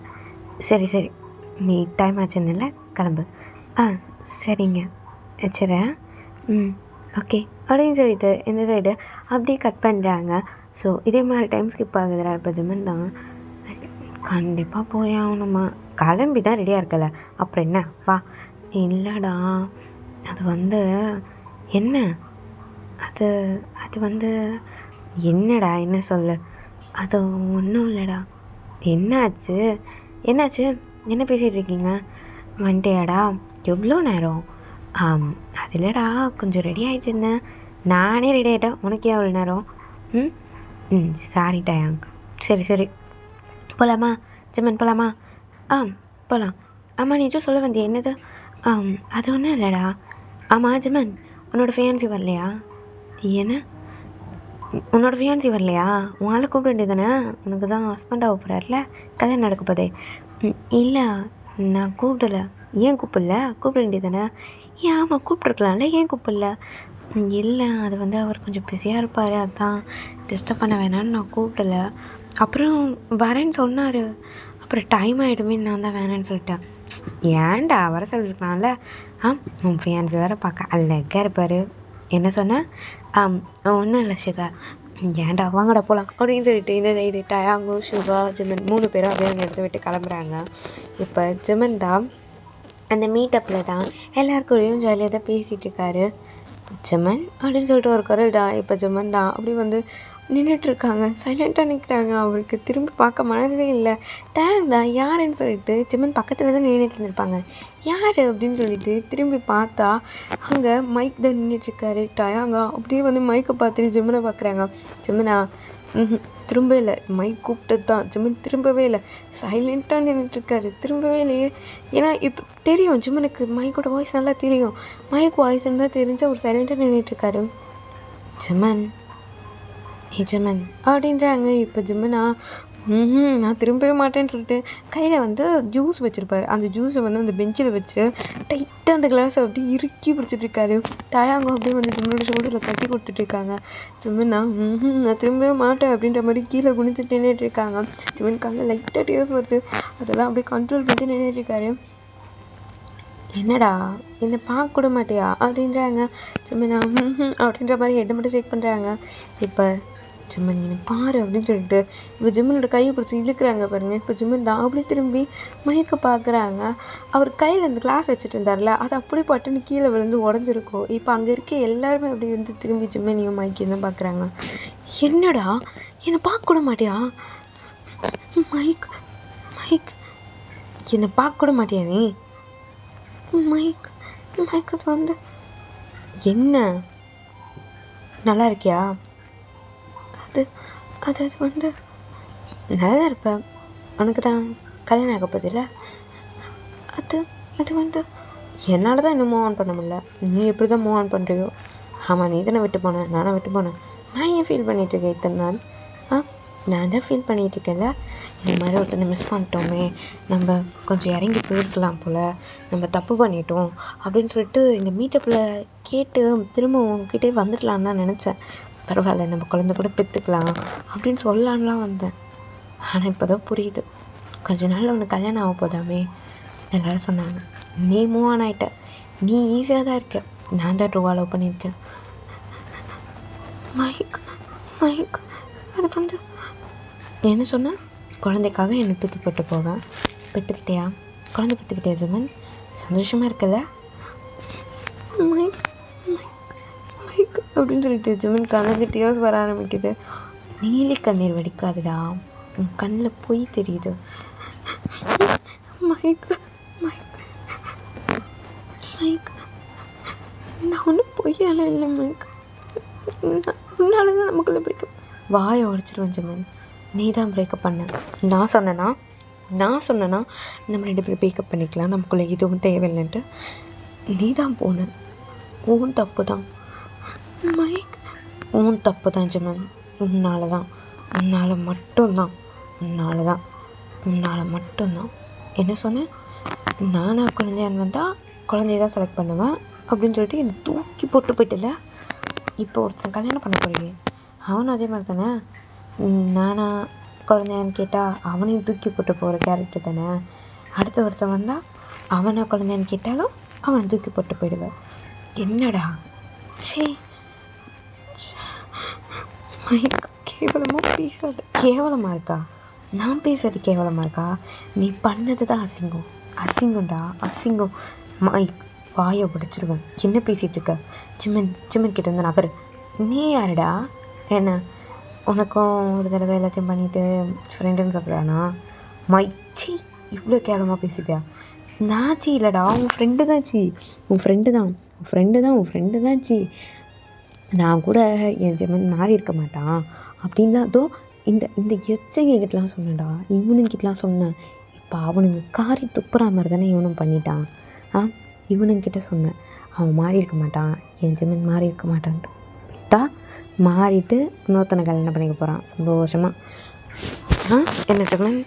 சரி சரி, நீ டைம் ஆச்சுன்னுல, கிளம்பு. சரிங்க வச்சுறேன். ஓகே அப்படின்னு சொல்லிட்டு இந்த சைடு அப்படியே கட் பண்ணுறாங்க. ஸோ இதே மாதிரி டைம் ஸ்கிப் ஆகுதுடா. இப்போ ஜிம்மன் தான் கண்டிப்பாக போய் ஆகணுமா? கிளம்பி தான் ரெடியாக இருக்கல, அப்புறம் என்ன வா. இல்லைடா, அது வந்து என்ன? அது வந்து என்னடா, என்ன சொல்லு? அது ஒன்றும் இல்லைடா. என்னாச்சு? என்ன பேசிகிட்டு இருக்கீங்க? வந்துட்டியாடா? எவ்வளோ நேரம்? அது இல்லைடா, கொஞ்சம் ரெடி ஆகிட்டு இருந்தேன். நானே ரெடி ஆகிட்டேன், உனக்கே அவ்வளோ நேரம்? ம் ம் சாரி டயாங். சரி சரி, போகலாமா ஜிமன், போகலாமா? போகலாம். ஆமாம், நீ சொல்ல வந்தியா என்னது? அது ஒன்றும் இல்லைடா. ஆமாம் ஜிமன், உன்னோட ஃபியான்சி வரலையா? என்ன? உன்னோட ஃபியான்சி வரலையா? உன் ஆளை கூப்பிட வேண்டியது தானே? உனக்கு தான் ஹஸ்பண்ட் ஆக போகிறார்ல, கல்யாணம் நடக்க போதே. இல்லை, நான் கூப்பிடல. ஏன் கூப்பிடல? கூப்பிட வேண்டியது தானே? ஏன் ஆமாம், கூப்பிட்ருக்கலாம்ல, ஏன் கூப்பிடல? இல்லை, அது வந்து அவர் கொஞ்சம் பிஸியாக இருப்பார், அதான் டிஸ்டர்ப் பண்ண வேணான்னு நான் கூப்பிடல. அப்புறம் வரேன்னு சொன்னார், அப்புறம் டைம் ஆகிடுமே, நான் தான் வேணான்னு சொல்லிட்டேன். ஏன்டா, வர சொல்லியிருக்கலாம்ல. உன் ஃபியான்சி வேறு பார்க்க அழகாக இருப்பார். என்ன சொன்னேன்? ஒன்றும் இல்லை ஷிகா. ஏன்டா, வாங்கடா போகலாம் அப்படின்னு சொல்லிட்டு இந்த சைடு டயாங்கோ, ஷுகா, ஜிமன் 3 பேரும் அப்படியே அந்த இடத்த விட்டு கிளம்புறாங்க. இப்போ ஜிமன் தான் அந்த மீட்டப்பில் தான் எல்லாருக்கூடையும் ஜாலியாக தான் பேசிகிட்டு இருக்காரு. ஜிமன் அப்படின்னு சொல்லிட்டு ஒரு குரல் தான். இப்போ ஜிமன் தான் அப்படி வந்து நின்றுட்டுருக்காங்க, சைலண்ட்டாக நிற்கிறாங்க. அவருக்கு திரும்பி பார்க்க மனசே இல்லை. டேங் தான் யாருன்னு சொல்லிட்டு ஜிமன் பக்கத்தில் தான் நின்றுட்டு இருந்திருப்பாங்க. யார் அப்படின்னு சொல்லிட்டு திரும்பி பார்த்தா அங்கே மைக் தான் நின்றுட்டுருக்காரு. டயாங்கா அப்படியே வந்து மைக்கை பார்த்துட்டு ஜிம்மனை பார்க்குறாங்க. ஜிம்மனா திரும்ப இல்லை, மைக் கூப்பிட்டது தான். ஜிம்மன் திரும்பவே இல்லை, சைலண்ட்டாக நின்றுட்டுருக்காரு, திரும்பவே இல்லையே. ஏன்னா இப்போ தெரியும் ஜிம்மனுக்கு மைக்கோட வாய்ஸ் நல்லா தெரியும். மைக் வாய்ஸ்ன்னு தான் தெரிஞ்சு அவர் சைலண்ட்டாக நின்றுட்டுருக்காரு. ஜிம்மன் ஜிம்மன் அப்படின்றாங்க. இப்போ ஜிம்மனா நான் திரும்பவே மாட்டேன்னு சொல்லிட்டு கையில் வந்து ஜூஸ் வச்சுருப்பாரு. அந்த ஜூஸை வந்து அந்த பெஞ்சில் வச்சு டைட்டாக அந்த கிளாஸை அப்படியே இறுக்கி பிடிச்சிட்ருக்காரு. தாயாங்க அப்படியே வந்து ஜிம்மனோட ஷோல்டரில் கட்டி கொடுத்துட்ருக்காங்க. ஜிம்மனா நான் திரும்பவே மாட்டேன் அப்படின்ற மாதிரி கீழே குனிஞ்சிட்டு நின்றுட்டுருக்காங்க. ஜிம்மன் கண்ணில் லைட்டாக டியர்ஸ் வருது, அதெல்லாம் அப்படியே கண்ட்ரோல் பண்ணிட்டு நின்றுட்டுருக்காரு. என்னடா, என்னை பார்க்க கூட மாட்டியா அப்படின்றாங்க. ஜிம்மனா அப்படின்ற மாதிரி ஹெட்டை மட்டும் செக் பண்ணுறாங்க. இப்போ ஜிம்மன் என்னை பாரு அப்படின்னு சொல்லிட்டு இப்போ ஜிம்மனோட கையை பிடிச்சி இழுக்கிறாங்க பாருங்கள். இப்போ ஜிம்மன் தான் அப்படி திரும்பி மைக்கை பார்க்குறாங்க. அவர் கையில் இந்த கிளாஸ் வச்சுட்டு இருந்தார்ல, அது அப்படி பட்டுன்னு கீழே விழுந்து உடஞ்சிருக்கும். இப்போ அங்கே இருக்க எல்லாருமே அப்படி வந்து திரும்பி ஜிம்மனையும் மைக்கையும் தான் பார்க்குறாங்க. என்னடா, என்னை பார்க்க கூட மாட்டியா? மைக் மைக் என்னை பார்க்க கூட மாட்டியா நீ? மைக் மைக் அது வந்து என்ன, நல்லா இருக்கியா? அது அது அது வந்து நல்லா தான் இருப்பேன், உனக்கு தான் கல்யாணம் ஆக போதில்ல. அது அது வந்து என்னால் தான் இன்னும் மூவ் ஆன் பண்ண முடியல. நீ எப்படி தான் மூவ் ஆன் பண்ணுறியோ. ஆமாம், நீ தானே விட்டு போனேன், நானும் விட்டு போனேன். நான் ஏன் ஃபீல் பண்ணிகிட்ருக்கேன் இத்தனை நாள்? நான் தான் ஃபீல் பண்ணிகிட்ருக்கேன்ல, இந்த மாதிரி ஒருத்தனை மிஸ் பண்ணிட்டோமே, நம்ம கொஞ்சம் இறங்கி போயிருக்கலாம் போல், நம்ம தப்பு பண்ணிட்டோம் அப்படின்னு சொல்லிட்டு இந்த மீட்டப்பில் கேட்டு திரும்ப உங்ககிட்டே வந்துடலான்னு தான் நினச்சேன். பரவாயில்ல, நம்ம குழந்தை கூட பெற்றுக்கலாம் அப்படின்னு சொல்லலான்லாம் வந்தேன். ஆனால் இப்போ தான் புரியுது, கொஞ்ச நாள் உனக்கு கல்யாணம் ஆக போதாமே. எல்லோரும் சொன்னாங்க நீ மூவ் ஆன் ஆகிட்ட, நீ ஈஸியாக தான் இருக்க, நான் தான் ட்ரூவாக லவ் பண்ணியிருக்கேன். மைக் மைக் அது வந்து என்ன சொன்னேன்? குழந்தைக்காக என்னை தூக்கி போட்டு போவேன். பெற்றுக்கிட்டியா? குழந்தை பெற்றுக்கிட்டியா ஜிம்மன்? சந்தோஷமாக இருக்கல? மைக் மைக் மைக் அப்படின்னு சொல்லிட்டு ஜிம்மன் கண்ணுக்கு டியர்ஸ் வர ஆரம்பிக்குது. நீலி கண்ணீர் வடிக்காதுடா, உன் கண்ணில் பொய் தெரியுது. மைக் மைக் மைக் நான் ஒன்றும் பொய்யால இல்லை மைக், உன்னால தான் நமக்குள்ள பிடிக்கும். வாயை உடச்சிருவேன் ஜிம்மன். நீ தான் பிரேக்கப் பண்ண. நான் சொன்னேன்னா நம்ம 2 பேரும் பிரேக்கப் பண்ணிக்கலாம், நமக்குள்ளே எதுவும் தேவையில்லைன்ட்டு. நீ தான் போன. உன் தப்பு தான் மைக், உன் தப்பு தான் ஜிம்மன். உன்னால் தான், உன்னால் மட்டும்தான், உன்னால் மட்டும்தான். என்ன சொன்னேன்? நானாக குழந்தையான்னு வந்தால் குழந்தைய தான் செலக்ட் பண்ணுவேன் அப்படின்னு சொல்லிட்டு என்னை தூக்கி போட்டு போயிட்டல. இப்போ ஒருத்தன் கல்யாணம் பண்ண போறியே, அவனும் அதே மாதிரி தானே. நானா குழந்தையான்னு கேட்டால் அவனையும் தூக்கி போட்டு போகிற கேரக்டர் தானே. அடுத்த ஒருத்தன் வந்தால் அவனை குழந்தையான்னு கேட்டாலும் அவனை தூக்கி போட்டு போயிடுவேன். என்னடா சே, கேவலமாக பேசாத. கேவலமாக இருக்கா? நான் பேசுறது கேவலமாக இருக்கா? நீ பண்ணது தான் அசிங்கம்டா, அசிங்கம். மைக் வாயை உடைச்சிருவேன். என்ன பேசிகிட்டு இருக்க? சிம்மன் கிட்ட இருந்து நகரு. நீ யாருடா? என்ன, உனக்கும் ஒரு தடவை எல்லாத்தையும் பண்ணிவிட்டு ஃப்ரெண்டுன்னு சொல்கிறானா? மைச்சி இவ்வளோ கேவலமாக பேசிப்பியா? நான் சி இல்லைடா, உன் ஃப்ரெண்டு தான் சி, உன் ஃப்ரெண்டு தான், உன் ஃப்ரெண்டு தான், உன் ஃப்ரெண்டு தான் சி. நான் கூட என் ஜெமன் மாறி இருக்க மாட்டான் அப்படின்னு தான் தோ இந்த இந்த எச்சைங்ககிட்டலாம் சொன்னேன்டா, இவனுங்கிட்டலாம் சொன்னேன். இப்போ அவனுங்க காரி துப்புற மாதிரி தானே இவனும் பண்ணிட்டான். இவனுங்கிட்ட சொன்னேன் அவன் மாறி இருக்க மாட்டான், என் ஜெமன் மாறி இருக்க மாட்டான்ட்டு. தான் மாறிட்டு இன்னொருத்தனை கல்யாணம் பண்ணிக்க போகிறான் சந்தோஷமாக. என்ன ஜெமன்,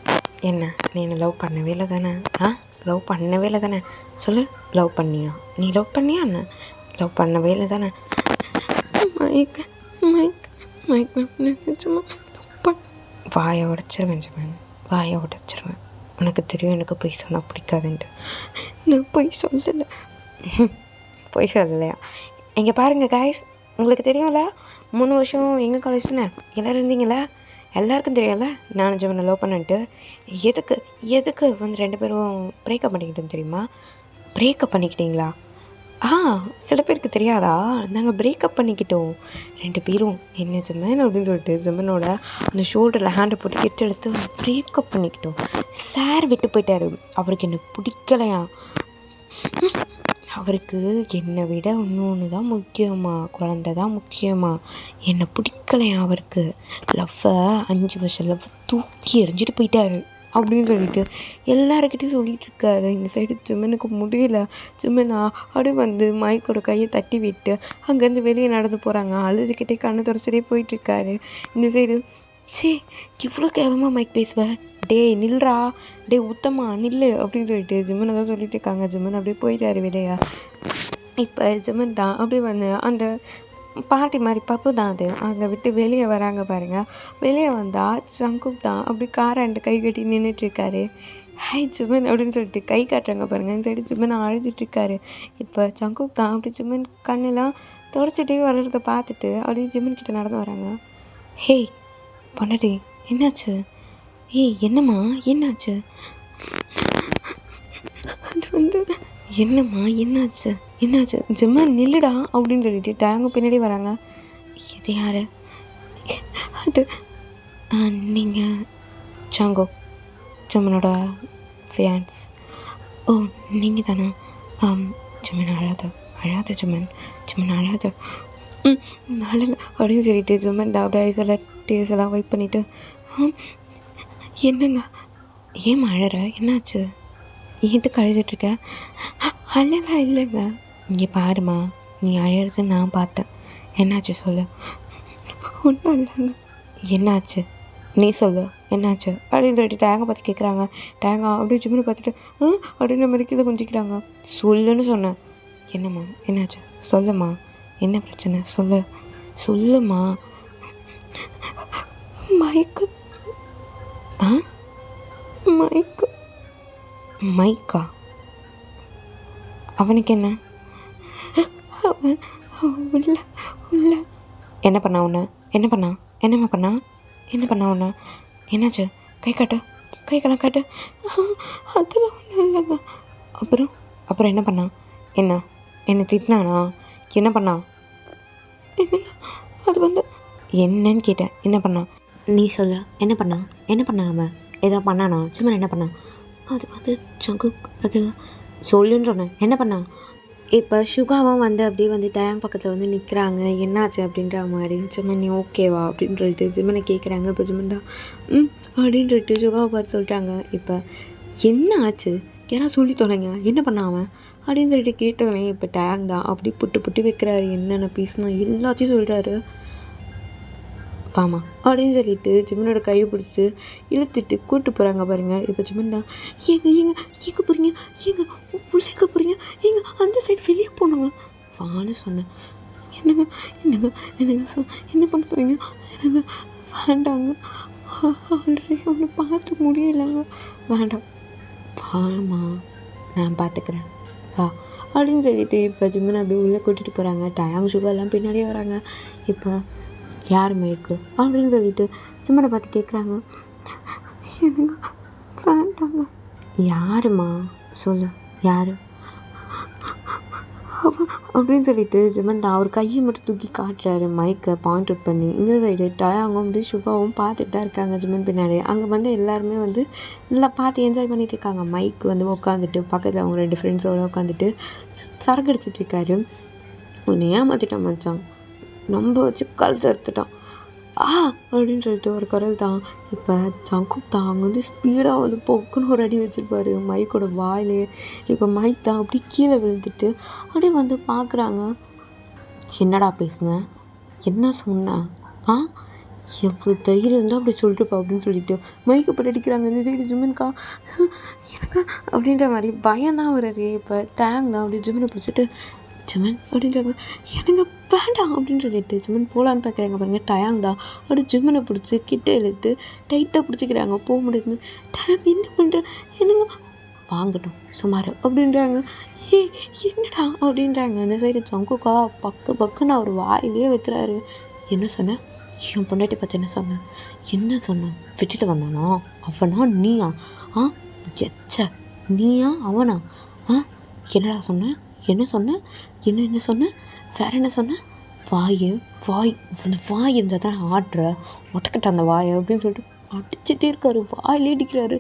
என்ன நீ என்ன லவ் பண்ணவே இல்லை தானே? லவ் பண்ணவே இல்லை தானே? சொல்லு, லவ் பண்ணியா? நீ லவ் பண்ணியா? என்ன லவ் பண்ணவே இல்லை தானே? மைக் மைக் மைக் நிஜமா வாயை உடச்சிருவேன் ஜெமன், வாயை உடச்சிருவேன். உனக்கு தெரியும் எனக்கு பொய் சொன்னால் பிடிக்காதுன்ட்டு. நான் பொய் சொல்லலை. பொய் சொல்லலையா? இங்கே பாருங்கள் காய்ஸ், உங்களுக்கு தெரியும்ல 3 வருஷம் எங்கள் காலேஜ் தானே எல்லோரும் இருந்தீங்களா? எல்லாருக்கும் தெரியும்ல நானும் ஜெமனை லவ் பண்ணிட்டு. எதுக்கு வந்து 2 பேரும் பிரேக்கப் பண்ணிக்கிட்டோம் தெரியுமா? பிரேக்கப் பண்ணிக்கிட்டீங்களா? சில பேருக்கு தெரியாதா? நாங்கள் பிரேக்கப் பண்ணிக்கிட்டோம் 2 பேரும். என்ன ஜெமன் அப்படின்னு சொல்லிட்டு ஜெமனோட அந்த ஷோல்டரில் ஹேண்டை போட்டு கெட்டு எடுத்து பிரேக்கப் பண்ணிக்கிட்டோம். சார் விட்டு போயிட்டார். அவருக்கு என்ன பிடிக்கலையா? அவருக்கு என்னை விட இன்னொன்று தான் முக்கியமா, குழந்தை தான் முக்கியமா. என்னை பிடிக்கலையா அவருக்கு? லவ்வை 5 வருஷம் லவ் தூக்கி எறிஞ்சிட்டு போயிட்டாரு அப்படின்னு சொல்லிட்டு எல்லாருக்கிட்டையும் சொல்லிகிட்ருக்காரு. இந்த சைடு ஜெமனுக்கு முடியல. ஜெமனா அப்படியே வந்து மைக்கோட கையை தட்டி விட்டு அங்கேருந்து வெளியே நடந்து போகிறாங்க. அழுதுகிட்டே கண்ணு தொடச்சிட்டே போயிட்டுருக்காரு. இந்த சைடு இவ்வளோ கேவலமாக மைக் பேசுவேன், டே நில்றா, டே உத்தமா நில்லு அப்படின்னு சொல்லிட்டு ஜெமனை தான் சொல்லிட்டு இருக்காங்க. ஜெமன் அப்படியே போயிட்டாரு வெளியே. இப்போ ஜெமன் தான் அப்படியே வந்து அந்த பாட்டி மாதிரி பப்பு தான் அது அங்கே விட்டு வெளியே வராங்க பாருங்கள். வெளியே வந்தால் சங்குப் தான் அப்படி காராண்டு கை கட்டி நின்றுட்டுருக்காரு. ஹாய் ஜெமன் அப்படின்னு சொல்லிட்டு கை காட்டுறாங்க பாருங்கள். இந்த சைடு ஜெமன் அழுதுட்டுருக்காரு. இப்போ சங்குப் தான் அப்படி ஜெமன் கண்ணெல்லாம் தொடச்சிட்டே வர்றத பார்த்துட்டு அப்படியே ஜெமன் கிட்ட நடந்து வராங்க. ஹேய் பொண்டாட்டி என்னாச்சு? என்னம்மா என்னாச்சு? அது வந்து என்னம்மா என்னாச்சு ஜெமன் நில்லுடா அப்படின்னு சொல்லிட்டு டேங்க பின்னாடி வராங்க. இது யார்? அது நீங்கள் சாங்கோ, ஜெமனோட ஃபியான்ஸ். ஓ நீங்கள் தானே? ஜெமன் அழாத ஜெமன் அழாத நல்ல அப்படின்னு சொல்லிட்டு ஜெமன் அப்படியே இதெல்லாம் டேஸெல்லாம் வைப் பண்ணிவிட்டு என்னங்க ஏன் அழற? என்னாச்சு? எதுக்கு அழுதுட்ருக்க? அழலாம் இல்லைங்க. இங்கே பாருமா, நீ அழறது நான் பார்த்தேன். என்னாச்சு சொல்லு. ஒன்றும் இல்லைங்க. என்னாச்சு நீ சொல்லு, என்னாச்சு அப்படின்னு சொல்லிட்டு டேங்கை பார்த்து கேட்குறாங்க. டேங்கா அப்படியே ஜிம்னு பார்த்துட்டு அப்படின்னு மாதிரி கீழே குஞ்சிக்கிறாங்க. சொல்லுன்னு சொன்னேன். என்னம்மா என்னாச்சு சொல்லுமா, என்ன பிரச்சனை சொல்லுமா. மைக்கு மைக்கா? அவனுக்கு என்ன? உள்ள என்ன பண்ணா உன்னை? என்னம்மா பண்ணா உன்னை? என்னாச்சு? கைக்கெல்லாம் காட்டு. அதெல்லாம் ஒன்றும் இல்லைங்க. அப்புறம் என்ன பண்ணா? என்ன திட்டினானா? என்ன பண்ணா? அது வந்து என்னன்னு கேட்டேன். என்ன பண்ணா நீ சொல்ல. என்ன பண்ணா அவன்? ஏதோ பண்ணானா? சும்மா என்ன பண்ணா? அது வந்து சங்கு, அது சொல்லுன்னு சொன்னேன். என்ன பண்ணா? இப்போ சுகாவும் வந்து அப்படியே வந்து தயாங் பக்கத்தில் வந்து நிற்கிறாங்க. என்னாச்சு அப்படின்ற மாதிரி. ஜிம்மன் நீ ஓகேவா அப்படின்னு சொல்லிட்டு ஜிம்மனை கேட்குறாங்க. இப்போ ஜிம்மன் தான் அப்படின்னு சொல்லிட்டு சுகாவை பார்த்து சொல்லிட்டாங்க. இப்போ என்ன ஆச்சு, யாராவது சொல்லி தொலைங்க, என்ன பண்ணா அவன் அப்படின்னு சொல்லிட்டு கேட்டவனே இப்போ டேங் தான் அப்படி புட்டு வைக்கிறாரு. என்னென்ன பேசினா எல்லாத்தையும் சொல்கிறாரு. பாமா அப்படின்னு சொல்லிட்டு ஜிம்மனோட கையை பிடிச்சி இழுத்துட்டு கூப்பிட்டு போகிறாங்க பாருங்கள். இப்போ ஜிம்மன் தான் எங்கே போகிறீங்க, உள்ளே போகிறீங்க, அந்த சைடு வெளியே போனாங்க வான்னு சொன்னேன். என்னங்க என்ன பண்ண போகிறீங்க? என்னங்க வேண்டாங்க, ஆல்ரெடி அவனை பார்த்து முடியலைங்க, வேண்டாம் வாமா நான் பார்த்துக்கிறேன் வா அப்படின்னு சொல்லிட்டு இப்போ ஜிம்மனை அப்படியே உள்ளே கூட்டிகிட்டு போகிறாங்க. டயாங் சுகர்லாம் பின்னாடியே வராங்க. இப்போ யார் மைக்கு அப்படின்னு சொல்லிட்டு ஜிம்மனை பார்த்து கேட்குறாங்க. என்னங்க வேண்டாங்க. யாருமா சொல்லு, யார் அப்படின்னு சொல்லிட்டு ஜிமன் தான் அவர் கையை மட்டும் தூக்கி காட்டுறாரு மைக்கை பாயிண்ட் அவுட் பண்ணி. இந்த சைடு டயாங்கும் வந்து சுகாவும் பார்த்துட்டு தான் இருக்காங்க ஜிமன் பின்னாடி. அங்கே வந்து எல்லாருமே வந்து நல்லா பார்த்து என்ஜாய் பண்ணிகிட்டு இருக்காங்க. மைக் வந்து உட்காந்துட்டு பக்கத்தில் அவங்க 2 ஃப்ரெண்ட்ஸோடு உட்காந்துட்டு சரக்கு அடிச்சிட்டு இருக்காரு. உன்னை ஏமாற்றிட்டான் மச்சான், நம்ப வச்சு கழுத்து எடுத்துட்டான் அப்படின்னு சொல்லிட்டு ஒரு குரல் தான். இப்போ ஜங்குக் தான் அங்கே வந்து ஸ்பீடாக வந்து பொக்குன்னு ஒரு அடி வச்சுருப்பாரு மைக்கோட வாயிலே. இப்போ மைக் தான் அப்படி கீழே விழுந்துட்டு அப்படியே வந்து பார்க்குறாங்க. என்னடா பேசுனேன், என்ன சொன்னேன், எவ்வளோ தைரியம் இருந்தால் அப்படி சொல்லிட்டுப்பா அப்படின்னு சொல்லிட்டு மைக்கை போட்டு அடிக்கிறாங்க. இந்த சைடு ஜிமின்கா எனக்கு அப்படின்ற மாதிரி பயம்தான் வருது. இப்போ தேங் தான் அப்படி ஜிமினை பிடிச்சிட்டு ஜிமன் அப்படின்றாங்க. எனக்கு வேண்டாம் அப்படின்னு சொல்லிட்டு ஜிமன் போகலான்னு பார்க்குறாங்க பாருங்கள். டயாங் தான் அப்படி ஜிமனை பிடிச்சி கிட்ட இழுத்து டைட்டாக பிடிச்சிக்கிறாங்க. போக முடியாது. டயாங் என்ன பண்ணுறேன், என்னங்க வாங்கட்டும் சுமார் அப்படின்றாங்க. என்னடா அப்படின்றாங்க. அந்த சைடு ஜங்குக்கா பக்குன்னு அவர் வாயிலே வைக்கிறாரு. என்ன சொன்னேன், என் பொண்டாட்டி பார்த்து என்ன சொன்னேன் விட்டுட்டு வந்தானோ அவனா நீயா, எச்ச நீயா அவனா, என்னடா சொன்னேன், என்ன சொன்னேன், என்ன சொன்னேன், வேறு என்ன சொன்னேன், வாய் அந்த வாய் இருந்தால் தான் ஆடுற ஒட்டக்கிட்ட அந்த வாயை அப்படின்னு சொல்லிட்டு அடிச்சுட்டே இருக்காரு. வாயிலே அடிக்கிறாரு.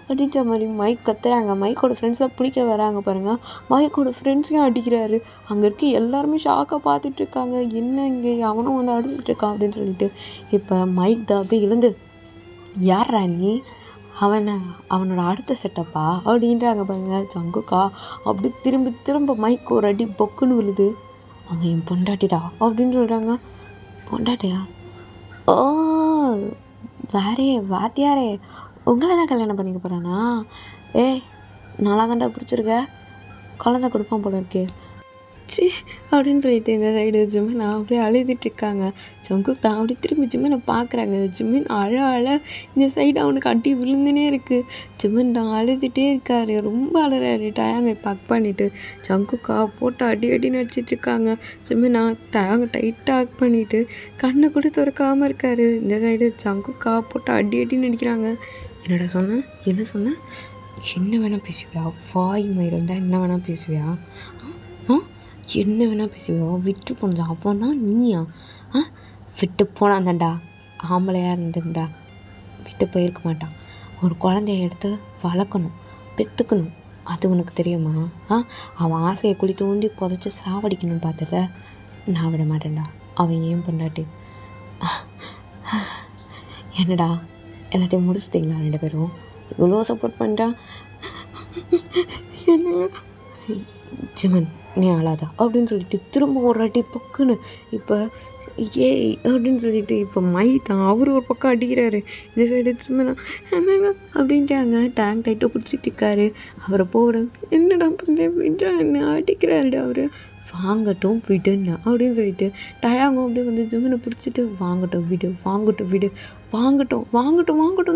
அடித்த மாதிரி மைக் கத்துறாங்க. மைக்கோட ஃப்ரெண்ட்ஸ்லாம் பிடிக்க வராங்க பாருங்கள். மைக்கோட ஃப்ரெண்ட்ஸையும் அடிக்கிறாரு. அங்கே இருக்க எல்லாருமே ஷாக்காக பார்த்துட்ருக்காங்க. என்ன இங்கே அவனும் வந்து அடிச்சுட்டு இருக்கான் அப்படின்னு சொல்லிட்டு. இப்போ மைக் தான் அப்படியே இழந்து யார்ரா நீ, அவனோட அடுத்த செட்டப்பா அப்படின்றாங்க பாருங்க. ஜங்குக்கா அப்படி திரும்ப மைக் ஒரு அடி பொக்குன்னு விழுது. அவன் என் பொண்டாட்டிடா அப்படின்னு சொல்கிறாங்க. பொண்டாட்டியா, ஓ வேறே வாத்தியாரே உங்களை தான் கல்யாணம் பண்ணிக்க போகிறானா, நல்லா தாண்டா பிடிச்சிருக்க, குழந்தை கொடுப்பான் போல இருக்கே சி அப்படின்னு சொல்லிட்டு இந்த சைடு ஜிமின் அப்படியே அழுதுட்டுருக்காங்க. ஜங்குக் தான் அப்படி திரும்பி ஜிமினை பார்க்குறாங்க. ஜிமின் அழ இந்த சைடு அவனுக்கு அடி விழுந்துனே இருக்குது. ஜிமின் தான் அழுதுகிட்டே இருக்காரு, ரொம்ப அழுறாரு. டயாங்கை பக் பண்ணிவிட்டு ஜங்குக்கா போட்டு அடின்னு அடிச்சிட்ருக்காங்க. ஜிமினா டயாங்கை டைட்டாக ஹக் பண்ணிவிட்டு கண்ணை கூட திறக்காமல் இருக்காரு. இந்த சைடு ஜங்குக்கா போட்டு அடின்னு அடிக்கிறாங்க. என்னடா சொன்னேன், என்ன சொன்னேன், என்ன வேணால் பேசுவியா, வாய் மயிர் இருந்தால் என்ன வேணால் பேசுவியா, என்ன வேணால் பேசுவியா, விட்டு போனது அவனா நீயா, விட்டு போனான்தான்டா, ஆம்பளையாக இருந்திருந்தா விட்டு போயிருக்க மாட்டான். ஒரு குழந்தைய எடுத்து வளர்க்கணும், பெற்றுக்கணும், அது உனக்கு தெரியுமா, அவன் ஆசையை குழி தூண்டி புதைச்சி சாவடிக்கணும்னு பார்த்தத நான் விட மாட்டேன்டா, அவன் ஏன் பொண்டாட்டி. என்னடா எல்லாத்தையும் முடிச்சிட்டிங்களா 2 பேரும், இவ்வளோ சப்போர்ட் பண்ணுறான். என்ன ஜிமன் நீ அழாதா அப்படின்னு சொல்லிட்டு திரும்ப ஒரு அடி பக்குன்னு இப்போ அப்படின்னு சொல்லிட்டு இப்போ மை தான் அவர் ஒரு பக்கம் அடிக்கிறாரு. இந்த சைடு ஜிமனா என்னங்க அப்படின்ட்டாங்க. டேங்க் டைட்டாக பிடிச்சிட்டு இருக்காரு. அவரை போட என்னடா விட்றா என்ன அடிக்கிறாருடா அவர், வாங்கட்டும் விடுண்ணா அப்படின்னு சொல்லிட்டு டயாங்கும் அப்படியே வந்து ஜிமனை பிடிச்சிட்டு வாங்கட்டும்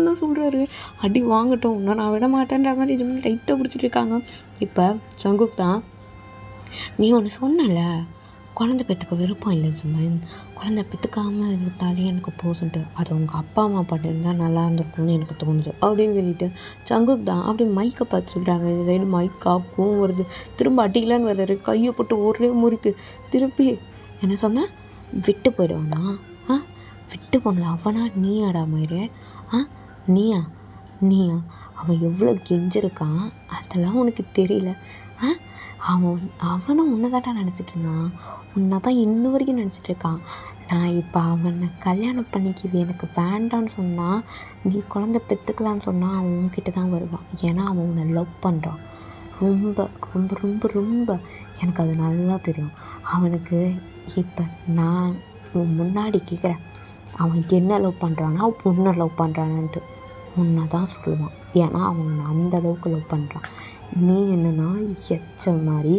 தான் சொல்கிறாரு. அடி வாங்கட்டும் இன்னும் நான் விட மாட்டேன்ற மாதிரி ஜிமனை டைட்டாக பிடிச்சிட்டு இருக்காங்க. இப்போ ஜங்குக் தான் நீ ஒன்று சொன்னல, குழந்தை பெற்றுக்க விருப்பம் இல்லை ஜிமன், குழந்தை பெற்றுக்காமல் இருந்தாலே எனக்கு போதுன்ட்டு, அது உங்கள் அப்பா அம்மா பண்ணியிருந்தால் நல்லா இருந்திருக்கும்னு எனக்கு தோணுது அப்படின்னு சொல்லிட்டு ஜங்குக் தான் அப்படி மைக்கை பார்த்துருக்குறாங்க. இந்த சைடு மைக்கா பூவும் வருது. திரும்ப அடிக்கலான்னு வர்றாரு. கையை போட்டு ஒரே முறிக்கு திருப்பி என்ன சொன்ன, விட்டு போயிடுவானா, விட்டு போனல அவனா நீயாடா மயிறு, நீயா அவன் எவ்வளோ கெஞ்சிருக்கான் அதெல்லாம் உனக்கு தெரியல. அவனும் உன்னை தான்டா நினச்சிட்டு இருந்தான், உன்னை தான் இன்ன வரைக்கும் நினச்சிட்ருக்கான். நான் இப்போ அவனை கல்யாணம் பண்ணிக்கிது எனக்கு வேண்டான்னு சொன்னால், நீ குழந்தை பெற்றுக்கலான்னு சொன்னால் அவன் உன்கிட்ட தான் வருவான். ஏன்னா அவன் உன்னை லவ் பண்ணுறான். ரொம்ப ரொம்ப ரொம்ப ரொம்ப எனக்கு அது நல்லா தெரியும். அவனுக்கு இப்போ நான் முன்னாடி கேட்குறேன், அவன் என்ன லவ் பண்ணுறான்னா உன்னை லவ் பண்ணுறானான்ட்டு உன்னை தான் சொல்லுவான். ஏன்னா அவன் அந்த அளவுக்கு லவ் பண்ணுறான். நீ என்னன்னா எச்ச மாதிரி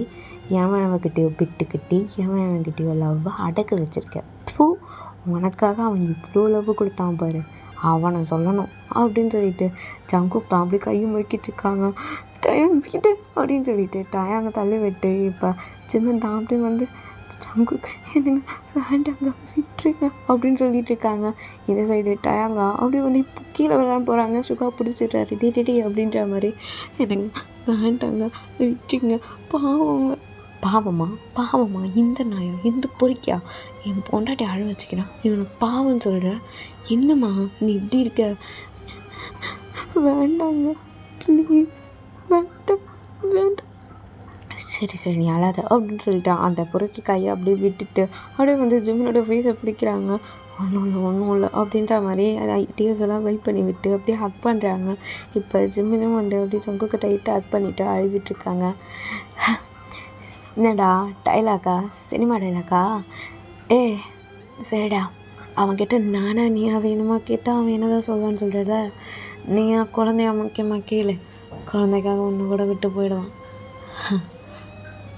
எவன்கிட்டயோ பிட்டு கட்டி எவன்கிட்டயோ லவ்வை அடக்க வச்சுருக்க. உனக்காக அவன் இவ்வளோ லவ் கொடுத்தான் பாரு, அவனை சொல்லணும் அப்படின்னு சொல்லிட்டு ஜங்குக் தான் அப்படி கையும் வைக்கிட்டு இருக்காங்க. விட்டு அப்படின்னு சொல்லிட்டு டயாங்க தள்ளி விட்டு இப்போ ஜிமன் தான் அப்படி வந்து ஜங்குக் என்னங்க வேண்டாங்க விட்டுருங்க அப்படின்னு சொல்லிட்டு இருக்காங்க. இந்த சைடு டயாங்க அப்படி வந்து இப்போ கீழே விளையாட போகிறாங்க. சுகா பிடிச்சிட்றாரு டே அப்படின்ற மாதிரி, என்னங்க வேண்டாங்க விட்டுருங்க பாவங்க பாவமா பாவமா இந்த நாயா இந்த பொறிக்கா என் பொண்டாட்டி அழ வச்சுக்கிறான், இவனுக்கு பாவம்னு சொல்கிற. என்னம்மா நீ இப்படி இருக்க? வேண்டாங்க ப்ளீஸ், வேண்டாம் வேண்டாம். சரி சரி நீ அழாத அப்படின்னு சொல்லிட்டு அந்த பொறுக்கி கையை அப்படியே விட்டுட்டு அப்படியே வந்து ஜிம்மனோட ஃபேஸை பிடிக்கிறாங்க. ஒன்றும் இல்லை அப்படின்ற மாதிரி டீயர்ஸ் எல்லாம் வெயிட் பண்ணி விட்டு அப்படியே ஹக் பண்ணுறாங்க. இப்போ ஜிம்மினும் வந்து அப்படியே சங்குக்கு டைட்டாக ஹக் பண்ணிவிட்டு அழுதுட்ருக்காங்க. என்னடா டைலாக்கா, சினிமா டைலாக்கா? சரிடா, அவன்கிட்ட நானா நீயா வேணுமா கேட்டால் அவன் என்னதான் சொல்லுவான்னு சொல்கிறத. நீயா குழந்தையா முக்கியமாக கேளு, குழந்தைக்காக ஒன்று கூட விட்டு போயிடுவான்.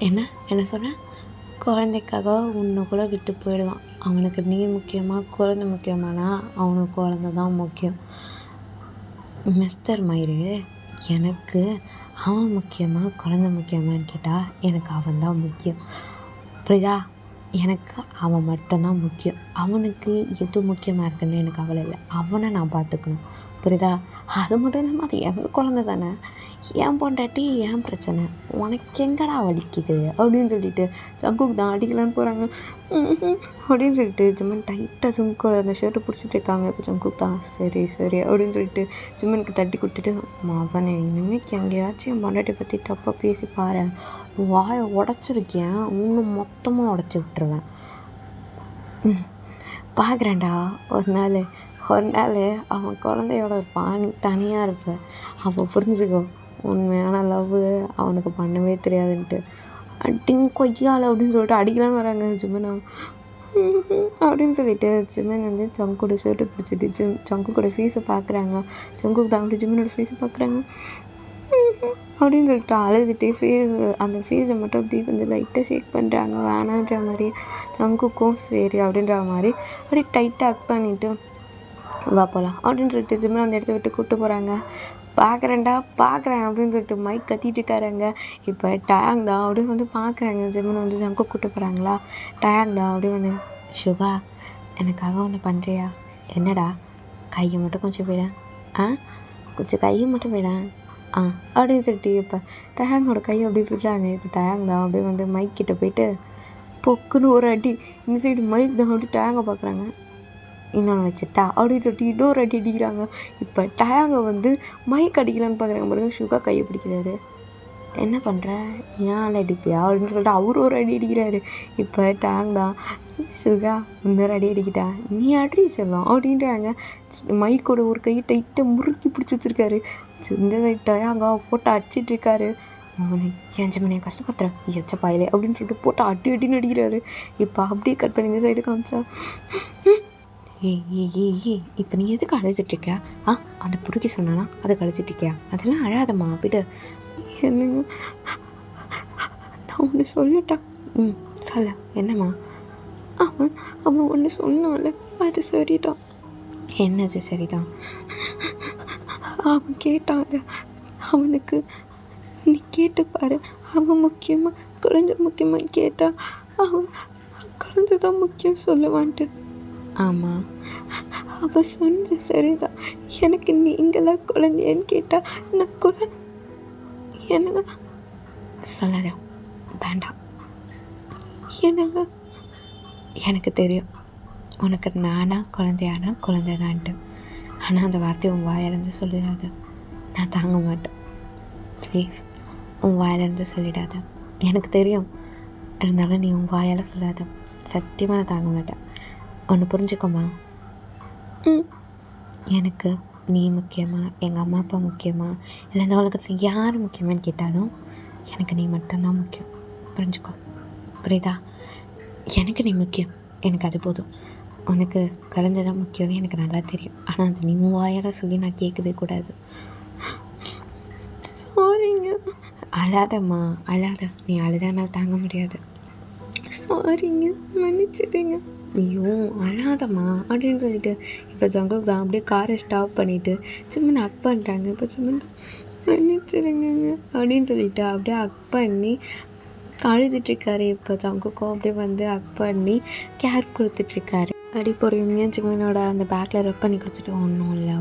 என்ன சொன்ன? குழந்தைக்காக ஒன்று கூட விட்டு போயிடுவான். அவனுக்கு நீ முக்கியமாக குழந்தை முக்கியமானா அவனுக்கு குழந்தை தான் முக்கியம். மிஸ்டர் மயிறு, எனக்கு அவன் முக்கியமாக குழந்தை முக்கியமானு கேட்டால் எனக்கு அவன் தான் முக்கியம். புரியுதா? எனக்கு அவன் மட்டும்தான் முக்கியம். அவனுக்கு எது முக்கியமாக இருக்குன்னு எனக்கு கவலை இல்லை. அவனை நான் பார்த்துக்கணும். புரியுதா? அது மட்டும் இல்லாமல் அது எங்கள் குழந்தை தானே, ஏன் பொண்டாட்டி ஏன் பிரச்சனை, உனக்கு எங்கடா வலிக்குது அப்படின்னு சொல்லிட்டு சங்குக்கு தான் அடிக்கலான்னு போகிறாங்க. அப்படின்னு சொல்லிட்டு ஜிம்மன் டைட்டாக சங்குக்கு அந்த ஷர்ட்டை பிடிச்சிட்டு இருக்காங்க. இப்போ சங்குக்கு தான் சரி சரி அப்படின்னு சொல்லிட்டு ஜிம்மனுக்கு தட்டி கொடுத்துட்டு, அவனை இனிமேல் எங்கேயாச்சும் என் பொண்டாட்டி பற்றி தப்பாக பேசி பாரு, வாயை உடச்சிருக்கேன், இன்னும் மொத்தமாக உடச்சி விட்டுருவேன். பார்க்குறேன்டா ஒரு நாள் அவன் குழந்தையோட பாணி தனியாக இருப்பேன், அப்போ புரிஞ்சுக்கோ உண்மையான லவ் அவனுக்கு பண்ணவே தெரியாதுன்ட்டு. அடிங் கொய்யால் அப்படின்னு சொல்லிட்டு அடிக்கலான்னு வராங்க ஜிம்மன். அப்படின்னு சொல்லிட்டு ஜிம்மன் வந்து சங்கோட ஷர்ட்டை பிடிச்சிட்டு சங்குக்கோட ஃபேஸை பார்க்குறாங்க. சங்குக்கு தான் அப்படி ஜிம்மனோட ஃபேஸை பார்க்குறாங்க. அப்படின்னு சொல்லிட்டு அழுதுகிட்டே அந்த ஃபேஸை மட்டும் அப்படியே வந்து லைட்டாக ஷேக் பண்ணுறாங்க வேணான்ற மாதிரி. சங்குக்கும் சரி அப்படின்ற மாதிரி அப்படியே டைட்டாக ஹக் பண்ணிவிட்டு வா போகலாம் அப்படின்னு சொல்லிட்டு ஜிம்மன் அந்த இடத்த விட்டு கூப்பிட்டு போகிறாங்க. பார்க்குறேன் அப்படின்னு சொல்லிட்டு மைக் கத்திட்டு இருக்காருங்க. இப்போ டேங் தான் அப்படியே வந்து பார்க்குறாங்க. ஜிம்மன் வந்து சங்கு கூப்பிட்டு போகிறாங்களா. டேங் தான் அப்படியே வந்து, சுகா எனக்காக ஒன்று பண்ணுறியா? என்னடா? கையை மட்டும் கொஞ்சம் விட, கொஞ்சம் கையை மட்டும் விட அப்படின்னு சொல்லிட்டு இப்போ டேங்கோட கையை அப்படியே விடுறாங்க. இப்போ டேங் தான் அப்படியே வந்து மைக் கிட்ட போயிட்டு பொக்குன்னு ஒரு அடி, இந்த சைடு மைக் தான் அப்படி டேங்கை பார்க்குறாங்க. இன்னொன்று வச்சுட்டா அப்படின்னு சொல்லிட்டு இன்னொரு அடி அடிக்கிறாங்க. இப்போ டேங்கை வந்து மைக் அடிக்கலான்னு பார்க்குறாங்க பாருங்க. சுகா கையை பிடிக்கிறாரு. என்ன பண்ணுற, ஏன் அடிப்பியா அப்படின்னு சொல்லிட்டு அவரு ஒரு அடி அடிக்கிறாரு. இப்போ டேங் தான், சுகா இன்னொரு அடி அடிக்கிட்டா, நீ அடி சொல்லலாம் அப்படின்றாங்க. மைக்கோட ஒரு கையை டைட்டாக முறுக்கி பிடிச்சி வச்சுருக்காரு. இந்த டேங்கா போட்டு அடிச்சிட்ருக்காரு. அவனை ஏன் ஜிம்மனை கஷ்டப்படுத்துறேன் எச்ச பாயிலே அப்படின்னு சொல்லிட்டு போட்டு அடின்னு அடிக்கிறாரு. இப்போ அப்படியே கட் பண்ணி இந்த சைடு காமிச்சா, ஏய் இப்போ நீ எதுக்கு அழுதுட்ருக்கியா? அந்த புரிஞ்சு சொன்னானா அதுக்கு அழுதுட்ருக்கியா? அதெல்லாம் அழாதம்மா விடு. என்னங்க நான் ஒன்று சொல்லட்டான்? சொல்ல. என்னம்மா? அவன் ஒன்று சொன்னால அது சரிதான். என்னது சரிதான்? அவன் கேட்டான், அவனுக்கு நீ கேட்டுப்பாரு, அவன் முக்கியமாக குழந்தை முக்கியமாக கேட்டா அவன் குழந்தை தான் முக்கியம் சொல்லுவான்ட்டு. ஆமாம், அவள் சொன்னது சரிதான். எனக்கு நீங்களாம் குழந்தையன்னு கேட்டால் நான் என்னங்க சொல்லாத, வேண்டாம். என்னங்க? எனக்கு தெரியும் உனக்கு நானா குழந்தையானா குழந்தைதான்ட்டு. ஆனால் அந்த வார்த்தையை உன் வாயிலேருந்து சொல்லிடாத, நான் தாங்க மாட்டேன். ப்ளீஸ் உன் வாயிலேருந்து சொல்லிடாத. எனக்கு தெரியும், இருந்தாலும் நீ உன் வாயால் சொல்லாத. சத்தியமாக நான் தாங்க மாட்டேன். ஒன்று புரிஞ்சுக்கோமா, எனக்கு நீ முக்கியமா, எங்கள் அம்மா அப்பா முக்கியமா, இல்லை இந்த உலகத்தில் யார் முக்கியமானு கேட்டாலும் எனக்கு நீ மட்டும்தான் முக்கியம். புரிஞ்சுக்கோ, புரியுதா? எனக்கு நீ முக்கியம், எனக்கு அது போதும். உனக்கு குழந்தை தான் முக்கியம்னு எனக்கு நல்லா தெரியும். ஆனால் அது நீ வாயால் சொல்லி நான் கேட்கவே கூடாது. சாரிங்க. அழாதம்மா அழாத, நீ அழுதானால் தாங்க முடியாது. சாரிங்க, மன்னிச்சிடுங்க. ஐயோ அழாதம்மா அப்படின்னு சொல்லிட்டு இப்போ ஜங்குக் தான் அப்படியே காரை ஸ்டாப் பண்ணிவிட்டு ஜிம்மன் ஹக் பண்ணுறாங்க. இப்போ ஜிம்மன் மன்னிச்சிடுங்க அப்படின்னு சொல்லிட்டு அப்படியே ஹக் பண்ணி அழுதுட்ருக்காரு. இப்போ ஜங்குக்கும் அப்படியே வந்து ஹக் பண்ணி கேர் கொடுத்துட்ருக்காரு. அடி பொறுமையாக ஜிம்மனோட அந்த பேக்கில் ரப் பண்ணி கொடுத்துட்டு ஒன்றும் இல்லை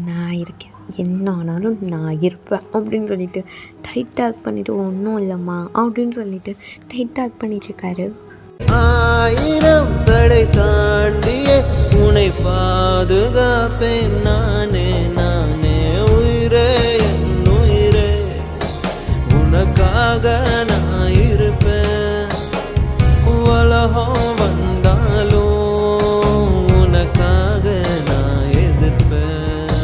நான் இருக்கேன், என்ன ஆனாலும் நான் இருப்பேன் அப்படின்னு சொல்லிட்டு டைட் டாக் பண்ணிவிட்டு ஒன்றும் இல்லைம்மா அப்படின்னு சொல்லிட்டு டைட் டாக் பண்ணிகிட்ருக்காரு. ஆயிரம் தடை தாண்டிய உன்னை பாதுகாப்பேன் நானே உயிரே என் உயிரே உனக்காக நான் இருப்பேன், உலகம் வந்தாலும் உனக்காக நான் எதிர்ப்பேன்.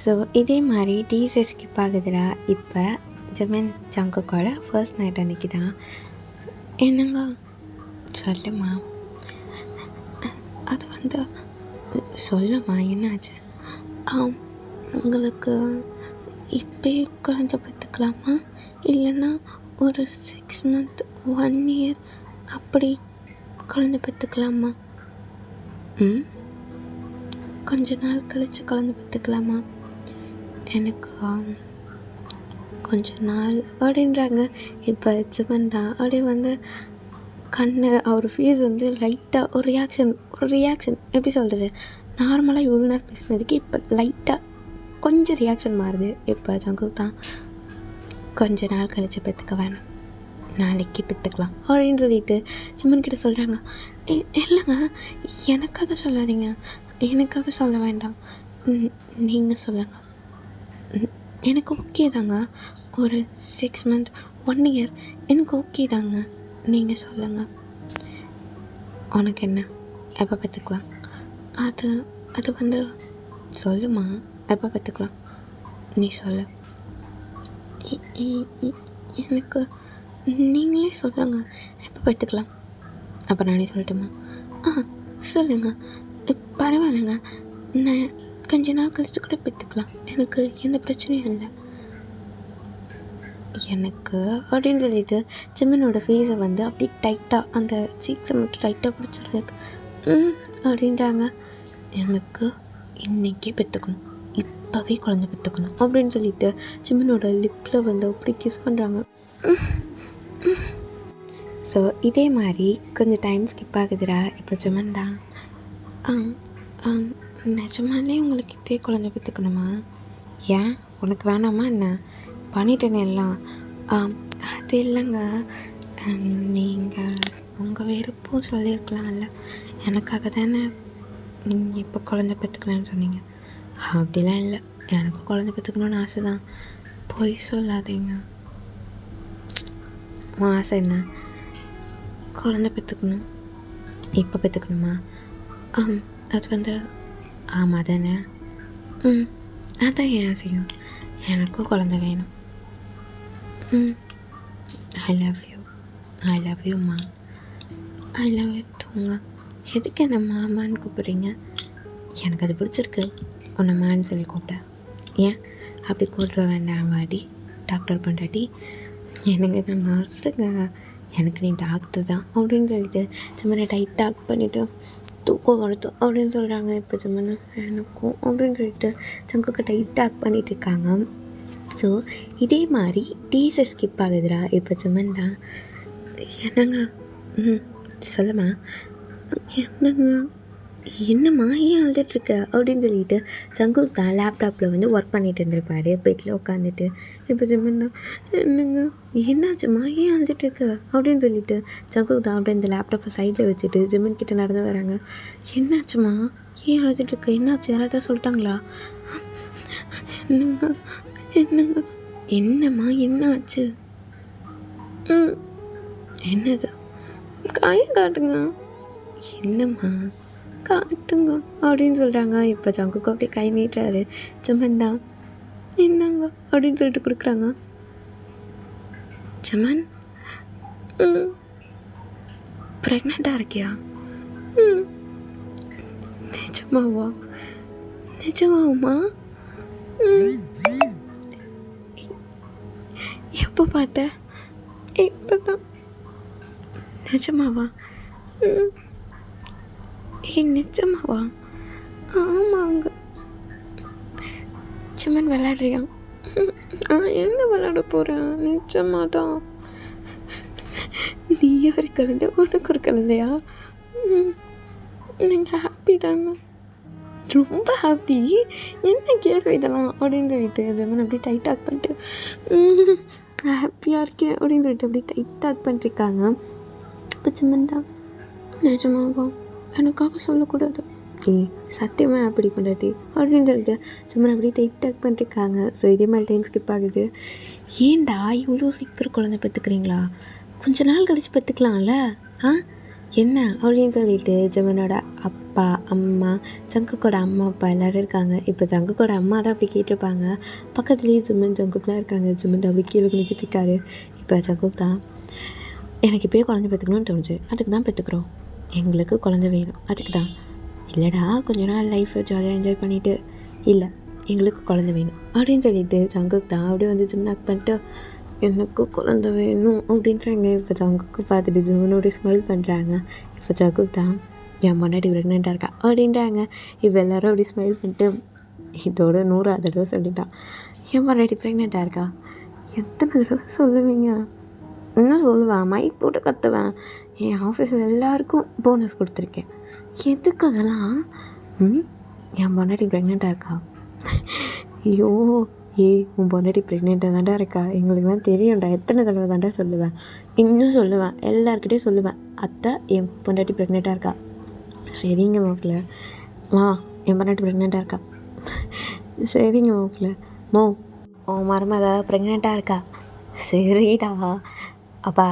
ஸோ இதே மாதிரி டீசர் ஸ்கிப் ஆகுதுடா. இப்போ ஜிமின் ஜங்குக்கோட ஃபர்ஸ்ட் நைட் அன்றைக்கி தான். என்னங்க சொல்லுமா, அது வந்து சொல்லுமா என்னாச்சு? உங்களுக்கு இப்போயே குழந்தை பெற்றுக்கலாமா, இல்லைன்னா ஒரு 6 month 1 year அப்படி குழந்தை பெற்றுக்கலாமா? கொஞ்ச நாள் கழித்து குழந்தை பெற்றுக்கலாமா? எனக்கு கொஞ்ச நாள் அப்படின்றாங்க. இப்போ ஜிமன் தான் அப்படியே வந்து கண்ணு அவர் ஃபேஸ் வந்து லைட்டாக ஒரு ரியாக்ஷன் எப்படி சொல்கிறது, நார்மலாக இவ்வளோ நேரம் பேசுனதுக்கு இப்போ லைட்டாக கொஞ்சம் ரியாக்ஷன் மாறுது. இப்போ ஜங்குக் தான் கொஞ்ச நாள் கழித்து பெற்றுக்க வேணாம், நாளைக்கு பெற்றுக்கலாம் அப்படின்னு சொல்லிட்டு ஜிமன் கிட்ட சொல்கிறாங்க. இல்லைங்க, எனக்காக சொல்லாதீங்க, எனக்காக சொல்ல வேண்டாம், நீங்கள் சொல்லுங்கள், எனக்கு ஓகே தாங்க, ஒரு 6 month 1 year எனக்கு ஓகே தாங்க, நீங்கள் சொல்லுங்கள், உனக்கு என்ன, எப்போ பெற்றுக்கலாம்? அது வந்து சொல்லுமா, எப்போ பெற்றுக்கலாம் நீ சொல்லு. எனக்கு நீங்களே சொல்லுங்க, எப்போ பெற்றுக்கலாம்? அப்போ நானே சொல்லட்டுமா? சொல்லுங்கள், பரவாயில்லைங்க, நான் கொஞ்ச நாள் கழிச்சு கூட பெற்றுக்கலாம், எனக்கு எந்த பிரச்சனையும் இல்லை எனக்கு அப்படின்னு சொல்லிட்டு ஜிமினோட ஃபேஸை வந்து அப்படி டைட்டாக அந்த சீக்ஸை மட்டும் டைட்டாக பிடிச்சிருக்கு. அப்படின்றாங்க. எனக்கு இன்றைக்கே பெற்றுக்கணும், இப்போவே குழந்தை பெற்றுக்கணும் அப்படின்னு சொல்லிட்டு ஜிமினோட லிப்பில் வந்து அப்படி கிஸ் பண்ணுறாங்க. ஸோ இதே மாதிரி கொஞ்சம் டைம் ஸ்கிப் ஆகுதுடா. இப்போ ஜிமன் தான், நிஜமாலே உங்களுக்கு இப்போயே குழந்தை பெற்றுக்கணுமா? ஏன் உனக்கு வேணாமா என்ன? பண்ணிட்டேனே எல்லாம். அது இல்லைங்க, நீங்கள் உங்கள் விருப்பம் சொல்லியிருக்கலாம்ல, எனக்காக தானே நீங்கள் இப்போ குழந்தை பெற்றுக்கலான்னு சொன்னீங்க. அப்படிலாம் இல்லை, எனக்கு குழந்தை பெற்றுக்கணுன்னு ஆசை தான், பொய் சொல்லாதீங்க. உன் ஆசை என்ன? குழந்தை பெற்றுக்கணும். இப்போ பெற்றுக்கணுமா? அது வந்து ஆமாம் தானே. அதான் என் ஆசையும், எனக்கும் குழந்தை வேணும். ஐ லவ் யூம்மா, ஐ லவ் யூ தூங்க. எதுக்கு என்ன மாமான்னு கூப்பிட்றீங்க? எனக்கு அது பிடிச்சிருக்கு, உன்னை மான்னு சொல்லி கூப்பிட்டேன். ஏன் அப்படி கூப்பிட வேண்டாம் வாடி, டாக்டர் பண்ணுறாட்டி. எனக்கு நான் நர்ஸுங்க, எனக்கு நீ டாக்டர் தான் அப்படின்னு சொல்லிட்டு சும்மா டைட் டாக் பண்ணிவிட்டு தூக்கம் கொடுத்தோம் அப்படின்னு சொல்கிறாங்க. இப்போ சும்மா எனக்கும் அப்படின்னு சொல்லிட்டு சங்குக்கு டைட் டாக் பண்ணிகிட்ருக்காங்க. ஸோ இதே மாதிரி டீசர் ஸ்கிப் ஆகுதுடா. இப்போ சும்மன் தான், என்னங்க சொல்லுமா, என்னம்மா ஏன் அழுதுட்ருக்க அப்படின்னு சொல்லிட்டு சங்குக் தான் லேப்டாப்பில் வந்து ஒர்க் பண்ணிகிட்டு இருந்திருப்பாரு பெட்டில் உட்காந்துட்டு. இப்போ ஜிம்மன் தான், என்னங்க என்னாச்சும்மா ஏன் அழுதுட்ருக்க அப்படின்னு சொல்லிட்டு சங்குக் தான் அப்படியே இந்த லேப்டாப்பை சைடில் வச்சுட்டு ஜிம்மன் கிட்டே நடந்து வராங்க. என்னாச்சும்மா ஏன் அழுதுட்ருக்க, என்னாச்சு, யாராவது சொல்லிட்டாங்களா? என்னம்மா என்னாச்சு? என்னது, காயை காட்டுங்க. என்னம்மா காட்டுங்க அப்படின்னு சொல்கிறாங்க. இப்போ ஜங்குக்கு அப்படியே கை நீட்டுறாரு. ஜமன் தான், என்னங்க அப்படின்னு சொல்லிட்டு கொடுக்குறாங்க. ஜமன், ப்ரெக்னெண்ட்டாக இருக்கியா? நிஜமாவுமா? எப்போ பார்த்த? இப்போ தான். நிஜமாவா? நிஜமாவா? ஆமாங்க. சும்மன் விளையாடுறியா? எங்கே விளையாட போகிறேன், நிஜமாக தான். நீ ஒரு குழந்தை, உனக்கு ஒரு குழந்தையா? நீங்கள் ஹாப்பி தானே? ரொம்ப ஹாப்பி. என்ன கேள்வி இதெல்லாம் அப்படின்னு சொல்லிட்டு ஜெமன் அப்படியே டைட் ஆக் பண்ணிட்டு ஹாப்பியாக இருக்கேன் அப்படின்னு சொல்லிட்டு அப்படியே டைட் ஆக் பண்ணிருக்காங்க. இப்போ ஜெமன் தான் நிஜமாவா எனக்காக சொல்லக்கூடாது, சத்தியமாக அப்படி பண்ணுறது அப்படின்னு சொல்லிட்டு ஜெமன் அப்படியே டைட் ஆக் பண்ணிருக்காங்க. ஸோ இதே மாதிரி டைம் ஸ்கிப் ஆகுது. ஏன்டா இவ்வளோ சீக்கிரம் குழந்தை பெற்றுக்கிறீங்களா? கொஞ்ச நாள் கழிச்சு பெற்றுக்கலாம்ல என்ன அப்படின்னு சொல்லிட்டு ஜெமனோட அப்பா அம்மா ஜங்குக்கோட அம்மா அப்பா எல்லோரும் இருக்காங்க. இப்போ ஜங்குக்கோட அம்மா தான் அப்படி கேட்டிருப்பாங்க. பக்கத்துலேயே ஜங்குக்குலாம் இருக்காங்க. ஜெமன் அப்படி கீழே குனிச்சிட்டு இருக்காரு. இப்போ ஜங்குக் தான் எனக்கு இப்போயே குழந்தை பெற்றுக்கணும்னு தோணுச்சு, அதுக்கு தான் பெற்றுக்குறோம். எங்களுக்கு குழந்தை வேணும், அதுக்கு தான். இல்லைடா கொஞ்ச நாள் லைஃப்பை ஜாலியாக என்ஜாய் பண்ணிவிட்டு இல்லை எங்களுக்கு குழந்தை வேணும் அப்படின்னு சொல்லிட்டு ஜங்குக் தான் அப்படியே வந்து ஜிம்னாக் பண்ணிட்டு எனக்கு குழந்தை வேணும் அப்படின்றாங்க. இப்போ ஜங்குக்கு பார்த்துட்டு ஜிம்மனோட ஸ்மைல் பண்ணுறாங்க. இப்போ ஜங்குக் தான் என் முன்னாடி ப்ரெக்னெண்ட்டாக இருக்கா அப்படின்றாங்க. இப்போ எல்லோரும் அப்படி ஸ்மைல் பண்ணிட்டு இதோட 100 தடவை சொல்லிட்டான், என் முன்னாடி ப்ரெக்னெண்ட்டாக இருக்கா. எத்தனை தடவை சொல்லுவீங்க? இன்னும் சொல்லுவேன், மைக் போட்டு கற்றுவேன். என் ஆஃபீஸில் எல்லாருக்கும் போனஸ் கொடுத்துருக்கேன். எதுக்கு அதெல்லாம்? என் முன்னாடி ப்ரெக்னெண்ட்டாக இருக்கா. ஐயோ உன் பொண்டாட்டி ப்ரெக்னெண்ட்டாக தாண்டா இருக்கா, எங்களுக்குலாம் தெரியும்டா. எத்தனை தடவை தாண்டா சொல்லுவேன், இன்னும் சொல்லுவேன், எல்லாருக்கிட்டையும் சொல்லுவேன், அத்தை என் பொண்டாட்டி ப்ரெக்னெண்ட்டாக இருக்கா. சரிங்க மாப்பிள்ள, என் பொண்டாட்டி ப்ரெக்னெண்ட்டாக இருக்கா. சரிங்க மாப்பிள்ள, உன் மருமக ப்ரெக்னெண்ட்டாக இருக்கா. சரிடா. அப்பா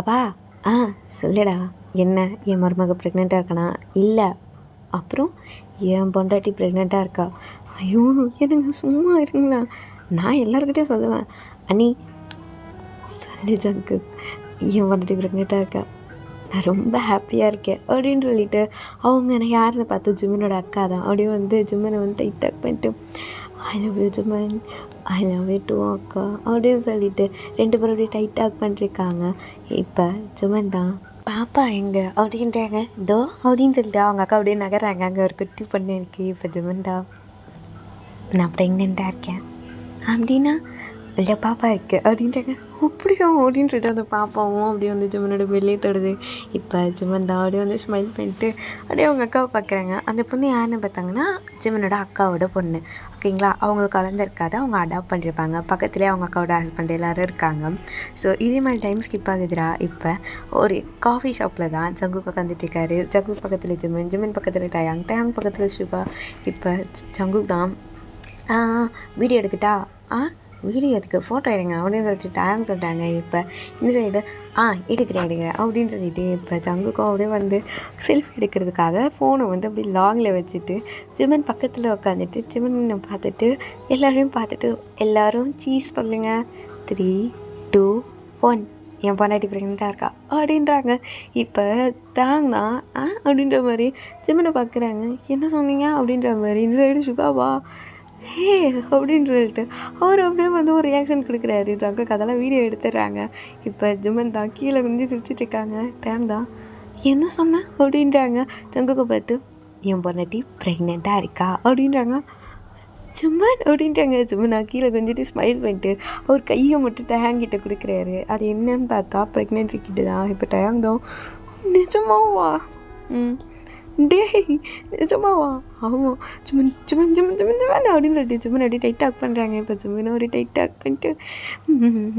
அப்பா சொல்லுடா. என்ன என் மருமக ப்ரெக்னெண்ட்டாக இருக்கானா? இல்லை. அப்புறம் என் பொண்டாட்டி ப்ரெக்னெண்ட்டாக இருக்கா. ஐயோ எனக்கு சும்மா இருக்குங்களா, நான் எல்லாருக்கிட்டையும் சொல்லுவேன். அண்ணி சொல்லு ஜங்கு, என் பொண்டாட்டி ப்ரெக்னெண்ட்டாக இருக்கா, நான் ரொம்ப ஹாப்பியாக இருக்கேன் அப்படின்னு சொல்லிட்டு அவங்க எனக்கு யாருன்னு பார்த்து ஜிம்மனோட அக்கா தான் அப்படியே வந்து ஜிம்மனை வந்து டைட் ஆக் பண்ணிட்டு ஐ லவ் யூ ஜிம்மன், ஐ லவ் யூ டூ அக்கா அப்படின்னு சொல்லிட்டு 2 பேரும் அப்படியே டைட் ஆக் பண்ணிருக்காங்க. இப்போ ஜிம்மன் தான் பாப்பா எங்கே அப்படின்றாங்க. இதோ அப்படின்னு சொல்லிட்டு அவங்க அக்கா அப்படியே நகர்றாங்க. அங்கே ஒரு குட்டி பொண்ணு இருக்குது. இப்போ ஜிம்மன்டா நான் ப்ரெக்னெண்ட்டாக இருக்கேன் அப்படின்னா இல்லை பாப்பா இருக்குது அப்படின்ட்டாங்க. அப்படியா அப்படின்னு சொல்லிட்டு அந்த பாப்பாவும் அப்படியே வந்து ஜிம்மனோட வெளியே தொடுது. இப்போ ஜிம்மன் தான் அப்படியே வந்து ஸ்மைல் பண்ணிட்டு அப்படியே அவங்க அக்காவை பார்க்குறாங்க. அந்த பொண்ணு யாருன்னு பார்த்தாங்கன்னா ஜிம்மனோட அக்காவோட பொண்ணு, ஓகேங்களா. அவங்களுக்கு குழந்தை இருக்காது, அவங்க அடாப்ட் பண்ணியிருப்பாங்க. பக்கத்துலேயே அவங்க அக்காவோட ஹஸ்பண்ட் எல்லோரும் இருக்காங்க. ஸோ இதே மாதிரி டைம் ஸ்கிப் ஆகுதுடா. இப்போ ஒரு காஃபி ஷாப்பில் தான் ஜங்குக் உட்காந்துட்ருக்காரு. ஜங்குக் பக்கத்தில் ஜிம்மன் பக்கத்தில் டயாங் பக்கத்தில் சுகா. இப்போ ஜங்குக் தான் வீடியோ எடுக்கிட்டா வீடியோ எடுக்க ஃபோட்டோ எடுங்க அப்படின்னு சொல்லிட்டு டயாங் சொல்லிட்டாங்க. இப்போ இந்த சைடு எடுக்கிறேன் அப்படின்னு சொல்லிட்டு இப்போ ஜங்குக்கும் அப்படியே வந்து செல்ஃபி எடுக்கிறதுக்காக ஃபோனை வந்து அப்படி லாங்கில் வச்சுட்டு ஜிம்மன் பக்கத்தில் உட்காந்துட்டு ஜிம்மனை பார்த்துட்டு எல்லோரையும் பார்த்துட்டு எல்லோரும் சீஸ் சொல்லுங்க 3, 2, 1 என் பொண்டாட்டி ப்ரெக்னெண்ட்டாக இருக்கா அப்படின்றாங்க. இப்போ தாங்க தான் அப்படின்ற மாதிரி ஜிம்மனை பார்க்குறாங்க. என்ன சொன்னீங்க அப்படின்ற மாதிரி. இந்த சைடு சுகாவா அப்படின்னு சொல்லிட்டு அவர் அப்படியே வந்து ஒரு ரியாக்ஷன் கொடுக்குறாரு. ஜங்குக்கு அதெல்லாம் வீடியோ எடுத்துடுறாங்க. இப்போ ஜிம்மன் தான் கீழே குனிஞ்சு சிரிச்சிட்டு இருக்காங்க. டேம் தான் என்ன சொன்னேன் அப்படின்றாங்க. ஜங்குக்கு பார்த்து என் பொண்டாட்டி ப்ரெக்னெண்ட்டாக இருக்கா அப்படின்றாங்க. ஜிம்மன் அப்படின்ட்டாங்க. ஜிம்மன் நான் கீழே குனிஞ்சிட்டு ஸ்மைல் பண்ணிட்டு அவர் கையை மட்டும் டயாங்கிட்ட கொடுக்குறாரு. அது என்னன்னு பார்த்தா ப்ரெக்னென்சி கிட்ட தான். இப்போ டயாங் தான் நிஜமாவா டேய் நிஜமாவா ஆமாம் ஜிம்மன் அப்படின்னு சொல்லிட்டு ஜிம்மன் அப்படியே டைட் ஆக் பண்ணுறாங்க. இப்போ ஜிம்மன் அப்படியே டைட் ஆக் பண்ணிட்டு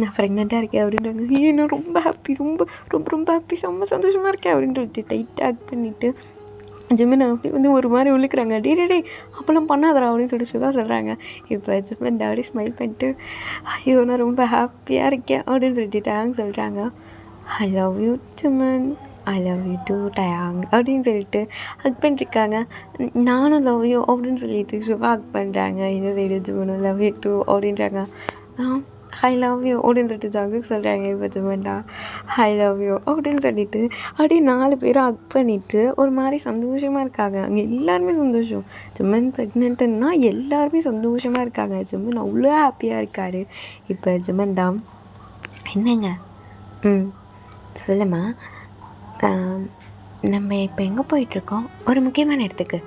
நான் ப்ரெக்னெண்ட்டாக இருக்கேன் அப்படின்றாங்க. நான் ரொம்ப ஹாப்பி, ரொம்ப ரொம்ப ரொம்ப ஹாப்பி, செம்ம சந்தோஷமாக இருக்கேன் அப்படின்னு சொல்லிட்டு டைட் ஆக் பண்ணிவிட்டு ஜிம்மன் அப்படி வந்து ஒரு மாதிரி உழுக்கிறாங்க. டே அப்போல்லாம் பண்ணாதரா அப்படின்னு சொல்லிட்டு சுகா சொல்கிறாங்க. இப்போ ஜிம்மன் அப்படியே ஸ்மைல் பண்ணிட்டு ஐயோ நான் ரொம்ப ஹாப்பியாக இருக்கேன் அப்படின்னு சொல்லிட்டு டயாங் சொல்கிறாங்க. ஐ லவ் யூ ஜிம்மன், ஐ லவ் யூ டூ டயாங் அப்படின்னு சொல்லிட்டு ஹக் பண்ணிருக்காங்க. நானும் லவ் யூ அப்படின்னு சொல்லிட்டு சுகா ஹக் பண்ணுறாங்க. இந்த சைடு ஜிம்மனும் லவ் யூ டூ அப்படின்றாங்க. ஐ லவ் யூ அப்படின்னு சொல்லிட்டு ஜங்குக்கு சொல்கிறாங்க. இப்போ ஜிம்மன்டா ஐ லவ் யூ அப்படின்னு சொல்லிட்டு அப்படியே 4 பேரும் ஹக் பண்ணிவிட்டு ஒரு மாதிரி சந்தோஷமாக இருக்காங்க. அங்கே எல்லாருமே சந்தோஷம். ஜிம்மன் ப்ரெக்னென்ட்டுன்னா எல்லாருமே சந்தோஷமாக இருக்காங்க. ஜிம்மன் அவ்வளோ ஹாப்பியாக இருக்கார். இப்போ ஜிம்மன் தான் என்னங்க சொல்லுமா, நம்ம இப்போ எங்கே போயிட்டுருக்கோம்? ஒரு முக்கியமான இடத்துக்கு.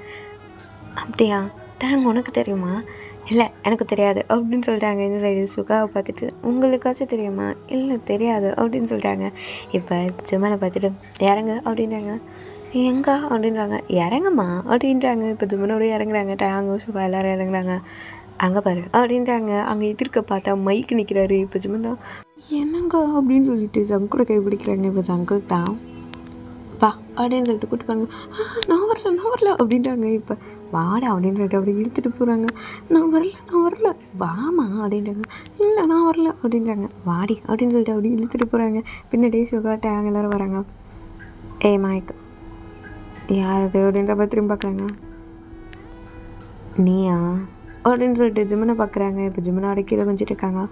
அப்படியா? டேங் உனக்கு தெரியுமா? இல்லை எனக்கு தெரியாது அப்படின்னு சொல்கிறாங்க. இந்த சைடு சுகாவை பார்த்துட்டு உங்களுக்காச்சும் தெரியுமா? இல்லை தெரியாது அப்படின்னு சொல்கிறாங்க. இப்போ ஜிம்மனை பார்த்துட்டு இறங்க அப்படின்றாங்க. எங்க அப்படின்றாங்க. இறங்குமா அப்படின்றாங்க. இப்போ ஜிம்மனோட இறங்குறாங்க. டேங்கு சுகா எல்லோரும் இறங்குறாங்க. அங்கே பாரு அப்படின்றாங்க. அங்கே எதிர்க்க பார்த்தா மைக்கு நிற்கிறாரு. இப்போ ஜிம்மன் தான் என்னங்க அப்படின்னு சொல்லிட்டு ஜங்கோட கை பிடிக்கிறாங்க. இப்போ ஜங்கு தான் வா அப்படின்னு சொல்லிட்டு கூப்பிட்டு பாருங்க. நான் வரல அப்படின்றாங்க. இப்போ வாடா அப்படின்னு சொல்லிட்டு அப்படி இழுத்துட்டு போகிறாங்க. நான் வரல வாமா அப்படின்றாங்க. இல்லை நான் வரல அப்படின்றாங்க. வாடி அப்படின்னு சொல்லிட்டு அப்படி இழுத்துட்டு போகிறாங்க. பின்னாடியே சுகா டேங் எல்லோரும் வராங்க. ஏய் மைக் யார் அது அப்படின்றப்ப திரும்பி பார்க்குறாங்க. நீயா அப்படின்னு சொல்லிட்டு ஜிம்மனை பார்க்குறாங்க. இப்போ ஜிம்மனை அடக்கியில் கொஞ்சிட்டு இருக்காங்க.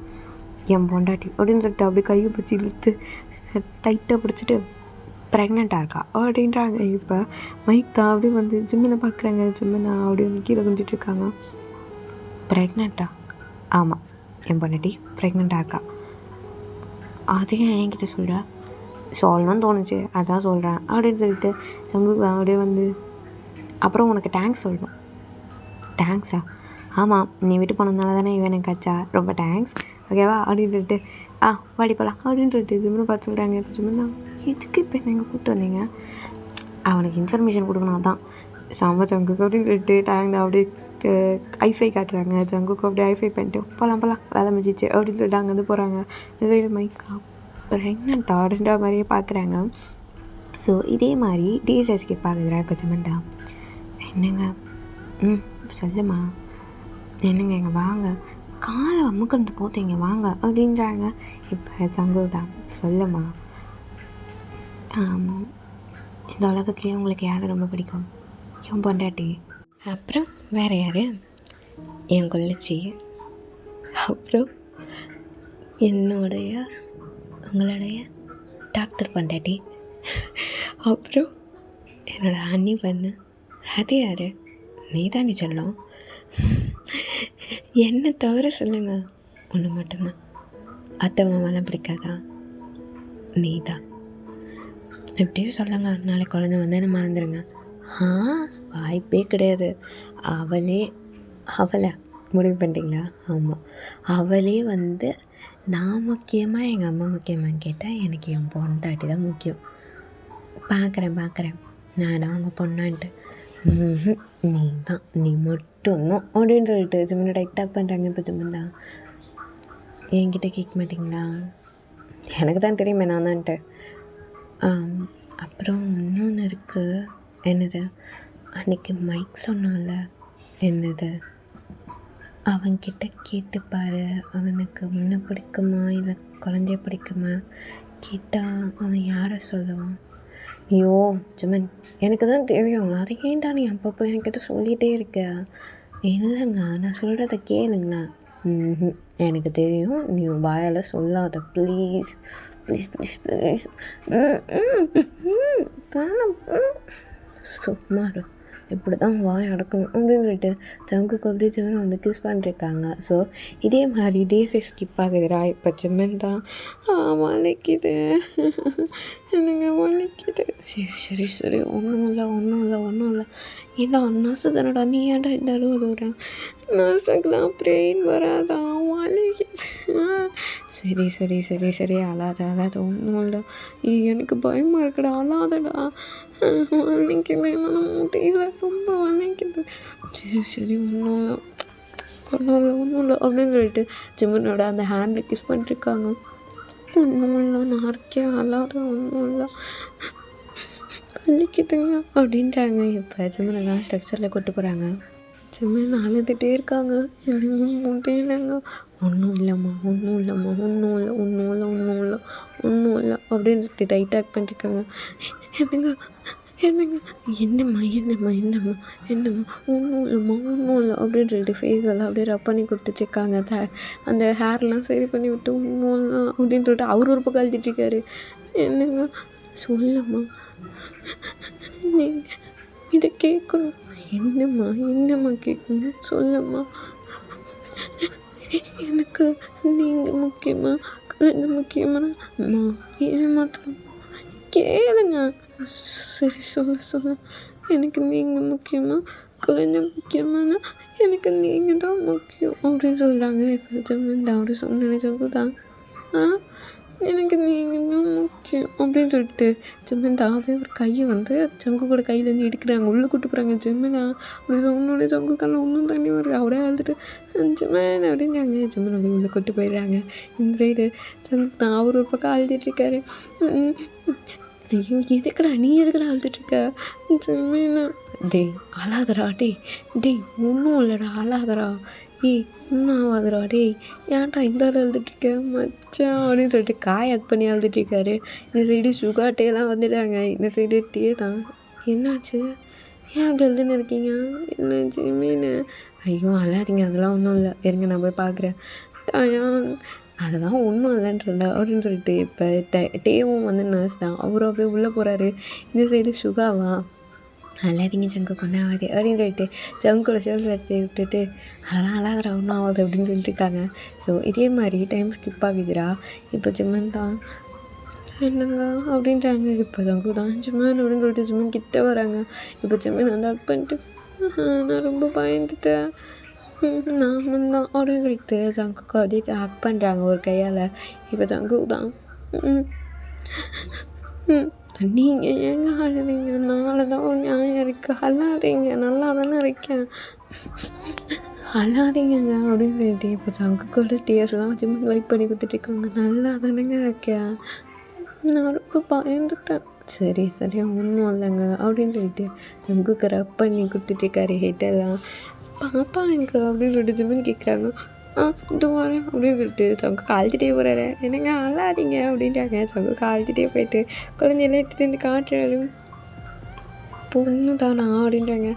என் பொண்டாட்டி அப்படின்னு சொல்லிட்டு அப்படி கையை பிடிச்சி இழுத்து டைட்டாக பிடிச்சிட்டு ப்ரெக்னெண்ட்டாக இருக்கா அப்படின்றாங்க. இப்போ மைக் தான் அப்படியே வந்து ஜிம்மனை பார்க்குறாங்க. ஜிம்மனை அப்படியே வந்து கீழே குஞ்சிட்டு இருக்காங்க. ப்ரெக்னெண்ட்டா? ஆமாம், என் பொண்டாட்டி ப்ரெக்னெண்ட்டாக இருக்கா. அதையும் என்கிட்ட சொல்கிறா? சொல்லணும்னு தோணுச்சு அதான் சொல்கிறேன் அப்படின்னு சொல்லிட்டு சங்குக்கு அப்படியே வந்து அப்புறம் உனக்கு தேங்க்ஸ் சொல்லணும். தேங்க்ஸா? ஆமாம், நீ விட்டு போனதுனால தானே இவன் எனக்கு கிடச்சா, ரொம்ப தேங்க்ஸ் ஓகேவா அப்படின்னு சொல்லிட்டு வாடி போகலாம் அப்படின்னு சொல்லிட்டு ஜிம்மனை பார்த்து சொல்கிறாங்க. இப்போ ஜிம்மன் தான் இதுக்கு இப்போ நீங்கள் கூப்பிட்டு வந்தீங்க? அவனுக்கு இன்ஃபர்மேஷன் கொடுக்கணும் அதான் சாம்ப ஜங்குக்கு அப்படின்னு சொல்லிட்டு டேங்க் அப்படியே ஐஃபை காட்டுறாங்க. ஜங்குக்கு அப்படியே ஐஃபை பண்ணிட்டு போகலாம் வேலை முடிஞ்சிச்சு அப்படின்னு சொல்லிட்டு அங்கேருந்து போகிறாங்க. இது மைக்கா ப்ரெக்னெண்ட்டா அப்படின்ற மாதிரியே பார்க்குறாங்க. ஸோ இதே மாதிரி டிஎஸ்எஸ்கே பார்க்குறா. இப்போ ஜிம்மன்டா என்னங்க சொல்லுமா என்னங்க இங்கே வாங்க, காலை அமுக்கண்டு போத்தீங்க வாங்க அப்படின்றாங்க. இப்போ சங்கு தான் சொல்லுமா இந்த உலகத்துலேயே உங்களுக்கு யாரை ரொம்ப பிடிக்கும்? என் பொண்டாட்டி. அப்புறம் வேறு யார்? என் கொள்ளச்சி. அப்புறம் உங்களுடைய டாக்டர் பொண்டாட்டி. அப்புறம் என்னோடய அண்ணி பண்ணு. அது யார்? நீ தாண்டி சொல்லலாம். என்னை தவிர சொல்லுங்கள். ஒன்று மட்டும்தான். அத்தை மாமாலாம் பிடிக்காதா? நீ தான். எப்படியும் சொல்லுங்க, நாளைக்கு குழந்தை வந்து என்ன மறந்துடுங்க. வாய்ப்பே கிடையாது. அவளை முடிவு பண்ணிட்டீங்களா? ஆமாம், அவளே வந்து நான் முக்கியமாக எங்கள் அம்மா முக்கியமான்னு கேட்டால் எனக்கு என் பொண்டாட்டி தான் முக்கியம். பார்க்குறேன் நான் அவங்க பொண்ணான்ட்டு. நீ மட்டும்தான் அப்படின்னு சொல்லிட்டு ஜிம்மனை டைட்டாக பண்ணுறாங்க. இப்போ ஜிம்மன் தான் என்கிட்ட கேட்க மாட்டிங்களா? எனக்கு தான் தெரியுமே நான் தான்ட்டு. அப்புறம் இன்னொன்று இருக்குது. என்னது? அன்றைக்கி மைக் சொன்னால என்னது? அவன்கிட்ட கேட்டுப்பாரு, அவனுக்கு உன்னை பிடிக்குமா இல்லை குழந்தைய பிடிக்குமா கேட்டால் அவன் யாரை சொல்லுவான்? ஐயோ ஜிம்மன், எனக்கு தான் தெரியும். அதை ஏன் தான் நீ அப்பப்போ என்கிட்ட சொல்லிகிட்டே இருக்க? இல்லைங்க, நான் சொல்கிறத கேளுங்க. எனக்கு தெரியும், நீ வாயால் சொல்லாத. ப்ளீஸ் சும்மாரு, இப்படி தான் வாய் அடக்கணும் அப்படின்னு சொல்லிட்டு ஜங்குக்கு அப்படியே ஜிம்மன் வந்து கிஸ் பண்ணிருக்காங்க. ஸோ இதே மாதிரி டேஸை ஸ்கிப் ஆகுதுடா. இப்போ ஜிம்மன் தான் வலிக்குது என்னங்க வலிக்குது. சரி ஒன்றும் இல்லை இந்த நர்ஸு தானடா, நீ ஏன்டா இந்த அளவு விடுறேன்? நர்ஸுக்கெலாம் பிரெயின் வராதா? வலிக்குது. சரி அழாத ஒன்றும் இல்லை. எனக்கு பயமாக இருக்குடா, அழாதடா. வலிக்குது, முடியல, ரொம்ப வலிக்குது. சரி ஒன்றும் இல்லை அப்படின்னு சொல்லிட்டு ஜிம்மனோட அந்த ஹேண்டில் கிஸ் பண்ணிட்டுருக்காங்க. ஒன்றும் இல்லை, நான் இருக்கேன், அழாத, ஒன்றும் இல்லை, வலிக்குதுங்க அப்படின்றாங்க. இப்போ ஜிம்மனை தான் ஸ்ட்ரக்சரில் கூட்டு போகிறாங்க. ஜிம்மன் அழுதுகிட்டே இருக்காங்க. எனக்கு முடியலைங்க. ஒன்றும் இல்லைம்மா அப்படின்னு சொல்லி டைட்டாக் பண்ணிருக்காங்க. என்னங்க என்னம்மா ஒன்றும் இல்லை அப்படின்னு சொல்லிட்டு ஃபேஸ் எல்லாம் அப்படியே ரப் பண்ணி கொடுத்துட்ருக்காங்க. அந்த ஹேர்லாம் சரி பண்ணி விட்டு ஒன்றும் இல்லை அப்படின்னு சொல்லிட்டு அவர் ஒரு பக்கம் அழுத்திட்ருக்காரு. என்னங்க சொல்லும்மா, நீங்கள் இதை கேட்கணும். என்னம்மா கேட்கணும் சொல்லும்மா. எனக்கு நீங்கள் முக்கியமா குழந்தை முக்கியமா? அம்மா ஏமாத்தணும் கேளுங்க. சரி சொல்லு எனக்கு நீங்கள் முக்கியமாக குழந்தை முக்கியமானா எனக்கு நீங்கள் தான் முக்கியம் அப்படின்னு சொல்கிறாங்க. இப்போ ஜமீன் தான் அப்படி சொன்ன சங்கு தான் எனக்கு நீங்கள் தான் முக்கியம் அப்படின்னு சொல்லிட்டு ஜமீன் தான் அப்படியே ஒரு கையை வந்து சங்கு கூட கையிலேருந்து எடுக்கிறாங்க, உள்ளே கூட்டு போகிறாங்க. ஜமீனா அப்படி சொன்னோடனே சங்கு கண்ணில் ஒன்றும் தண்ணி வருது. அப்படியே அழுதுட்டு ஜமீன் அப்படின்னாங்க. ஜமீன் அப்படியே உள்ளே கூட்டு போயிடுறாங்க. இந்த சைடு சங்கு தான் அவர் ஒரு பக்கம் அழுதுட்டுருக்காரு. ஐயோ எதுக்குடா நீ எதுக்குடா அழுதுட்டுருக்க ஜமீனா? டேய் அழாதடா, டேய் ஒன்றும் இல்லைடா அழாதடா, ஒன்றும் ஆகாதடா, ஏன்டா இந்த ஆள் அழுதுட்டுருக்க மச்சான் அப்படின்னு சொல்லிட்டு ஹக் பண்ணி அழுதுட்டுருக்காரு. இந்த சைடு சுகர் டேலாம் வந்துட்டாங்க. இந்த சைடு டே தான். என்னாச்சு, ஏன் அப்படி எழுதுன்னு இருக்கீங்க? என்னாச்சு மீன்? ஐயோ அழாதீங்க, அதெல்லாம் ஒன்றும் இல்லை, இருங்க நான் போய் பார்க்குறேன். அதெல்லாம் ஒன்றும் இல்லைன்றல அப்படின்னு சொல்லிட்டு இப்போ டேவும் வந்து நர்ஸ் தான், அவரும் அப்படியே உள்ளே போகிறாரு. இந்த சைடு சுகாவா அல்லாதீங்க சங்கு கொண்டாவது அப்படின்னு சொல்லிட்டு சங்குல ஷோல்டர் விட்டுட்டு அதெல்லாம் அழாதரா ஒன்றும் ஆகாது அப்படின்னு சொல்லிட்டு இருக்காங்க. ஸோ இதே மாதிரி டைம் ஸ்கிப் ஆகுதுரா. இப்போ ஜிம்மன் தான் என்னங்க அப்படின்ட்டாங்க. இப்போ சங்கு தான் ஜிம்மன் அப்படின்னு சொல்லிட்டு ஜிம்மன் கிட்ட வராங்க. இப்போ ஜிம்மன் வந்து ஹக் பண்ணிட்டு நான் ரொம்ப பயந்துட்டேன் நானும் தான் அப்படின்னு சொல்லிட்டு சங்குக்கு அப்படியே ஹக் பண்ணுறாங்க ஒரு கையால். இப்போ சங்கு தான் நீங்கள் ஏங்க அழுதீங்க? நாளை தான் ஒரு நியாயம் இருக்குது, அழாதீங்க, நல்லா தானே இருக்கேன், அழாதீங்கங்க அப்படின்னு சொல்லிட்டு இப்போ சங்குக்கோட டேஸ்லாம் ஜிம்மன் வைப் பண்ணி கொடுத்துட்ருக்காங்க. நல்லா தானேங்க இருக்கேன், நான் ரொம்ப பயந்துட்டேன். சரி ஒன்றும் இல்லைங்க அப்படின்னு சொல்லிட்டு சங்குக்கு ரப் பண்ணி கொடுத்துட்ருக்காரு ஹெட்டெல்லாம். பாப்பா எங்க அப்படின்னு சொல்லிட்டு ஜிம்மன் கேட்குறாங்க. இது வரேன் அப்படின்னு சொல்லிட்டு சங்கு காழ்த்திட்டே போகிறாரு. என்னங்க அழாதீங்க அப்படின்ட்டாங்க. சங்கு காழ்த்திட்டே போயிட்டு குழந்தையெல்லாம் எடுத்துகிட்டு வந்து காட்டுறாரு. பொண்ணு தானா அப்படின்ட்டாங்க.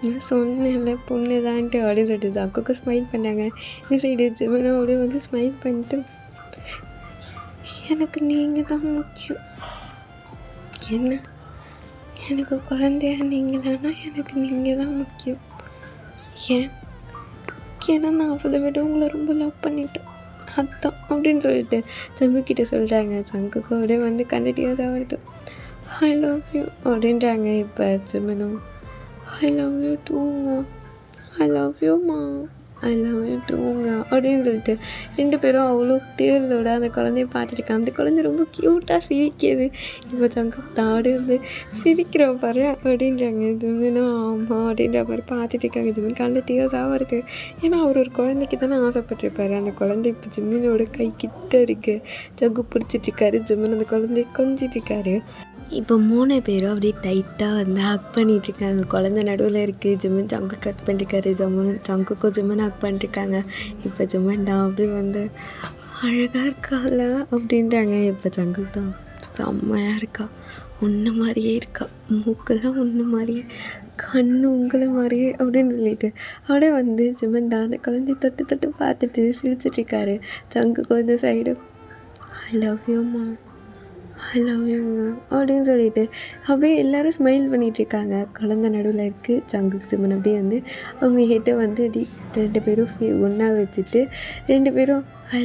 நான் சொன்னேன்ல பொண்ணு தான்ட்டு அப்படின்னு சொல்லிட்டு சங்குக்கு ஸ்மைல் பண்ணாங்க. இந்த சைடு ஜிம்மனும் அப்படியே வந்து ஸ்மைல் பண்ணிட்டு எனக்கு நீங்கள் தான் முக்கியம், என்ன எனக்கு குழந்தையா நீங்களானா எனக்கு நீங்கள் தான் முக்கியம். ஏன்னா நான் அவளை விட உங்களை ரொம்ப லவ் பண்ணிட்டேன் அதான் அப்படின்னு சொல்லிட்டு சங்குக்கிட்ட சொல்கிறாங்க. சங்குக்கு அப்படியே வந்து கண்டிப்பாக தான் வருது. ஐ லவ் யூ அப்படின்றாங்க. இப்போ ஜிம்மனும் ஐ லவ் யூ டூங்க, ஐ லவ் யூம்மா, ஐ லவ் யூ டூங்க அப்படின்னு சொல்லிட்டு ரெண்டு பேரும் அவ்வளோ தேர்தோட அந்த குழந்தைய பார்த்துருக்காங்க. அந்த குழந்தை ரொம்ப க்யூட்டாக சிரிக்கிது. இப்போ சங்கு தாடு வந்து சிரிக்கிற பாரு அப்படின்றாங்க. ஜிம்மினும் ஆமாம் அப்படின்ற மாதிரி பார்த்துட்டு இருக்காங்க. ஜிம்மின் கண்ணில் தேர்ஸாக இருக்குது. ஏன்னா அவர் ஒரு குழந்தைக்கு தானே ஆசைப்பட்டிருப்பாரு. அந்த குழந்தை இப்போ ஜிம்மினோட கை கிட்ட இருக்குது. சங்கு பிடிச்சிட்ருக்காரு. ஜிம்மின் அந்த குழந்தைய கொஞ்சிட்ருக்காரு. இப்போ 3 பேரும் அப்படியே டைட்டாக வந்து ஹக் பண்ணிகிட்ருக்காங்க. குழந்தை நடுவில் இருக்குது. ஜிம்மன் சங்குக்கு ஹக் பண்ணிருக்காரு. சங்குக்கும் ஜிம்மன் ஹக் பண்ணிருக்காங்க. இப்போ ஜிம்மன் தான் அப்படியே வந்து அழகாக இருக்கால அப்படின்றாங்க. இப்போ சங்குக்கு தான் செம்மையாக இருக்கா, உன்ன மாதிரியே இருக்கா, மூக்கெல்லாம் உன்ன மாதிரியே, கண்ணு உங்களை மாதிரியே அப்படின்னு சொல்லிட்டு அப்படியே வந்து ஜிம்மன் தான் அந்த குழந்தைய தொட்டு பார்த்துட்டு சிரிச்சிட்ருக்காரு. சங்குக்கு வந்து சைடு ஐ லவ் யூம்மா, ஐ லவ் யூங்க அப்படின்னு சொல்லிட்டு அப்படியே எல்லோரும் ஸ்மைல் பண்ணிகிட்ருக்காங்க. குழந்தை நடுவில் இருக்குது. சங்குக்கு ஜிம்மன் அப்படியே வந்து அவங்க ஹெட்டை வந்து அப்படி 2 பேரும் ஒன்றா வச்சுட்டு 2 பேரும் ஐ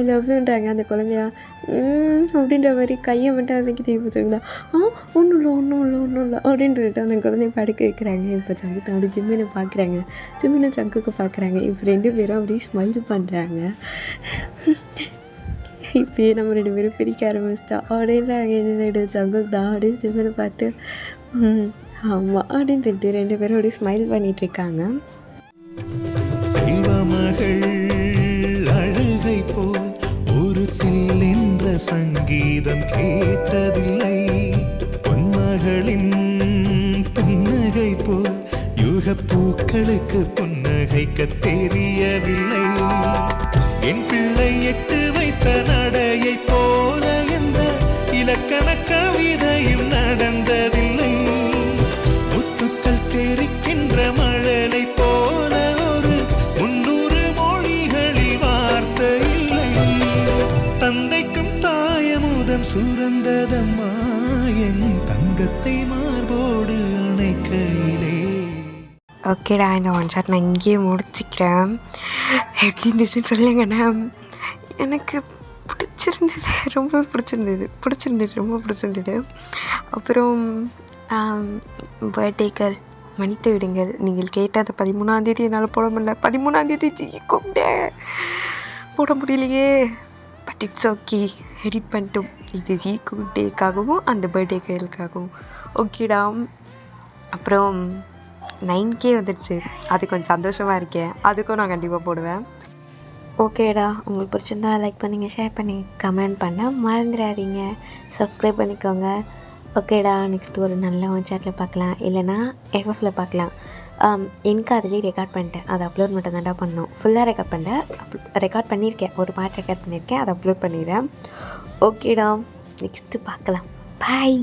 லவ் யூன்றாங்க. அந்த குழந்தையா அப்படின்ற மாதிரி கையை மட்டும் அதுக்கு தேவைப்பச்சுங்களா ஒன்றும் இல்லை அப்படின்னு சொல்லிட்டு அந்த குழந்தைய படுக்க வைக்கிறாங்க. இப்போ சங்கு தான் அப்படி ஜிம்மனை பார்க்குறாங்க. ஜிம்மனை சங்குக்கு பார்க்குறாங்க. இப்போ 2 பேரும் அப்படியே ஸ்மைல் பண்ணுறாங்க. இப்போயே நம்ம 2 பேரும் பிரிக்க ஆரம்பிச்சிட்டா அப்படின்றாங்க. இந்த சைடு சங்குக்கு தான் அப்படியே ஜிம்மனை பார்த்து ஆமாம் அப்படின்னு சொல்லிட்டு 2 பேரும் அப்படியே ஸ்மைல் பண்ணிகிட்ருக்காங்க. செல்வமகள் அழுகை போல் ஒரு சில்லென்ற சங்கீதம் கேட்டதில்லை, பொன்மகளின் புன்னகை போல் யுக பூக்களுக்கு புன்னகைக்க தெரியவில்லை, என் பிள்ளை 8 வைத்த நடையை போல என்ற இலக்கண கவிதையும் நடந்ததில்லை, முத்துக்கள் தெரிக்கின்ற மழலை போல ஒரு 300 மொழிகளில் வார்த்தை இல்லை, தந்தைக்கும் தாயமுதம் சுரந்ததம்மா என் தங்கத்தை மார்போடு அணைக்கையிலே. ஓகேடா, இந்த ஒன் ஷாட் நான் இங்கேயே முடிச்சிக்கிறேன். எப்படி இருந்துச்சுன்னு சொல்லுங்கண்ணா. எனக்கு பிடிச்சிருந்தது, ரொம்ப பிடிச்சிருந்தது. அப்புறம் பர்த்டேக்கள் மன்னித்து விடுங்கள். நீங்கள் கேட்ட அந்த 13ஆம் தேதி என்னால் போட முடியல. 13ஆம் தேதி கூப்பிட்டேன், போட முடியலையே. பட் இட்ஸ் ஓகே, எடிட் பண்ணிட்டோம். இது டேக்காகவும் அந்த பர்த்டேக்களுக்காகவும். ஓகேடா. அப்புறம் 9K வந்துடுச்சு. அது கொஞ்சம் சந்தோஷமாக இருக்கேன். அதுக்கும் நான் கண்டிப்பாக போடுவேன். ஓகேடா, உங்களுக்கு பிடிச்சிருந்தா லைக் பண்ணுங்க, ஷேர் பண்ணுங்க, கமெண்ட் பண்ண மறந்துடாதீங்க, சப்ஸ்கிரைப் பண்ணிக்கோங்க. ஓகேடா, நெக்ஸ்ட் ஒரு நல்ல ஒன் சேட்டில் பார்க்கலாம், இல்லைனா எஃப்எஃப்ல பார்க்கலாம். எனக்கு அதுலேயே ரெக்கார்ட் பண்ணிட்டேன், அதை அப்லோட் மட்டும் தான்டா பண்ணணும். ஃபுல்லாக ரெக்கார்ட் பண்ணிட்டேன், ரெக்கார்ட் பண்ணியிருக்கேன், ஒரு பாட்டு ரெக்கார்ட் பண்ணியிருக்கேன், அதை அப்லோட் பண்ணிடுறேன். ஓகேடா, நெக்ஸ்ட்டு பார்க்கலாம். பாய்.